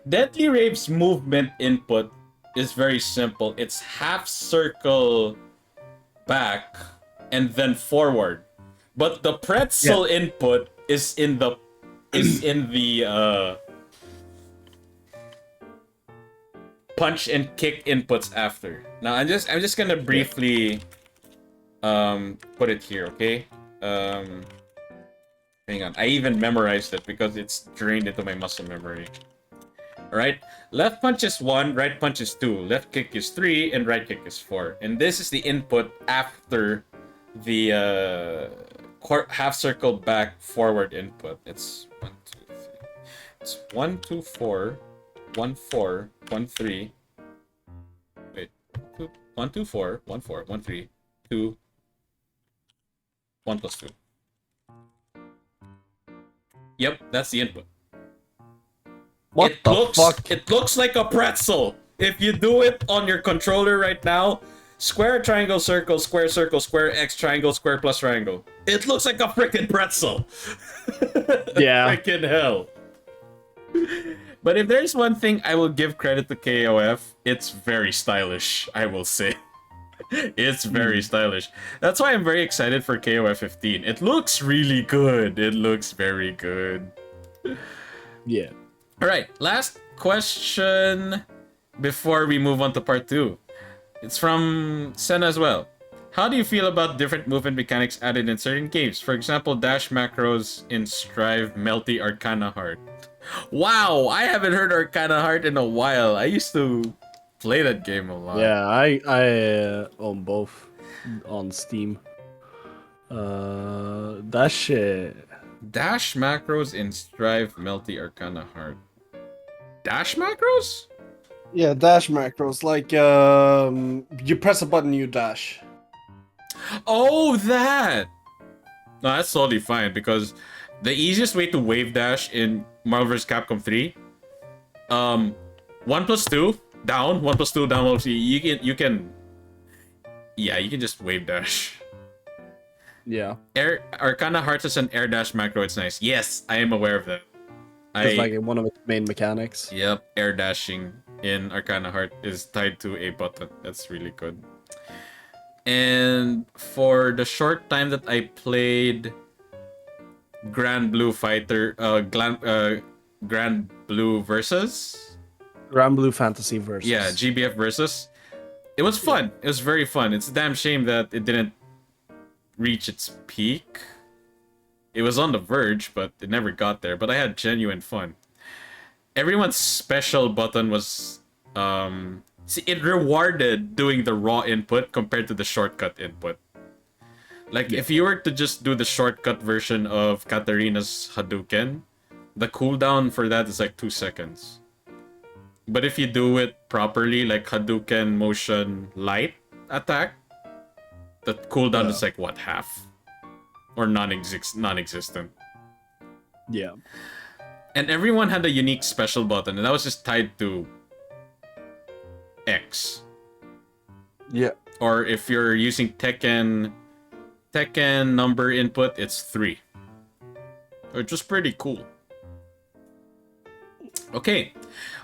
Deadly Rave's movement input is very simple. It's half circle back and then forward. But the pretzel input is in the punch and kick inputs after. Now I'm just gonna briefly put it here, okay? Hang on. I even memorized it because it's drained into my muscle memory. Alright? Left punch is 1, right punch is 2, left kick is 3, and right kick is 4. And this is the input after the half circle back forward input. It's 1, 2, 3. It's 1, 2, 4, 1, 4, 1, 3. Wait. 1, 2, 4, 1, 4, 1, 3, 2, 1 plus 2. Yep, that's the input. What the fuck? It looks like a pretzel. If you do it on your controller right now, square, triangle, circle, square, X, triangle, square plus triangle. It looks like a freaking pretzel. Yeah. Freaking hell. But if there's one thing I will give credit to KOF, it's very stylish, I will say. It's very stylish. That's why I'm very excited for KOF 15. It looks really good. It looks very good. Yeah. Alright, last question before we move on to part 2. It's from Senna as well. How do you feel about different movement mechanics added in certain games? For example, dash macros in Strive, Melty, Arcana Heart. Wow, I haven't heard Arcana Heart in a while. I used to play that game a lot. Yeah, I own both on Steam. That shit. Dash macros in Strive, Melty, Arcana Heart. Dash macros? Yeah, dash macros. Like, you press a button, you dash. Oh, that! No, that's totally fine, because the easiest way to wave dash in Marvel vs. Capcom 3, 1 plus 2, down, 1 plus 2, down, 1 plus 2, you can just wave dash. Yeah. Arcana Hearts is an air dash macro, it's nice. Yes, I am aware of that. It's like one of its main mechanics. Yep, air dashing in Arcana Heart is tied to a button. That's really good. And for the short time that I played Grand Blue Fighter, Grand Blue Versus? Grand Blue Fantasy Versus. Yeah, GBF Versus. It was fun. It was very fun. It's a damn shame that it didn't reach its peak. It was on the verge, but it never got there. But I had genuine fun. Everyone's special button was... see, it rewarded doing the raw input compared to the shortcut input. Like, if you were to just do the shortcut version of Katarina's Hadouken, the cooldown for that is like 2 seconds. But if you do it properly, like Hadouken motion light attack, the cooldown is like, what, half? Or non-existent. Yeah. And everyone had a unique special button, and that was just tied to X. Yeah. Or if you're using Tekken number input, it's 3. Which was pretty cool. Okay,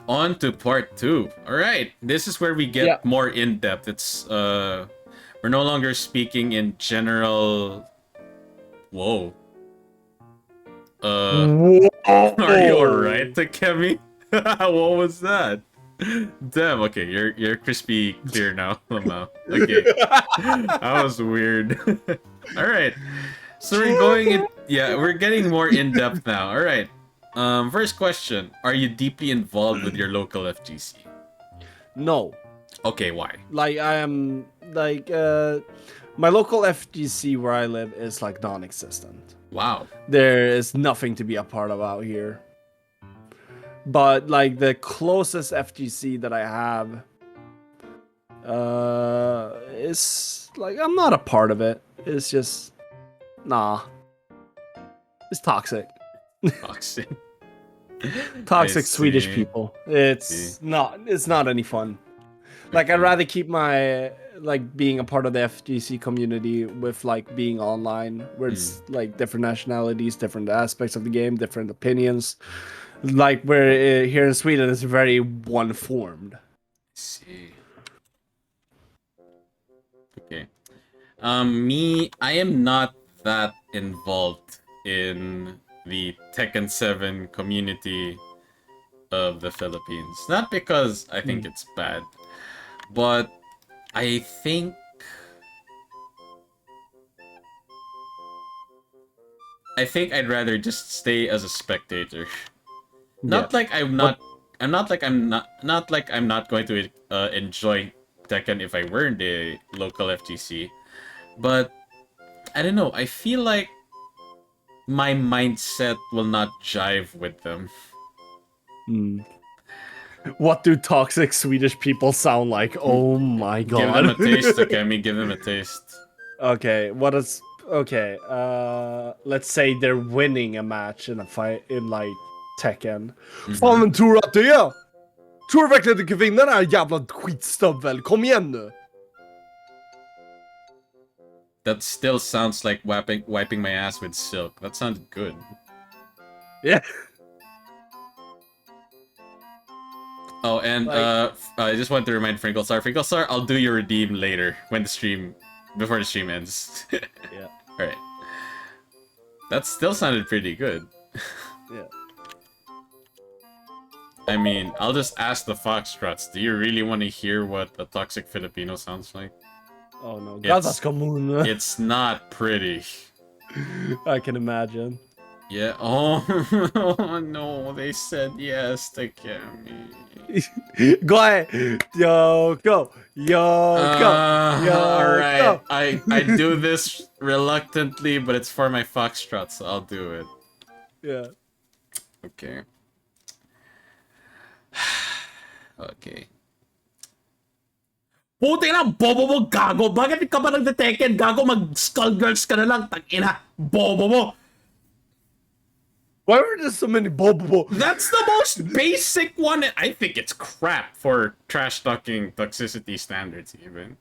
on to part 2. Alright, this is where we get more in-depth. It's, we're no longer speaking in general... Whoa. Are you alright, Takemi? What was that? Damn, okay, you're crispy clear now. Okay. That was weird. Alright. So we're going in, we're getting more in-depth now. Alright. First question. Are you deeply involved with your local FGC? No. Okay, why? Like, I am, like, my local FGC where I live is, like, non-existent. Wow. There is nothing to be a part of out here. But, like, the closest FGC that I have is, like, I'm not a part of it. It's just, nah. It's toxic. Toxic. Toxic Swedish people. It's not any fun. Like, I'd rather keep my like being a part of the FGC community with like being online, where it's like different nationalities, different aspects of the game, different opinions. Like where here in Sweden, it's very one formed. See. Okay. Me, I am not that involved in the Tekken 7 community of the Philippines. Not because I think it's bad, but I think I'd rather just stay as a spectator. Not like I'm not. I'm not like I'm not. Not like I'm not going to enjoy Tekken if I were in the local FGC, but I don't know. I feel like my mindset will not jive with them. What do toxic Swedish people sound like? Oh my god! Give them a taste, Takemi. Give them a taste. Okay, what is okay? Let's say they're winning a match in a fight in like Tekken. Fan, vem tror du att det är? Tror du verkligen att du kan vinna den här jävla skitstövel? Kom igen nu! That still sounds like wiping my ass with silk. That sounds good. Yeah. Oh, and I just want to remind Frinkle I'll do your redeem later before the stream ends. Yeah. All right. That still sounded pretty good. Yeah. I mean, I'll just ask the Foxtrots. Do you really want to hear what a toxic Filipino sounds like? Oh no, that's común. It's not pretty. I can imagine. Yeah. Oh, oh no, they said yes to Takemi. Go ahead. Yo, go. Alright. Go. I do this reluctantly, but it's for my Foxtrot, so I'll do it. Yeah. Okay. Okay. Puti na, bobo mo, gago. Bakit ka ba nagde-Tekken, gago? Mag-Skullgirls ka na lang, tangina. Bobo mo. Why were there so many bobo? That's the most basic one. I think it's crap for trash talking toxicity standards, even.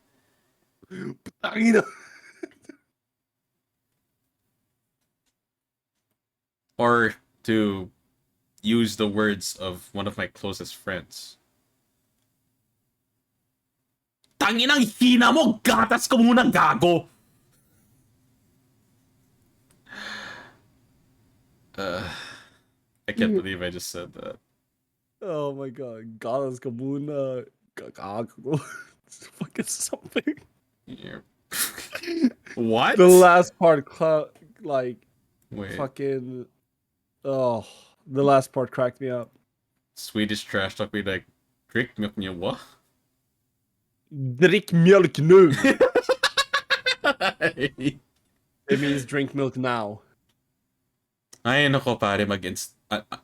Or to use the words of one of my closest friends. Tanginang hina mo, gatas ka muna, gago. I can't believe I just said that. Oh my god. Galas Kamuna. Gago. Fucking something. Yeah. What? The last part, like, Wait. fucking. Oh, the last part cracked me up. Swedish trash talk be like, drink milk niya what? Drick mjölk nu. It means drink milk now. Ay, nako pare,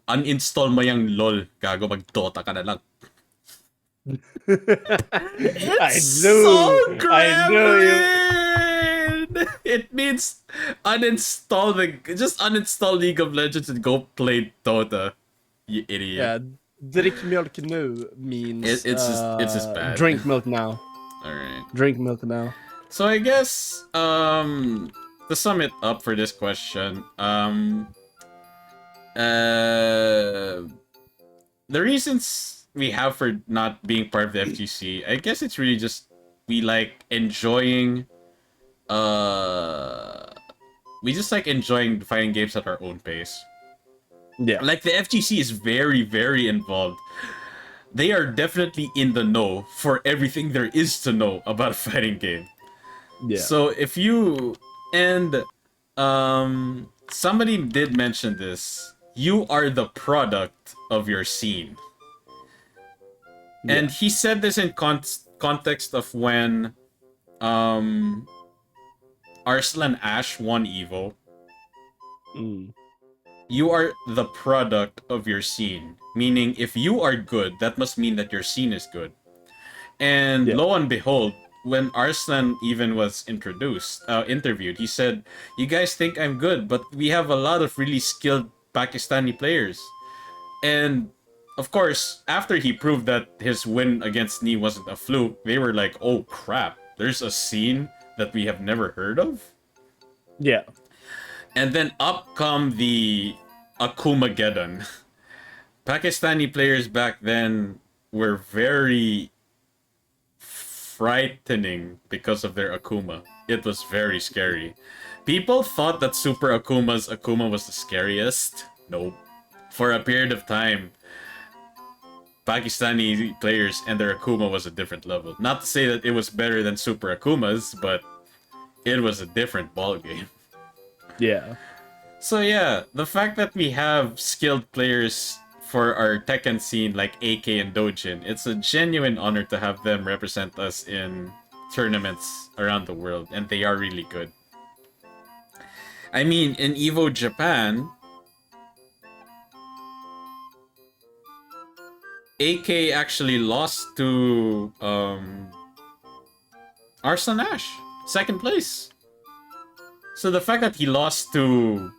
uninstall mo yung LOL. Gago, mag-Dota ka na lang. It's so I knew you. It means just uninstall League of Legends and go play Dota. You idiot. Yeah, drick mjölk nu means It's just bad. Drink milk now. Alright. Drink milk now. So I guess to sum it up for this question, the reasons we have for not being part of the FGC, I guess it's really just we like enjoying we just like enjoying fighting games at our own pace. Yeah. Like the FGC is very, very involved. They are definitely in the know for everything there is to know about a fighting game. Yeah. So if you and somebody did mention this, you are the product of your scene. Yeah. And he said this in context of when Arslan Ash won Evo. You are the product of your scene. Meaning, if you are good, that must mean that your scene is good. And lo and behold, when Arslan even was interviewed, he said, "You guys think I'm good, but we have a lot of really skilled Pakistani players." And of course, after he proved that his win against Nee wasn't a fluke, they were like, "Oh crap, there's a scene that we have never heard of. Yeah. And then up come the Akumageddon. Pakistani players back then were very frightening because of their Akuma. It was very scary. People thought that Super Akuma's Akuma was the scariest. Nope. For a period of time, Pakistani players and their Akuma was a different level. Not to say that it was better than Super Akuma's, but it was a different ballgame. Yeah. So yeah, the fact that we have skilled players for our Tekken scene like AK and Dojin, it's a genuine honor to have them represent us in tournaments around the world, and they are really good. I mean, in EVO Japan, AK actually lost to Arson Ash, second place. So the fact that he lost to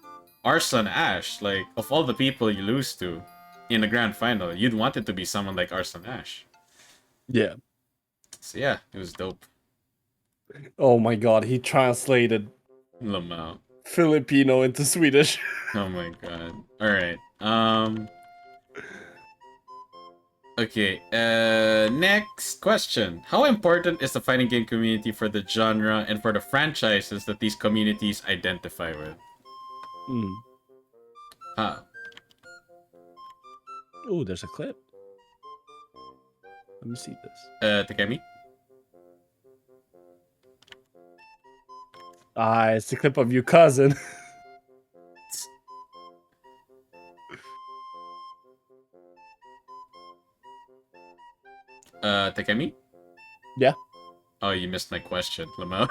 Arson Ash, like, of all the people you lose to in a grand final, you'd want it to be someone like Arson Ash. Yeah. So yeah, it was dope. Oh my god, he translated Lamau. Filipino into Swedish. Oh my god. Alright. Okay, next question. How important is the fighting game community for the genre and for the franchises that these communities identify with? How? Oh, there's a clip. Let me see this. Takemi? It's the clip of your cousin. Takemi? Yeah. Oh, you missed my question, Lamau.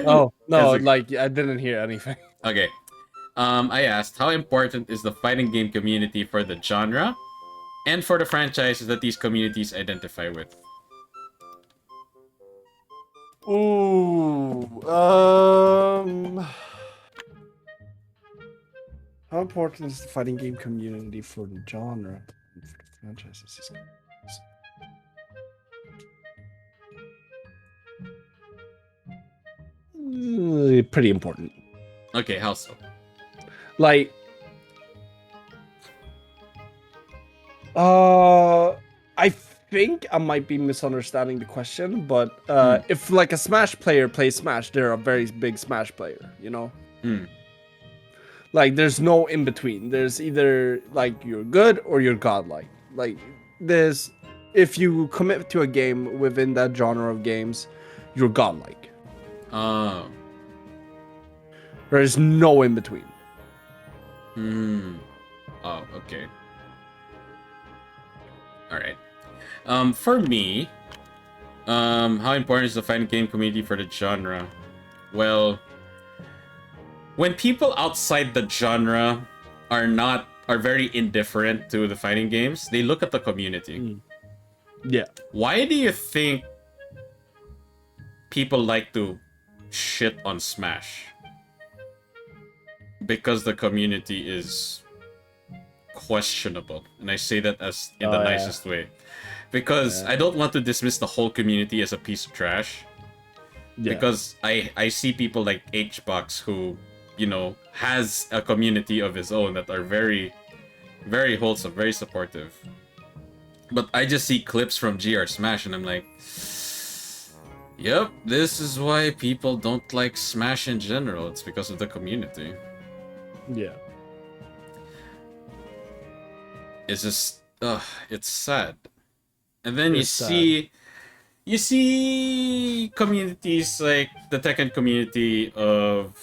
Oh, no, As a- like, I didn't hear anything. Okay. I asked, how important is the fighting game community for the genre and for the franchises that these communities identify with? Ooh, how important is the fighting game community for the genre? For the franchises? Pretty important. Okay, how so? Like, I think I might be misunderstanding the question, but if like a Smash player plays Smash, they're a very big Smash player, you know? Like, there's no in between. There's either like you're good or you're godlike. Like, there's, if you commit to a game within that genre of games, you're godlike. Oh. There's no in between. Oh, okay. Alright. For me, how important is the fighting game community for the genre? Well, when people outside the genre are very indifferent to the fighting games, they look at the community. Yeah. Why do you think people like to shit on Smash? Because the community is questionable, and I say that as in the nicest way. Because I don't want to dismiss the whole community as a piece of trash. Yeah. Because I see people like HBox who, you know, has a community of his own that are very, very wholesome, very supportive. But I just see clips from GR Smash and I'm like, yep, this is why people don't like Smash in general. It's because of the community. Yeah. It's just, it's sad. And then It's you see communities like the Tekken community of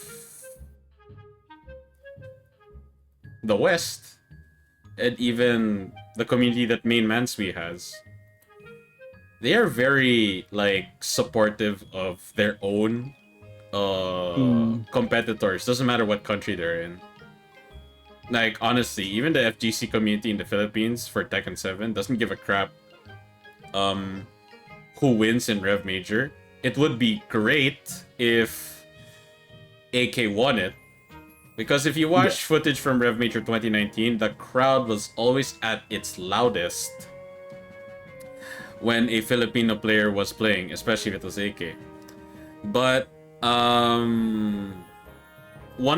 the West, and even the community that Main Mansui has. They are very, like, supportive of their own competitors. Doesn't matter what country they're in. Like, honestly, even the FGC community in the Philippines for Tekken 7 doesn't give a crap who wins in Rev Major. It would be great if AK won it. Because if you watch footage from Rev Major 2019, the crowd was always at its loudest when a Filipino player was playing, especially if it was AK. But one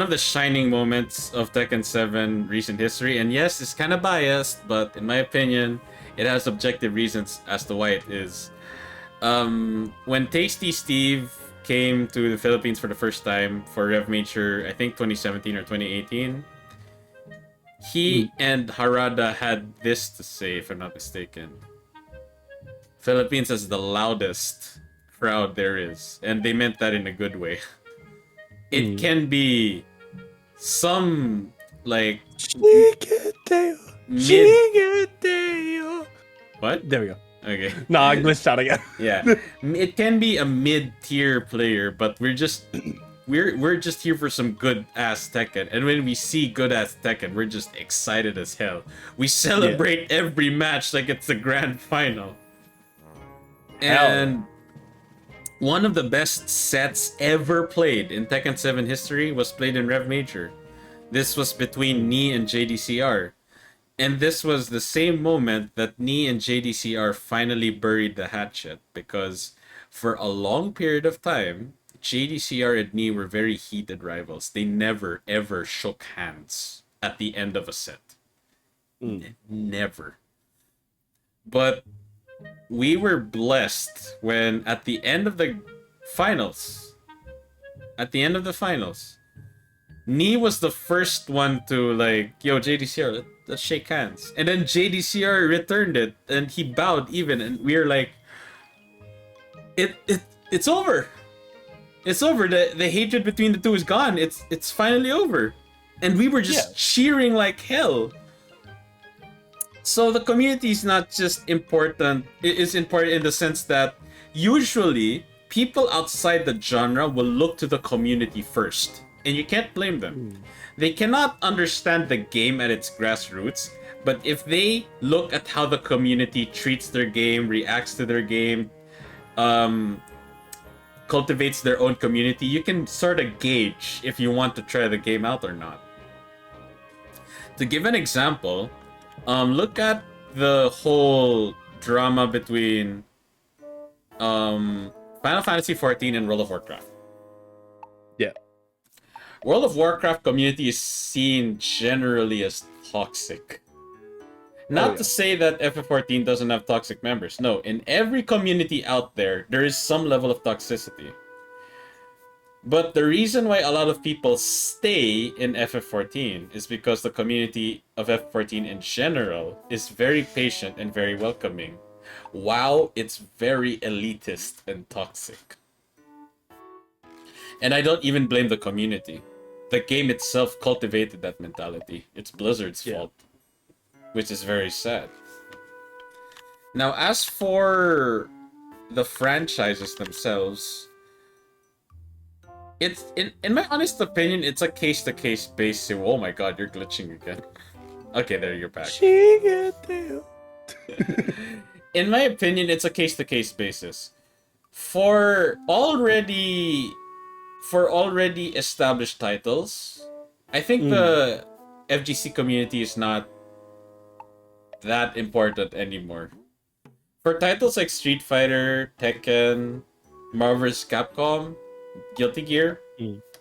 of the shining moments of Tekken 7 recent history, and yes, it's kind of biased, but in my opinion, it has objective reasons as to why it is. When Tasty Steve came to the Philippines for the first time for Rev Major, I think 2017 or 2018, he and Harada had this to say, if I'm not mistaken. Philippines has the loudest crowd there is, and they meant that in a good way. It can be some like what? There we go. Okay. No, I glitched out again. Yeah, it can be a mid-tier player, but we're just here for some good ass Tekken, and when we see good ass Tekken, we're just excited as hell. We celebrate every match like it's the grand final. And one of the best sets ever played in Tekken 7 history was played in Rev Major. This was between Ni and JDCR. And this was the same moment that Ni and JDCR finally buried the hatchet, because for a long period of time, JDCR and Ni were very heated rivals. They never ever shook hands at the end of a set. Never. But we were blessed when at the end of the finals, Ni was the first one to like, yo, JDCR, let's shake hands. And then JDCR returned it, and he bowed even, and we were like, it's over. It's over. The hatred between the two is gone. It's finally over. And we were just cheering like hell. So the community is not just important, it is important in the sense that usually people outside the genre will look to the community first. And you can't blame them. They cannot understand the game at its grassroots, but if they look at how the community treats their game, reacts to their game, cultivates their own community, you can sort of gauge if you want to try the game out or not. To give an example, look at the whole drama between Final Fantasy XIV and World of Warcraft. Yeah. World of Warcraft community is seen generally as toxic. Not to say that FF14 doesn't have toxic members. No, in every community out there, there is some level of toxicity. But the reason why a lot of people stay in FF14 is because the community of FF14 in general is very patient and very welcoming. WoW, it's very elitist and toxic. And I don't even blame the community. The game itself cultivated that mentality. It's Blizzard's fault. Which is very sad. Now, as for the franchises themselves, it's in my honest opinion, it's a case-to-case basis. Oh my god, you're glitching again. Okay, there, you're back. In my opinion, it's a case-to-case basis. For already established titles, I think the FGC community is not that important anymore. For titles like Street Fighter, Tekken, Marvel vs. Capcom, Guilty Gear,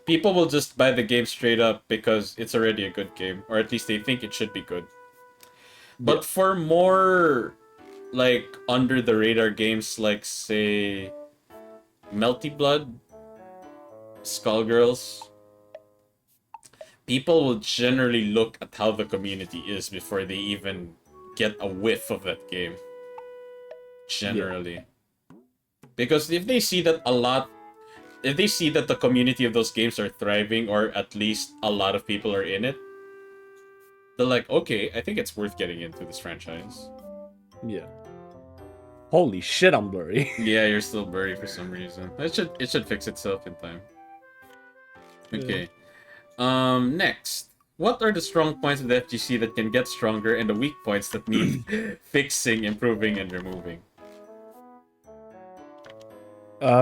people will just buy the game straight up because it's already a good game, or at least they think it should be good. But for more like under the radar games like, say, Melty Blood, Skullgirls, people will generally look at how the community is before they even get a whiff of that game. Generally. Because if they see that the community of those games are thriving, or at least a lot of people are in it, they're like, okay, I think it's worth getting into this franchise. Yeah. Holy shit, I'm blurry. Yeah, you're still blurry for some reason. It should fix itself in time. Okay. Next. What are the strong points of the FGC that can get stronger, and the weak points that need fixing, improving, and removing?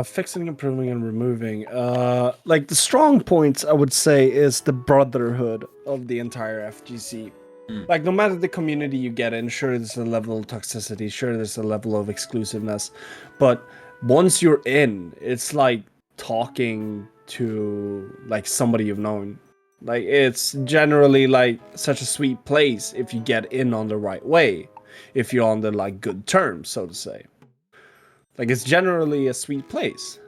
Fixing, improving, and removing. Like the strong points, I would say, is the brotherhood of the entire FGC. Like, no matter the community you get in, sure, there's a level of toxicity, sure, there's a level of exclusiveness, but once you're in, it's like talking to like somebody you've known. Like it's generally like such a sweet place if you get in on the right way, if you're on the like good terms, so to say. Like it's generally a sweet place.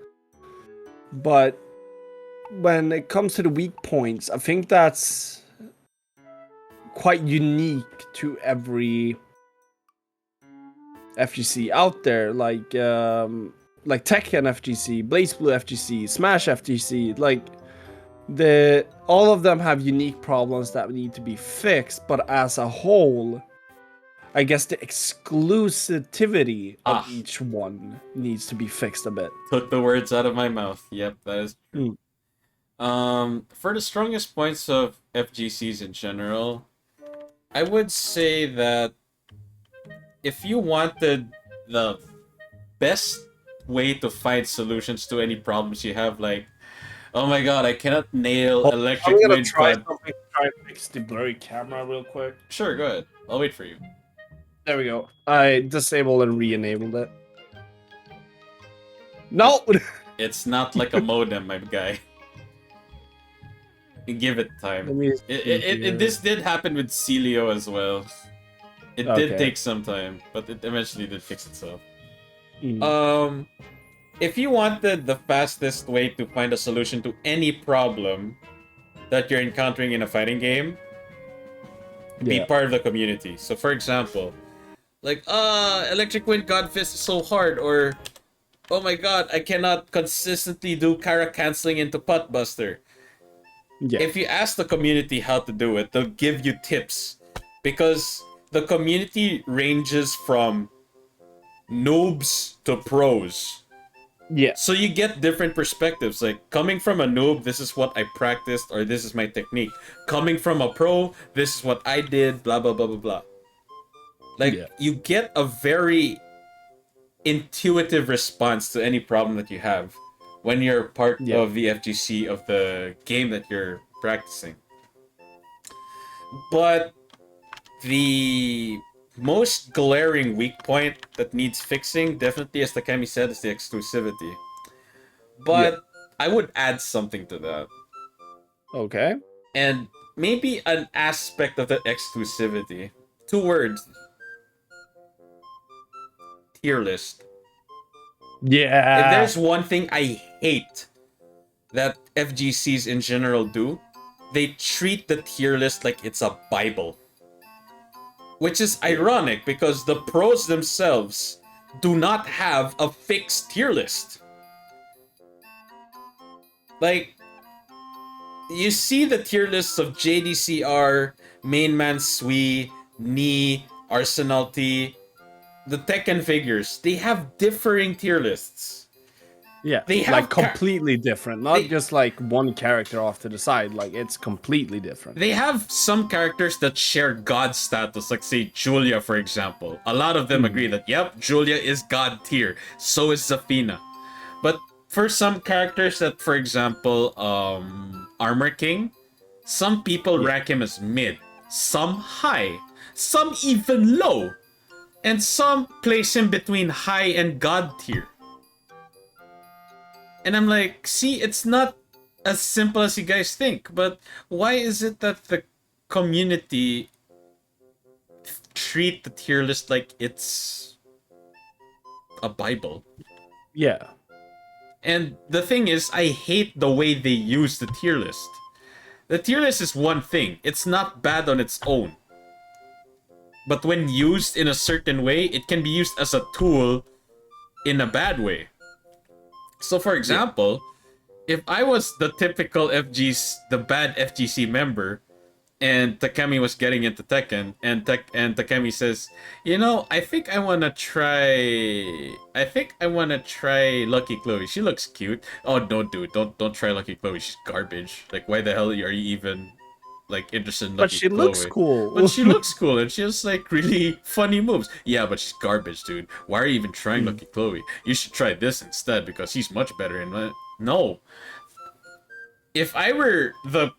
But when it comes to the weak points, I think that's quite unique to every FGC out there. Like Tekken FGC, BlazBlue FGC, Smash FGC, like all of them have unique problems that need to be fixed, but as a whole, I guess the exclusivity of each one needs to be fixed a bit. Took the words out of my mouth. Yep, that is true. For the strongest points of FGCs in general, I would say that if you wanted the best way to find solutions to any problems you have, like, oh my god, I cannot nail electric I'm gonna wind, try but... something. Try to fix the blurry camera real quick. Sure, go ahead. I'll wait for you. There we go. I disabled and re-enabled it. No! It's not like a modem, my guy. Give it time. This did happen with Celio as well. It did take some time, but it eventually did fix itself. If you wanted the fastest way to find a solution to any problem that you're encountering in a fighting game, be part of the community. So for example, like, Electric Wind Godfist is so hard, or, oh my god, I cannot consistently do Kara canceling into Potbuster. Yeah. If you ask the community how to do it, they'll give you tips. Because the community ranges from noobs to pros. Yeah. So you get different perspectives. Like, coming from a noob, this is what I practiced, or this is my technique. Coming from a pro, this is what I did, blah, blah, blah, blah, blah. Like, you get a very intuitive response to any problem that you have when you're part of the FGC of the game that you're practicing. But the most glaring weak point that needs fixing, definitely, as Takemi said, is the exclusivity. But I would add something to that. Okay. And maybe an aspect of that exclusivity. 2 words. Tier list. Yeah. If there's one thing I hate that FGCs in general do, they treat the tier list like it's a Bible. Which is ironic because the pros themselves do not have a fixed tier list. Like, you see the tier lists of JDCR, Mainman Sui, Ni, Arsenal T, the Tekken figures. They have differing tier lists. Yeah, they have like completely different. Not just like one character off to the side. Like it's completely different. They have some characters that share god status, like say Julia, for example. A lot of them agree that, yep, Julia is god tier. So is Zafina. But for some characters that, for example, Armor King, some people rank him as mid, some high, some even low, and some place him between high and god tier. And I'm like, see, it's not as simple as you guys think, but why is it that the community treat the tier list like it's a Bible? Yeah. And the thing is, I hate the way they use the tier list. The tier list is one thing. It's not bad on its own. But when used in a certain way, it can be used as a tool in a bad way. So, for example, if I was the typical the bad FGC member, and Takemi was getting into Tekken, and Takemi says, you know, I think I wanna try Lucky Chloe. She looks cute. Oh no, dude, don't try Lucky Chloe. She's garbage. Like, why the hell are you even like interested in Lucky But she Chloe? looks cool. But she looks cool, and she has like really funny moves. Yeah, but she's garbage, dude. Why are you even trying Lucky Chloe? You should try this instead because she's much better. And no. If I were a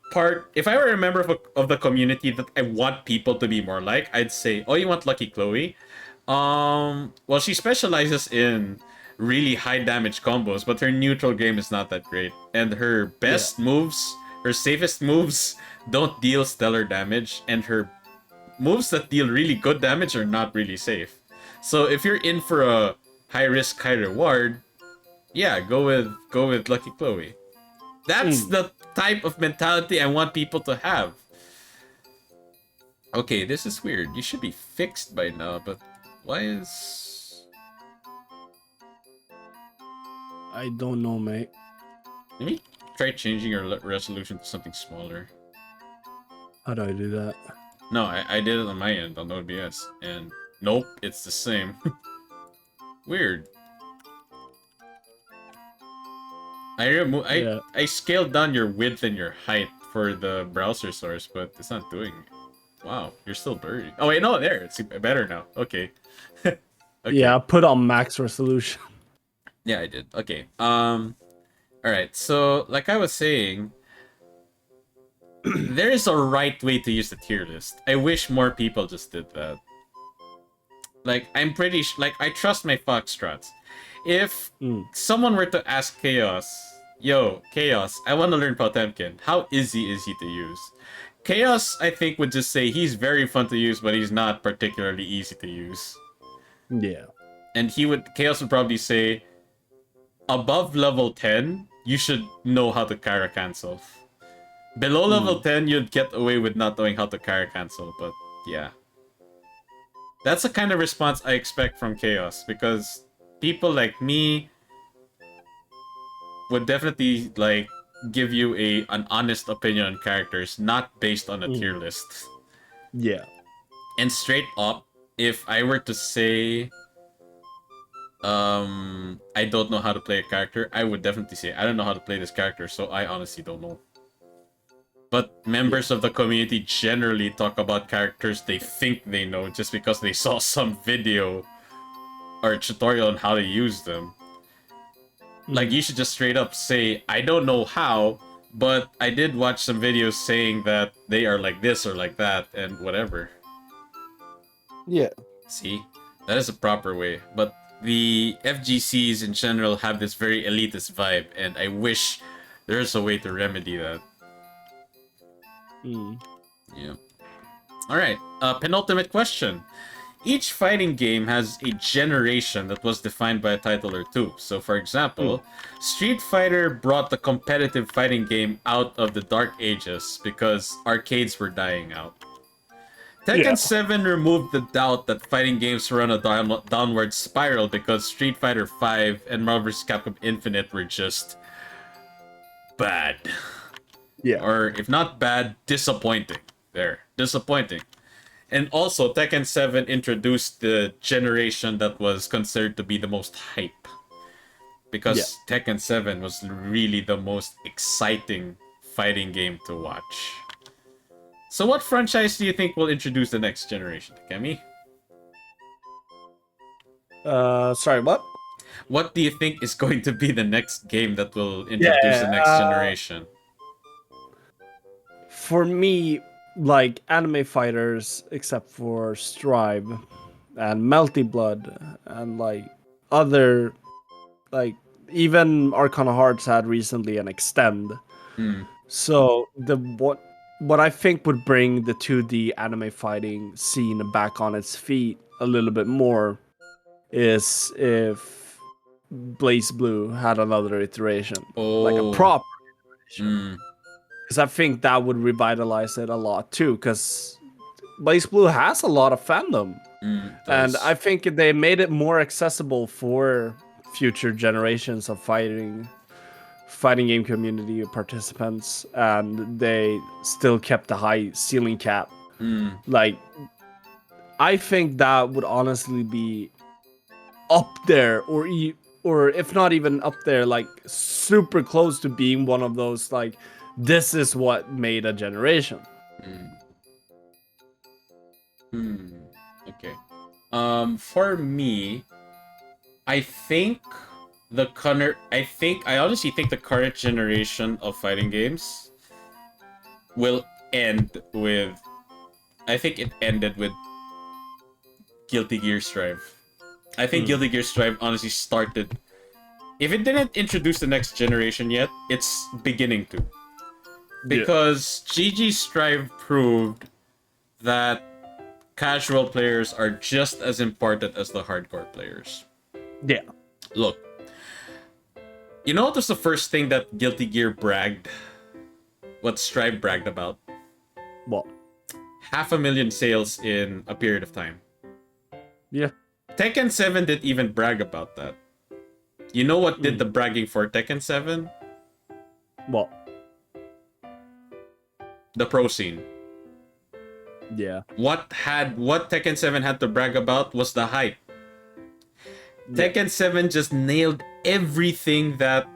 member of the community that I want people to be more like, I'd say, oh, you want Lucky Chloe? Well, she specializes in really high damage combos, but her neutral game is not that great. And her best moves, her safest moves, don't deal stellar damage, and her moves that deal really good damage are not really safe. So if you're in for a high risk, high reward, yeah, go with Lucky Chloe. That's the type of mentality I want people to have. Okay, this is weird. You should be fixed by now, but why is... I don't know, mate. Maybe try changing your resolution to something smaller. How do I do that? No, I did it on my end on OBS, and nope, it's the same. Weird. I scaled down your width and your height for the browser source, but it's not doing it. Wow, you're still blurry. Oh wait, no, there, it's better now. Okay. Okay. Yeah, put on max resolution. Yeah, I did. Okay. Alright, so like I was saying, there is a right way to use the tier list. I wish more people just did that. Like, I'm pretty like, I trust my Foxtrots. If someone were to ask Chaos, yo, Chaos, I want to learn Potemkin. How easy is he to use? Chaos, I think, would just say he's very fun to use, but he's not particularly easy to use. Yeah. And Chaos would probably say, above level 10, you should know how to Kara cancel. Below level 10, you'd get away with not knowing how to Kara cancel, but yeah. That's the kind of response I expect from Chaos, because people like me would definitely, like, give you an honest opinion on characters, not based on a tier list. Yeah. And straight up, if I were to say, I don't know how to play a character, I would definitely say, I don't know how to play this character, so I honestly don't know. But members of the community generally talk about characters they think they know just because they saw some video or tutorial on how to use them. Like, you should just straight up say, I don't know how, but I did watch some videos saying that they are like this or like that, and whatever. Yeah. See? That is a proper way. But the FGCs in general have this very elitist vibe, and I wish there's a way to remedy that. Yeah. Alright, penultimate question. Each fighting game has a generation that was defined by a title or two. So, for example, Street Fighter brought the competitive fighting game out of the dark ages because arcades were dying out. Tekken 7 removed the doubt that fighting games were on a downward spiral because Street Fighter 5 and Marvel vs. Capcom Infinite were just bad. Yeah. Or, if not bad, disappointing. There. Disappointing. And also, Tekken 7 introduced the generation that was considered to be the most hype. Because Tekken 7 was really the most exciting fighting game to watch. So what franchise do you think will introduce the next generation, Takemi? Sorry, what? What do you think is going to be the next game that will introduce the next generation? For me, like, anime fighters, except for Strive and Melty Blood and, like, other, like, even Arcana Hearts had recently an extend. So what I think would bring the 2D anime fighting scene back on its feet a little bit more is if Blaze Blue had another iteration, like a proper iteration. Because I think that would revitalize it a lot too, because Blaze Blue has a lot of fandom. And I think they made it more accessible for future generations of fighting game community participants, and they still kept the high ceiling cap. Like, I think that would honestly be up there, or if not even up there, like super close to being one of those, like, this is what made a generation. Okay. For me, I honestly think the current generation of fighting games will end with... I think it ended with Guilty Gear Strive. I think Guilty Gear Strive honestly started if it didn't introduce the next generation yet, it's beginning to. Because GG Strive proved that casual players are just as important as the hardcore players. Yeah. Look, you know what was the first thing that Guilty Gear bragged? What Strive bragged about? What? 500,000 sales in a period of time. Yeah. Tekken 7 didn't even brag about that. You know what did the bragging for Tekken 7? What? The pro scene. Yeah. What Tekken 7 had to brag about was the hype. Tekken 7 just nailed everything that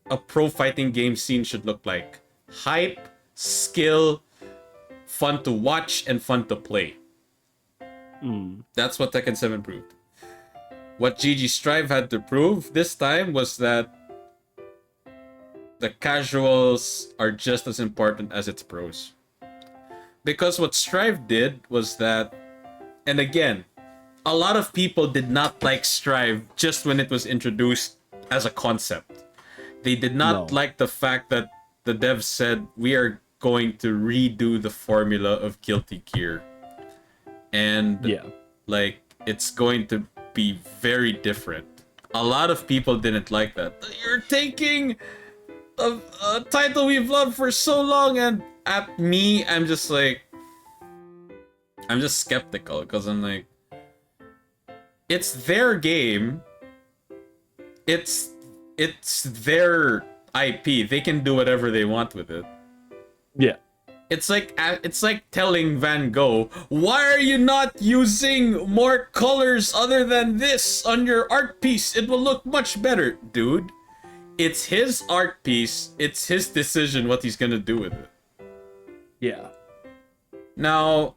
a pro fighting game scene should look like. Hype, skill, fun to watch, and fun to play. That's what Tekken 7 proved. What GG Strive had to prove this time was that the casuals are just as important as its pros. Because what Strive did was that, and again, a lot of people did not like Strive just when it was introduced as a concept. They did not like the fact that the devs said, we are going to redo the formula of Guilty Gear. And like, it's going to be very different. A lot of people didn't like that. You're taking a title we've loved for so long, and at me, I'm just like, I'm just skeptical, because I'm like, it's their game. It's their IP. They can do whatever they want with it. Yeah. It's like telling Van Gogh, why are you not using more colors other than this on your art piece? It will look much better, dude. It's his art piece. It's his decision what he's gonna do with it. Yeah. Now,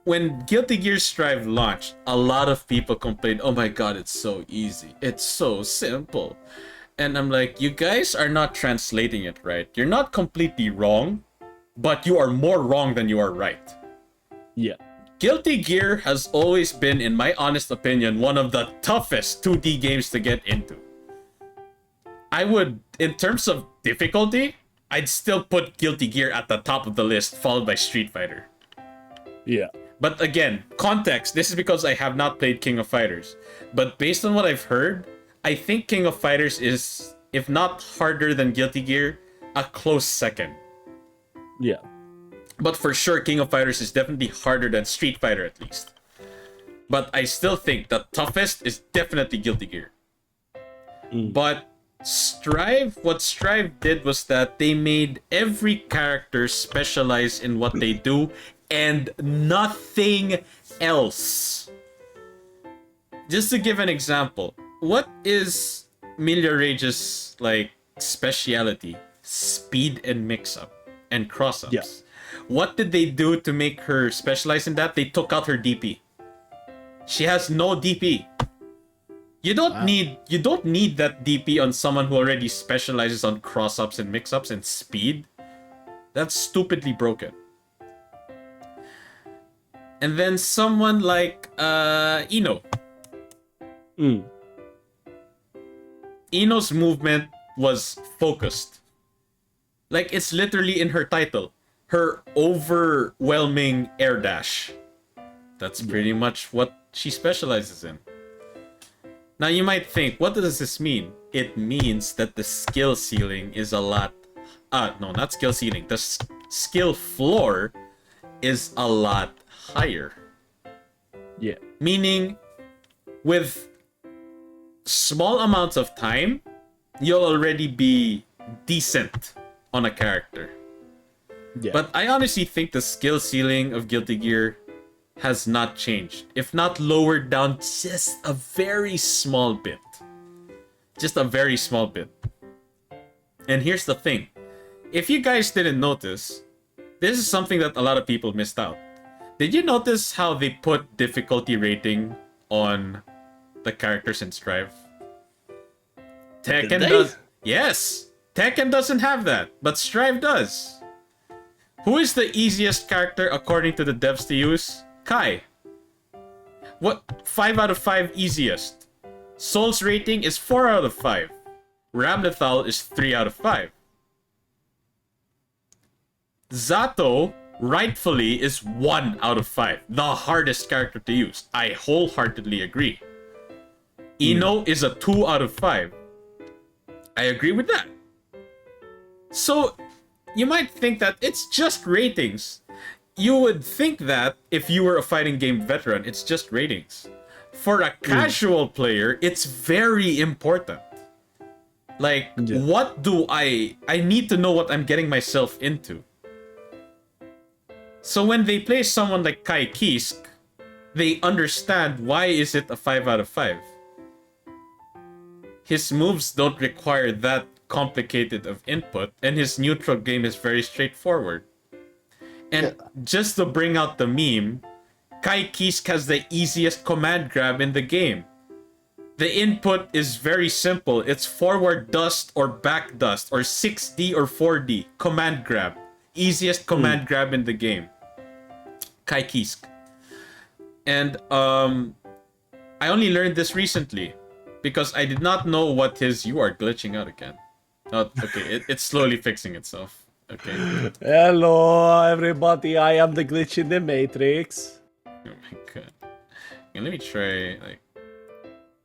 when Guilty Gear Strive launched, a lot of people complained, oh my god, it's so easy. It's so simple. And I'm like, you guys are not translating it right. You're not completely wrong, but you are more wrong than you are right. Yeah. Guilty Gear has always been, in my honest opinion, one of the toughest 2D games to get into. I would, in terms of difficulty, I'd still put Guilty Gear at the top of the list, followed by Street Fighter. Yeah. But again, context, this is because I have not played King of Fighters. But based on what I've heard, I think King of Fighters is, if not harder than Guilty Gear, a close second. Yeah. But for sure, King of Fighters is definitely harder than Street Fighter, at least. But I still think the toughest is definitely Guilty Gear. But Strive, what Strive did was that they made every character specialize in what they do and nothing else. Just to give an example, what is Milia Rage's like speciality? Speed and mix-up and cross-ups. Yeah. What did they do to make her specialize in that? They took out her DP. She has no DP. You don't need that DP on someone who already specializes on cross-ups and mix-ups and speed. That's stupidly broken. And then someone like Ino. Ino's movement was focused. Like, it's literally in her title. Her overwhelming air dash. That's pretty much what she specializes in. Now you might think, what does this mean? It means that the skill ceiling is a lot... no, not skill ceiling. The skill floor is a lot higher. Yeah. Meaning, with small amounts of time, you'll already be decent on a character. Yeah. But I honestly think the skill ceiling of Guilty Gear has not changed. If not lowered down just a very small bit. Just a very small bit. And here's the thing. If you guys didn't notice, this is something that a lot of people missed out. Did you notice how they put difficulty rating on the characters in Strive? Tekken does. Yes! Tekken doesn't have that, but Strive does. Who is the easiest character according to the devs to use? Kai. What? 5 out of 5 easiest. Soul's rating is 4 out of 5. Ramlethal is 3 out of 5. Zato, rightfully, is 1 out of 5. The hardest character to use. I wholeheartedly agree. Ino is a 2 out of 5. I agree with that. So, you might think that it's just ratings. You would think that if you were a fighting game veteran, it's just ratings. For a casual player, it's very important. Like, what do I need to know what I'm getting myself into. So when they play someone like Kai Kisk, they understand why is it a 5 out of 5. His moves don't require that complicated of input, and his neutral game is very straightforward. And just to bring out the meme, Kai Kisk has the easiest command grab in the game. The input is very simple. It's forward dust or back dust, or 6D or 4D. Command grab. Easiest command grab in the game. Kai Kisk. And I only learned this recently, because I did not know what his... You are glitching out again. Oh, okay, it's slowly fixing itself. Okay. Hello, everybody. I am the glitch in the Matrix. Oh my god. Okay, let me try, like...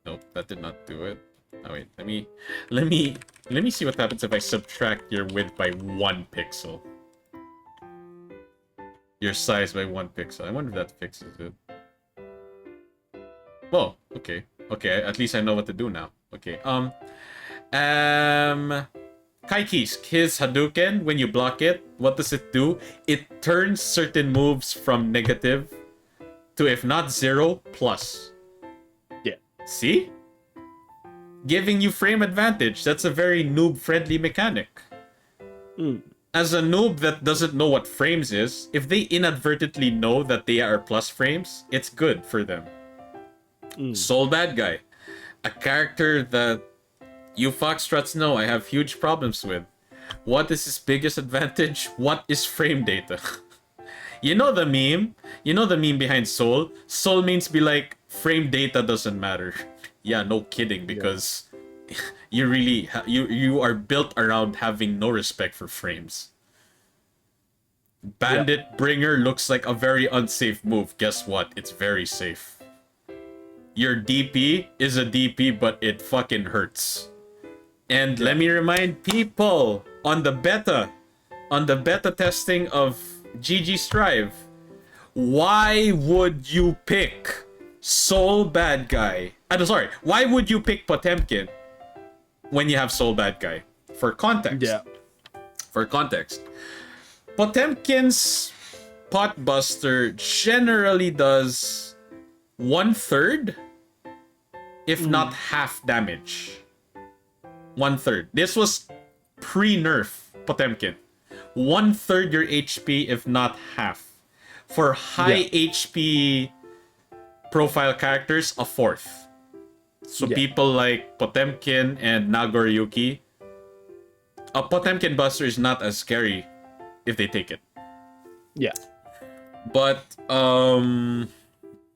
Nope, that did not do it. Oh wait, let me see what happens if I subtract your width by 1 pixel. Your size by 1 pixel. I wonder if that fixes it. Oh, okay. Okay, at least I know what to do now. Okay, Kai Kisk, his Hadouken, when you block it, what does it do? It turns certain moves from negative to, if not 0, plus. Yeah. See? Giving you frame advantage. That's a very noob-friendly mechanic. As a noob that doesn't know what frames is, if they inadvertently know that they are plus frames, it's good for them. Soul Bad Guy. A character that you Foxtrots know I have huge problems with. What is his biggest advantage? What is frame data? You know the meme? You know the meme behind Soul? Soul means be like, frame data doesn't matter. Yeah, no kidding, because you really... you are built around having no respect for frames. Bandit Bringer looks like a very unsafe move. Guess what? It's very safe. Your DP is a DP, but it fucking hurts. And let me remind people, on the beta testing of GG Strive, why would you pick Soul Bad Guy? I'm sorry, why would you pick Potemkin when you have Soul Bad Guy? For context. Yeah. For context. Potemkin's Potbuster generally does 1/3, if not half damage. 1/3. This was pre-nerf Potemkin. 1/3 your HP, if not half. For high HP profile characters, 1/4. So people like Potemkin and Nagoriyuki, a Potemkin Buster is not as scary if they take it. Yeah. But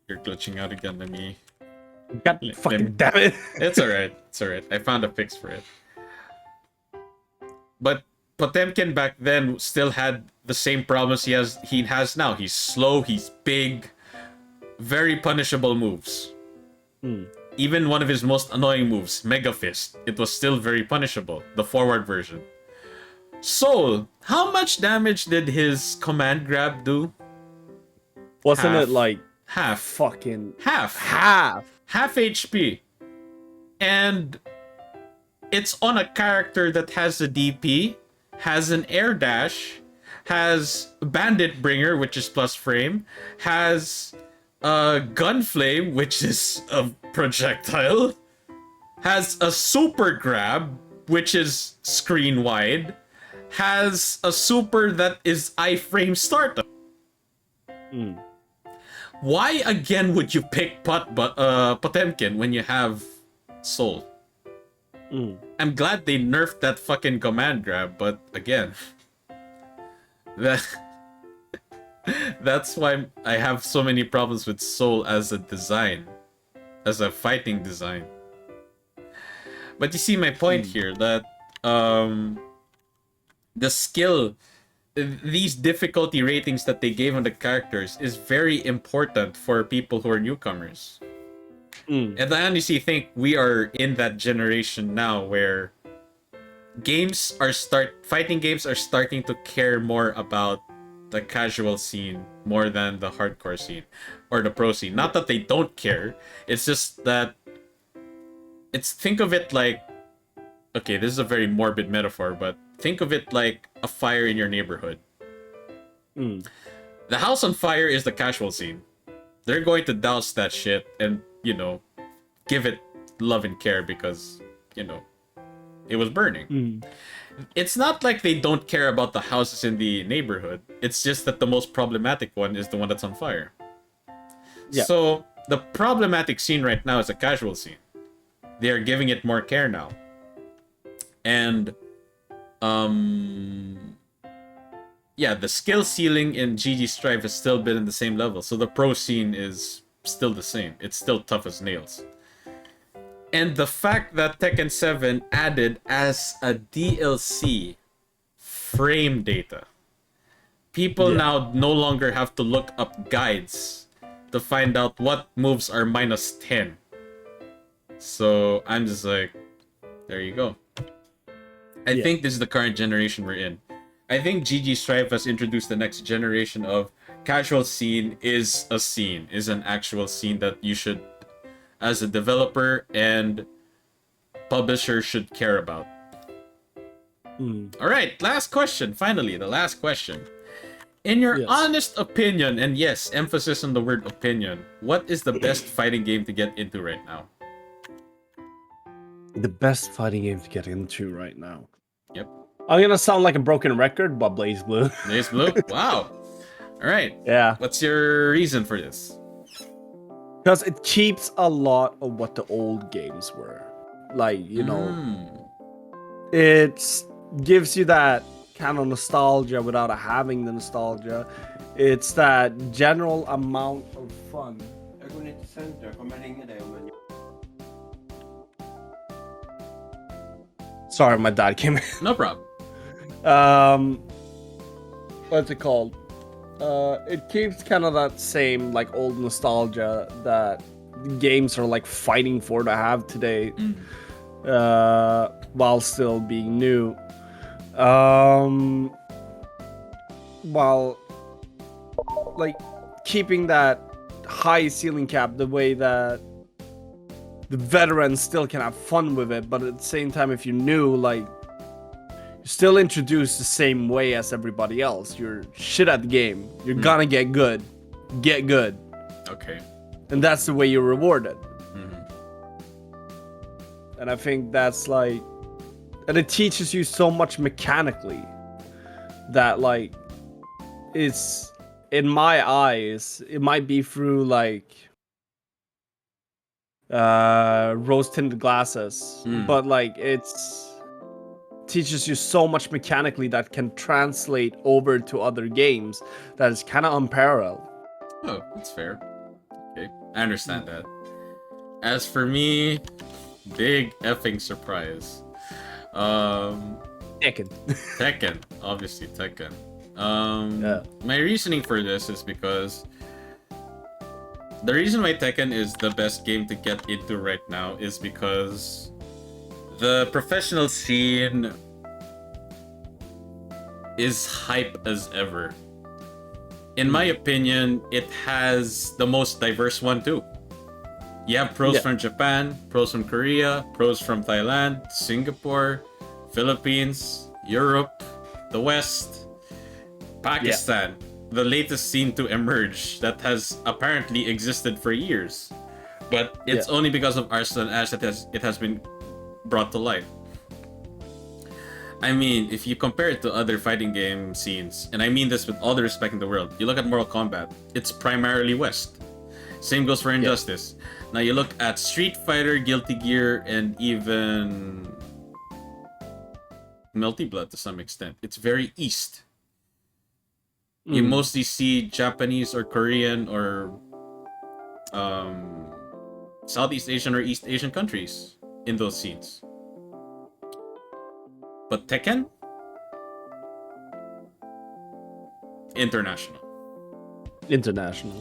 you're glitching out again. Let me... God fucking damn it. It's alright. It's alright. I found a fix for it. But Potemkin back then still had the same problems he has now. He's slow, he's big, very punishable moves. Even one of his most annoying moves, Mega Fist, it was still very punishable, the forward version. Soul, how much damage did his command grab do? Wasn't it like half? Fucking half HP, and it's on a character that has a DP, has an air dash, has Bandit Bringer, which is plus frame, has Gunflame, which is a projectile, has a super grab, which is screen wide, has a super that is iframe startup. Why again would you pick Potemkin when you have Soul? I'm glad they nerfed that fucking command grab, but again, that's why I have so many problems with Soul as a design, as a fighting design. But you see my point here that the skill, these difficulty ratings that they gave on the characters is very important for people who are newcomers. And I honestly think we are in that generation now where fighting games are starting to care more about the casual scene more than the hardcore scene or the pro scene. Not that they don't care, it's just that think of it like, okay, this is a very morbid metaphor, but think of it like a fire in your neighborhood. The house on fire is the casual scene. They're going to douse that shit and, give it love and care because, it was burning. It's not like they don't care about the houses in the neighborhood. It's just that the most problematic one is the one that's on fire. Yeah. So the problematic scene right now is a casual scene. They are giving it more care now. And yeah, the skill ceiling in GG Strive has still been in the same level. So the pro scene is still the same. It's still tough as nails. And the fact that Tekken 7 added as a DLC frame data. People now no longer have to look up guides to find out what moves are minus 10. So I'm just like, there you go. I think this is the current generation we're in. I think GG Strive has introduced the next generation of casual scene is an actual scene that you should, as a developer and publisher, should care about. All right, last question. Finally, the last question. In your honest opinion, and yes, emphasis on the word opinion, what is the best fighting game to get into right now? The best fighting game to get into right now. Yep. I'm gonna sound like a broken record, but Blaze Blue. Blaze Blue? Wow. All right. Yeah. What's your reason for this? Because it keeps a lot of what the old games were. Like, it gives you that kind of nostalgia without having the nostalgia. It's that general amount of fun. Sorry, my dad came in. No problem. What's it called? It keeps kind of that same like old nostalgia that games are like fighting for to have today, while still being new. While like keeping that high ceiling cap, the way that the veterans still can have fun with it, but at the same time, if you're new, like, you're still introduced the same way as everybody else. You're shit at the game. You're gonna get good. Get good. Okay. And that's the way you're rewarded. And I think that's like... And it teaches you so much mechanically that, like, it's... In my eyes, it might be through, like... rose-tinted glasses. But, like, it's... teaches you so much mechanically that can translate over to other games that is kind of unparalleled. Oh, that's fair. Okay, I understand that. As for me, big effing surprise. Tekken, obviously Tekken. My reasoning for this is because the reason why Tekken is the best game to get into right now is because the professional scene is hype as ever. In my opinion, it has the most diverse one too. You have pros from Japan, pros from Korea, pros from Thailand, Singapore, Philippines, Europe, the West, Pakistan. The latest scene to emerge that has apparently existed for years. But it's only because of Arslan Ash that it has been brought to life. I mean, if you compare it to other fighting game scenes, and I mean this with all the respect in the world, you look at Mortal Kombat, it's primarily West. Same goes for Injustice. Now you look at Street Fighter, Guilty Gear, and even Melty Blood to some extent. It's very East. You mostly see Japanese or Korean or Southeast Asian or East Asian countries in those scenes. But Tekken? International. International.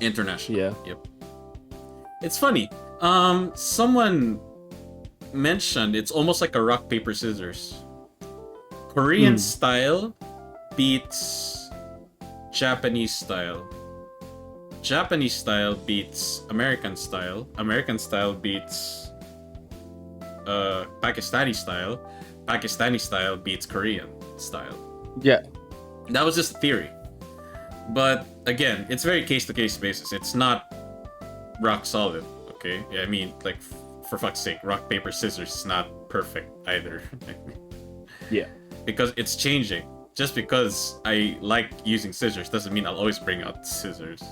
Yeah. Yep. It's funny. Someone mentioned it's almost like a rock, paper, scissors. Korean style beats Japanese style. Japanese style beats American style. American style beats Pakistani style. Pakistani style beats Korean style. Yeah. That was just a theory. But again, it's very case-to-case basis. It's not rock solid, okay? Yeah, I mean, like, for fuck's sake, rock, paper, scissors is not perfect either. Yeah. Because it's changing. Just because I like using scissors doesn't mean I'll always bring out scissors.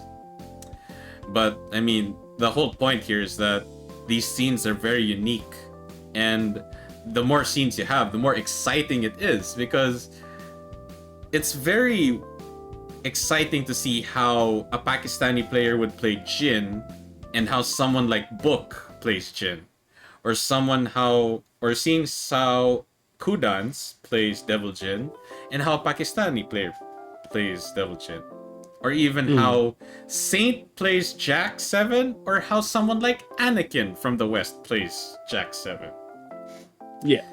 But, I mean, the whole point here is that these scenes are very unique. And the more scenes you have, the more exciting it is. Because it's very exciting to see how a Pakistani player would play Jin and how someone like Book plays Jin. Or seeing how Kudans plays Devil Jin and how a Pakistani player plays Devil Jin. Or even how Saint plays Jack 7 or how someone like Anakin from the West plays Jack 7. Yeah.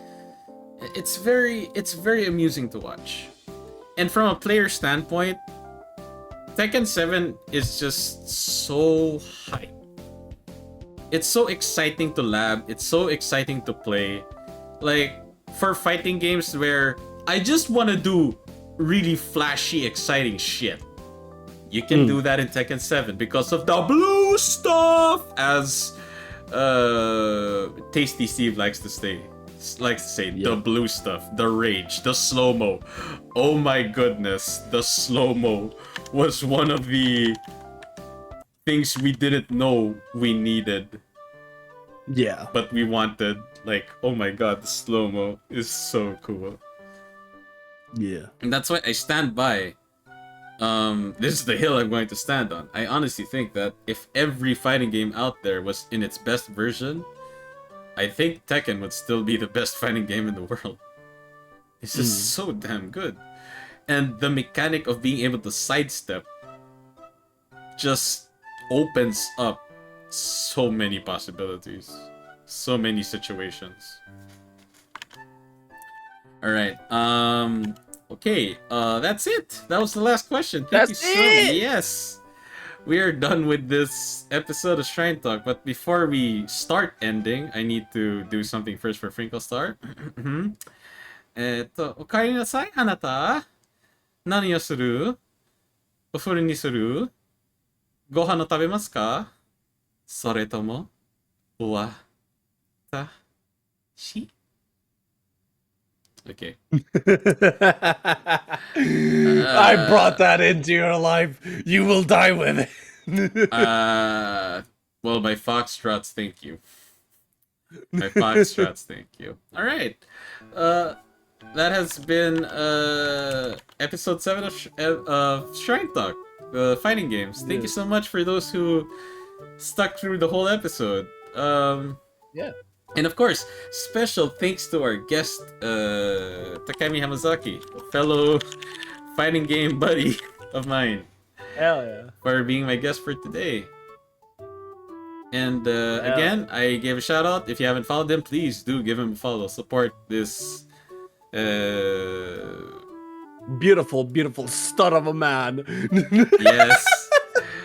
It's very amusing to watch. And from a player standpoint, Tekken 7 is just so hype. It's so exciting to lab, it's so exciting to play. Like, for fighting games where I just want to do really flashy, exciting shit. You can do that in Tekken 7 because of the blue stuff, as Tasty Steve likes to say. The blue stuff, the rage, the slow-mo. Oh my goodness, the slow-mo was one of the things we didn't know we needed. Yeah. But we wanted. Like, oh my god, the slow-mo is so cool. Yeah. And that's why I stand by. This is the hill I'm going to stand on. I honestly think that if every fighting game out there was in its best version, I think Tekken would still be the best fighting game in the world. It's just so damn good. And the mechanic of being able to sidestep just opens up so many possibilities. So many situations. Alright, okay, that's it. That was the last question. Thank you so much. Yes. We are done with this episode of Shrine Talk, but before we start ending, I need to do something first for Frinkle Star. Okaeri nasai, anata. Nani o suru? Ofuru ni suru? Gohan o tabemasu ka? Sore tomo watashi? Okay. I brought that into your life. You will die with it. Well, my foxtrots, thank you. My foxtrots, thank you. All right. That has been episode 7 of Shrine Talk, the fighting games. Thank you so much for those who stuck through the whole episode. Yeah. And of course, special thanks to our guest, Takemi Hamazaki, a fellow fighting game buddy of mine. Hell yeah. For being my guest for today. And again, I gave a shout out. If you haven't followed him, please do give him a follow. Support this beautiful, beautiful stud of a man. Yes.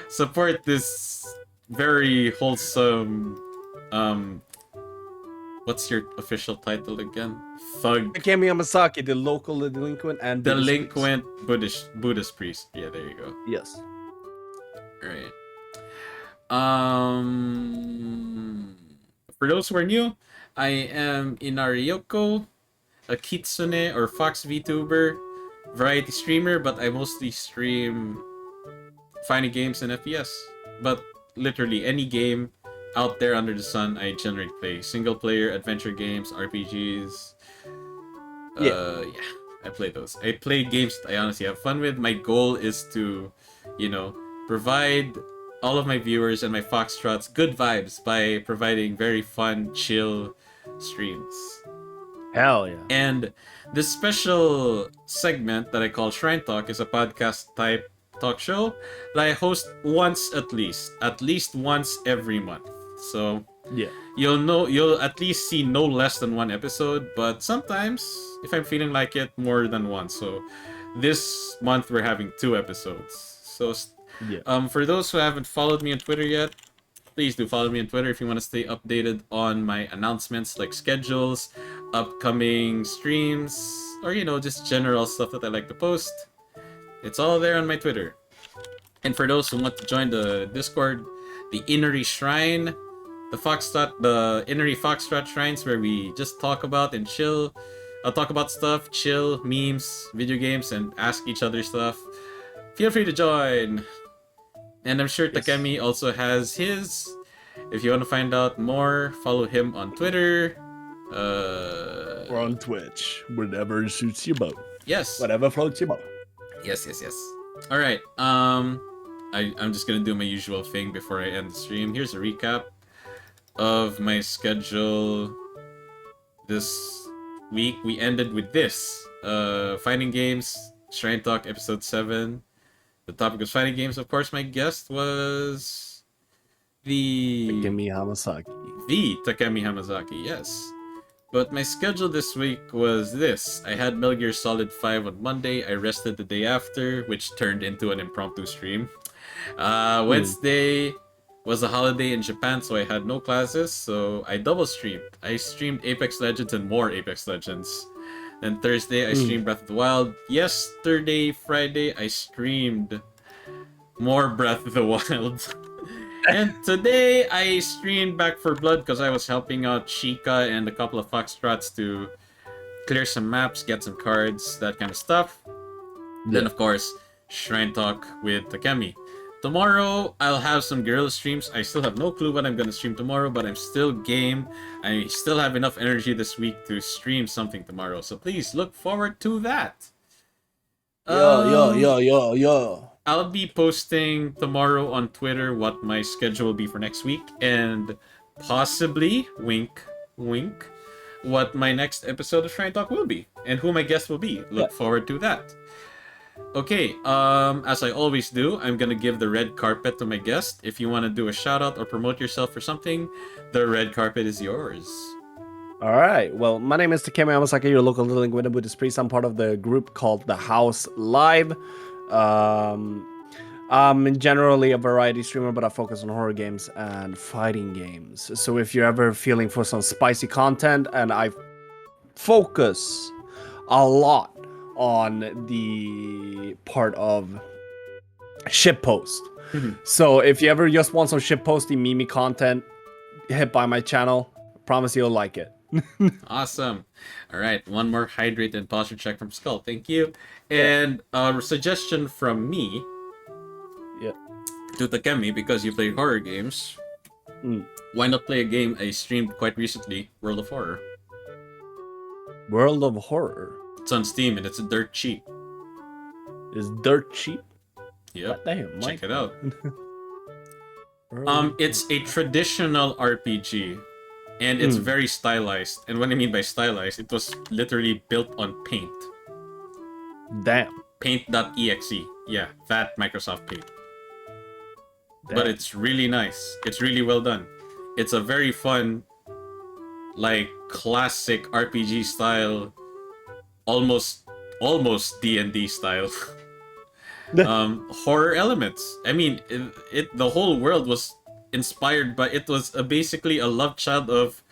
Support this very wholesome what's your official title again? Thug. Takemi Hamazaki, the local delinquent and Delinquent Buddhist priest. Yeah, there you go. Yes. Alright. For those who are new, I am Inariyoko, a kitsune or fox VTuber, variety streamer, but I mostly stream fighting games and FPS. But literally any game out there under the sun, I generally play single player adventure games, RPGs. Yeah, I play those. I play games that I honestly have fun with. My goal is to, provide all of my viewers and my foxtrots good vibes by providing very fun, chill streams. Hell yeah. And this special segment that I call Shrine Talk is a podcast type talk show that I host once at least once every month. So Yeah. you'll at least see no less than one episode, but sometimes if I'm feeling like it, more than one. So this month we're having 2 episodes. So Yeah. for those who haven't followed me on Twitter yet, please do follow me on Twitter if you want to stay updated on my announcements like schedules, upcoming streams, or just general stuff that I like to post. It's all there on my Twitter. And for those who want to join the Discord, the Innery Shrine, the Innery Foxtrot Shrines where we just talk about and chill. Talk about stuff, chill, memes, video games, and ask each other stuff. Feel free to join. And I'm sure Takemi also has his. If you want to find out more, follow him on Twitter. Or on Twitch, whatever suits your boat. Yes. Whatever floats your boat. Yes. All right. I'm just gonna do my usual thing before I end the stream. Here's a recap of my schedule this week. We ended with this. Fighting games, Shrine Talk episode 7. The topic was fighting games. Of course, my guest was Takemi Hamazaki. the Takemi Hamazaki, yes. But my schedule this week was this. I had Metal Gear Solid 5 on Monday. I rested the day after, which turned into an impromptu stream. Wednesday was a holiday in Japan, so I had no classes, so I double streamed. I streamed Apex Legends and more Apex Legends. Then Thursday, I streamed Breath of the Wild. Yesterday, Friday, I streamed more Breath of the Wild. And today, I streamed Back for Blood because I was helping out Chica and a couple of Foxtrots to clear some maps, get some cards, that kind of stuff. Then, of course, Shrine Talk with Takemi. Tomorrow, I'll have some guerrilla streams. I still have no clue what I'm going to stream tomorrow, but I'm still game. I still have enough energy this week to stream something tomorrow. So please look forward to that. Yo. I'll be posting tomorrow on Twitter what my schedule will be for next week. And possibly, wink, wink, what my next episode of Shrine Talk will be. And who my guest will be. Look forward to that. Okay, as I always do, I'm gonna give the red carpet to my guest. If you want to do a shout out or promote yourself for something, the red carpet is yours. All right. Well, my name is Takemi Hamazaki, your local delinquent Buddhist priest. I'm part of the group called The House Live. I'm generally a variety streamer, but I focus on horror games and fighting games. So if you're ever feeling for some spicy content, and I focus a lot on the part of shitpost. So if you ever just want some shitposty meme content, hit by my channel. Promise you'll like it. Awesome. All right, one more hydrate and posture check from Skull. Thank you. And a suggestion from me to Takemi, because you play horror games. Why not play a game I streamed quite recently, World of Horror? World of Horror It's on Steam and it's dirt cheap. is dirt cheap. Yep. Damn, Mike. Check it out. It's a traditional RPG, and it's very stylized. And what I mean by stylized, it was literally built on Paint. Damn. Paint.exe. Yeah, that Microsoft Paint. Damn. But it's really nice. It's really well done. It's a very fun, like, classic RPG style, almost D&D style. Horror elements. I mean, the whole world was inspired by, it was basically a love child of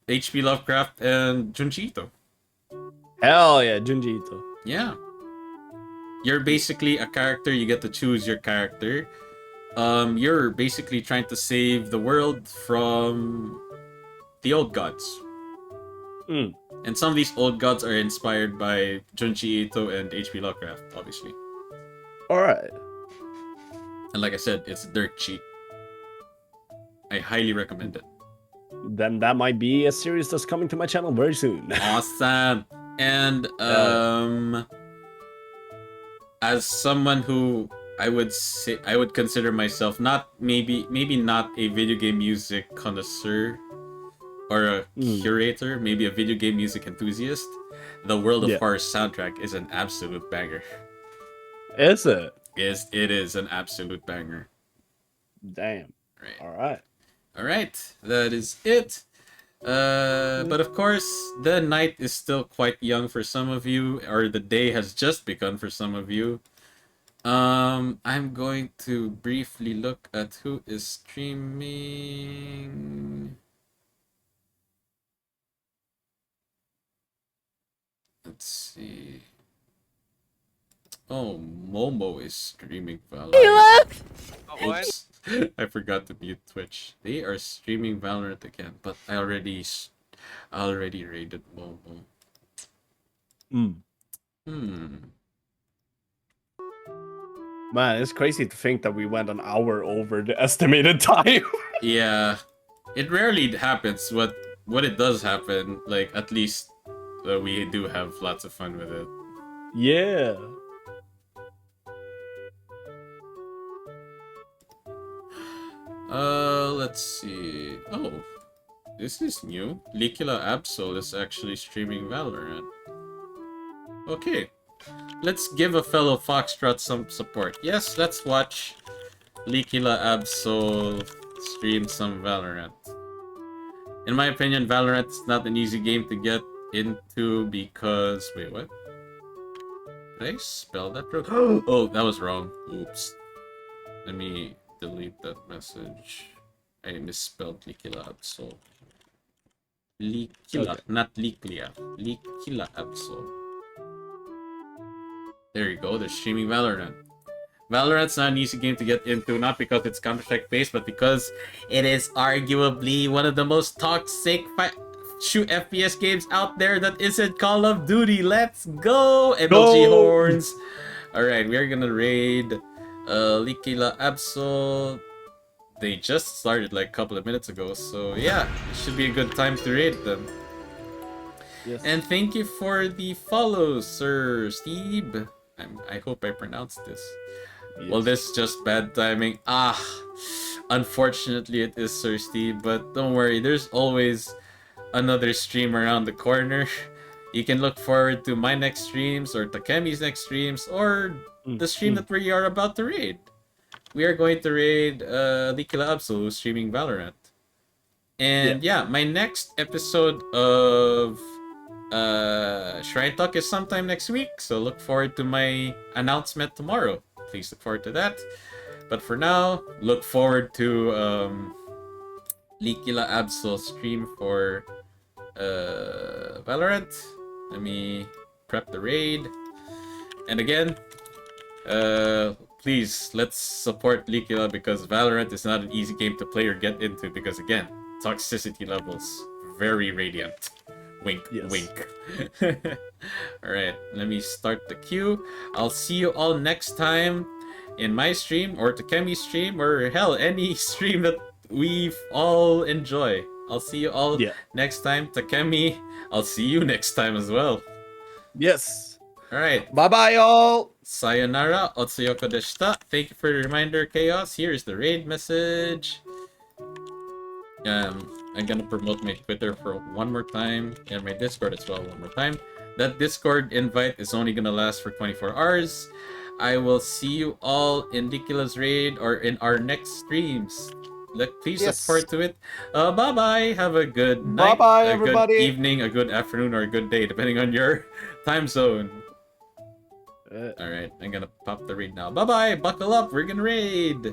H.P. Lovecraft and Junji Ito. Hell yeah, Junji Ito. Yeah. You're basically a character, you get to choose your character. You're basically trying to save the world from the old gods. And some of these old gods are inspired by Junji Ito and H.P. Lovecraft, obviously. Alright. And like I said, it's dirt cheap. I highly recommend it. Then that might be a series that's coming to my channel very soon. Awesome. And as someone who I would consider myself maybe not a video game music connoisseur, or a curator, maybe a video game music enthusiast, the World of Yeah. Horror soundtrack is an absolute banger. Is it? Yes, it is an absolute banger. Damn. Right. All right. All right, that is it. But of course, the night is still quite young for some of you, or the day has just begun for some of you. I'm going to briefly look at who is streaming. Let's see. Oh, Momo is streaming Valorant. Oops. I forgot to mute Twitch. They are streaming Valorant again, but I already raided Momo. Man, it's crazy to think that we went an hour over the estimated time. Yeah, it rarely happens. What it does happen, like at least we do have lots of fun with it. Yeah. Let's see. Oh, this is new. Likila Absol is actually streaming Valorant. Okay, let's give a fellow Foxtrot some support. Yes, let's watch Likila Absol stream some Valorant. In my opinion, Valorant is not an easy game to get into because... Wait, what? Did I spell that wrong? Oh, that was wrong. Oops. Let me delete that message. I misspelled Likila Absol. Likila, Okay. not Liklia. Likila Absol. There you go, they're streaming Valorant. Valorant's not an easy game to get into, not because it's Counter-Strike based, but because it is arguably one of the most toxic shoot FPS games out there that isn't Call of Duty. Let's go! MLG horns! Alright, we're gonna raid Likila Absol. They just started like a couple of minutes ago, so yeah, it should be a good time to raid them. Yes. And thank you for the follow, Sir Steve. I hope I pronounced this. Yes. Well, this is just bad timing. Unfortunately it is, Sir Steve, but don't worry, there's always another stream around the corner. You can look forward to my next streams, or Takemi's next streams, or the stream that we are about to raid. We are going to raid Likila Absol, who's streaming Valorant. And yeah, my next episode of Shrine Talk is sometime next week, so look forward to my announcement tomorrow. Please look forward to that. But for now, look forward to Likila Absol stream for Valorant. Let me prep the raid. And again, please, let's support Likila, because Valorant is not an easy game to play or get into, because again, toxicity levels very radiant. Wink, Yes. wink. Alright, let me start the queue. I'll see you all next time in my stream, or Takemi's stream, or hell, any stream that we all enjoy. I'll see you all next time. Takemi, I'll see you next time as well. Yes. Alright. Bye-bye, y'all. Sayonara, Otsuyoko deshita. Thank you for the reminder, Chaos. Here is the raid message. I'm gonna promote my Twitter for one more time, and my Discord as well one more time. That Discord invite is only gonna last for 24 hours. I will see you all in Likila's raid or in our next streams. Please look forward to it. Bye-bye. Have a good night, Bye-bye, a everybody. good evening, a good afternoon, or a good day, depending on your time zone. Alright, I'm gonna pop the raid now. Bye-bye. Buckle up. We're gonna raid.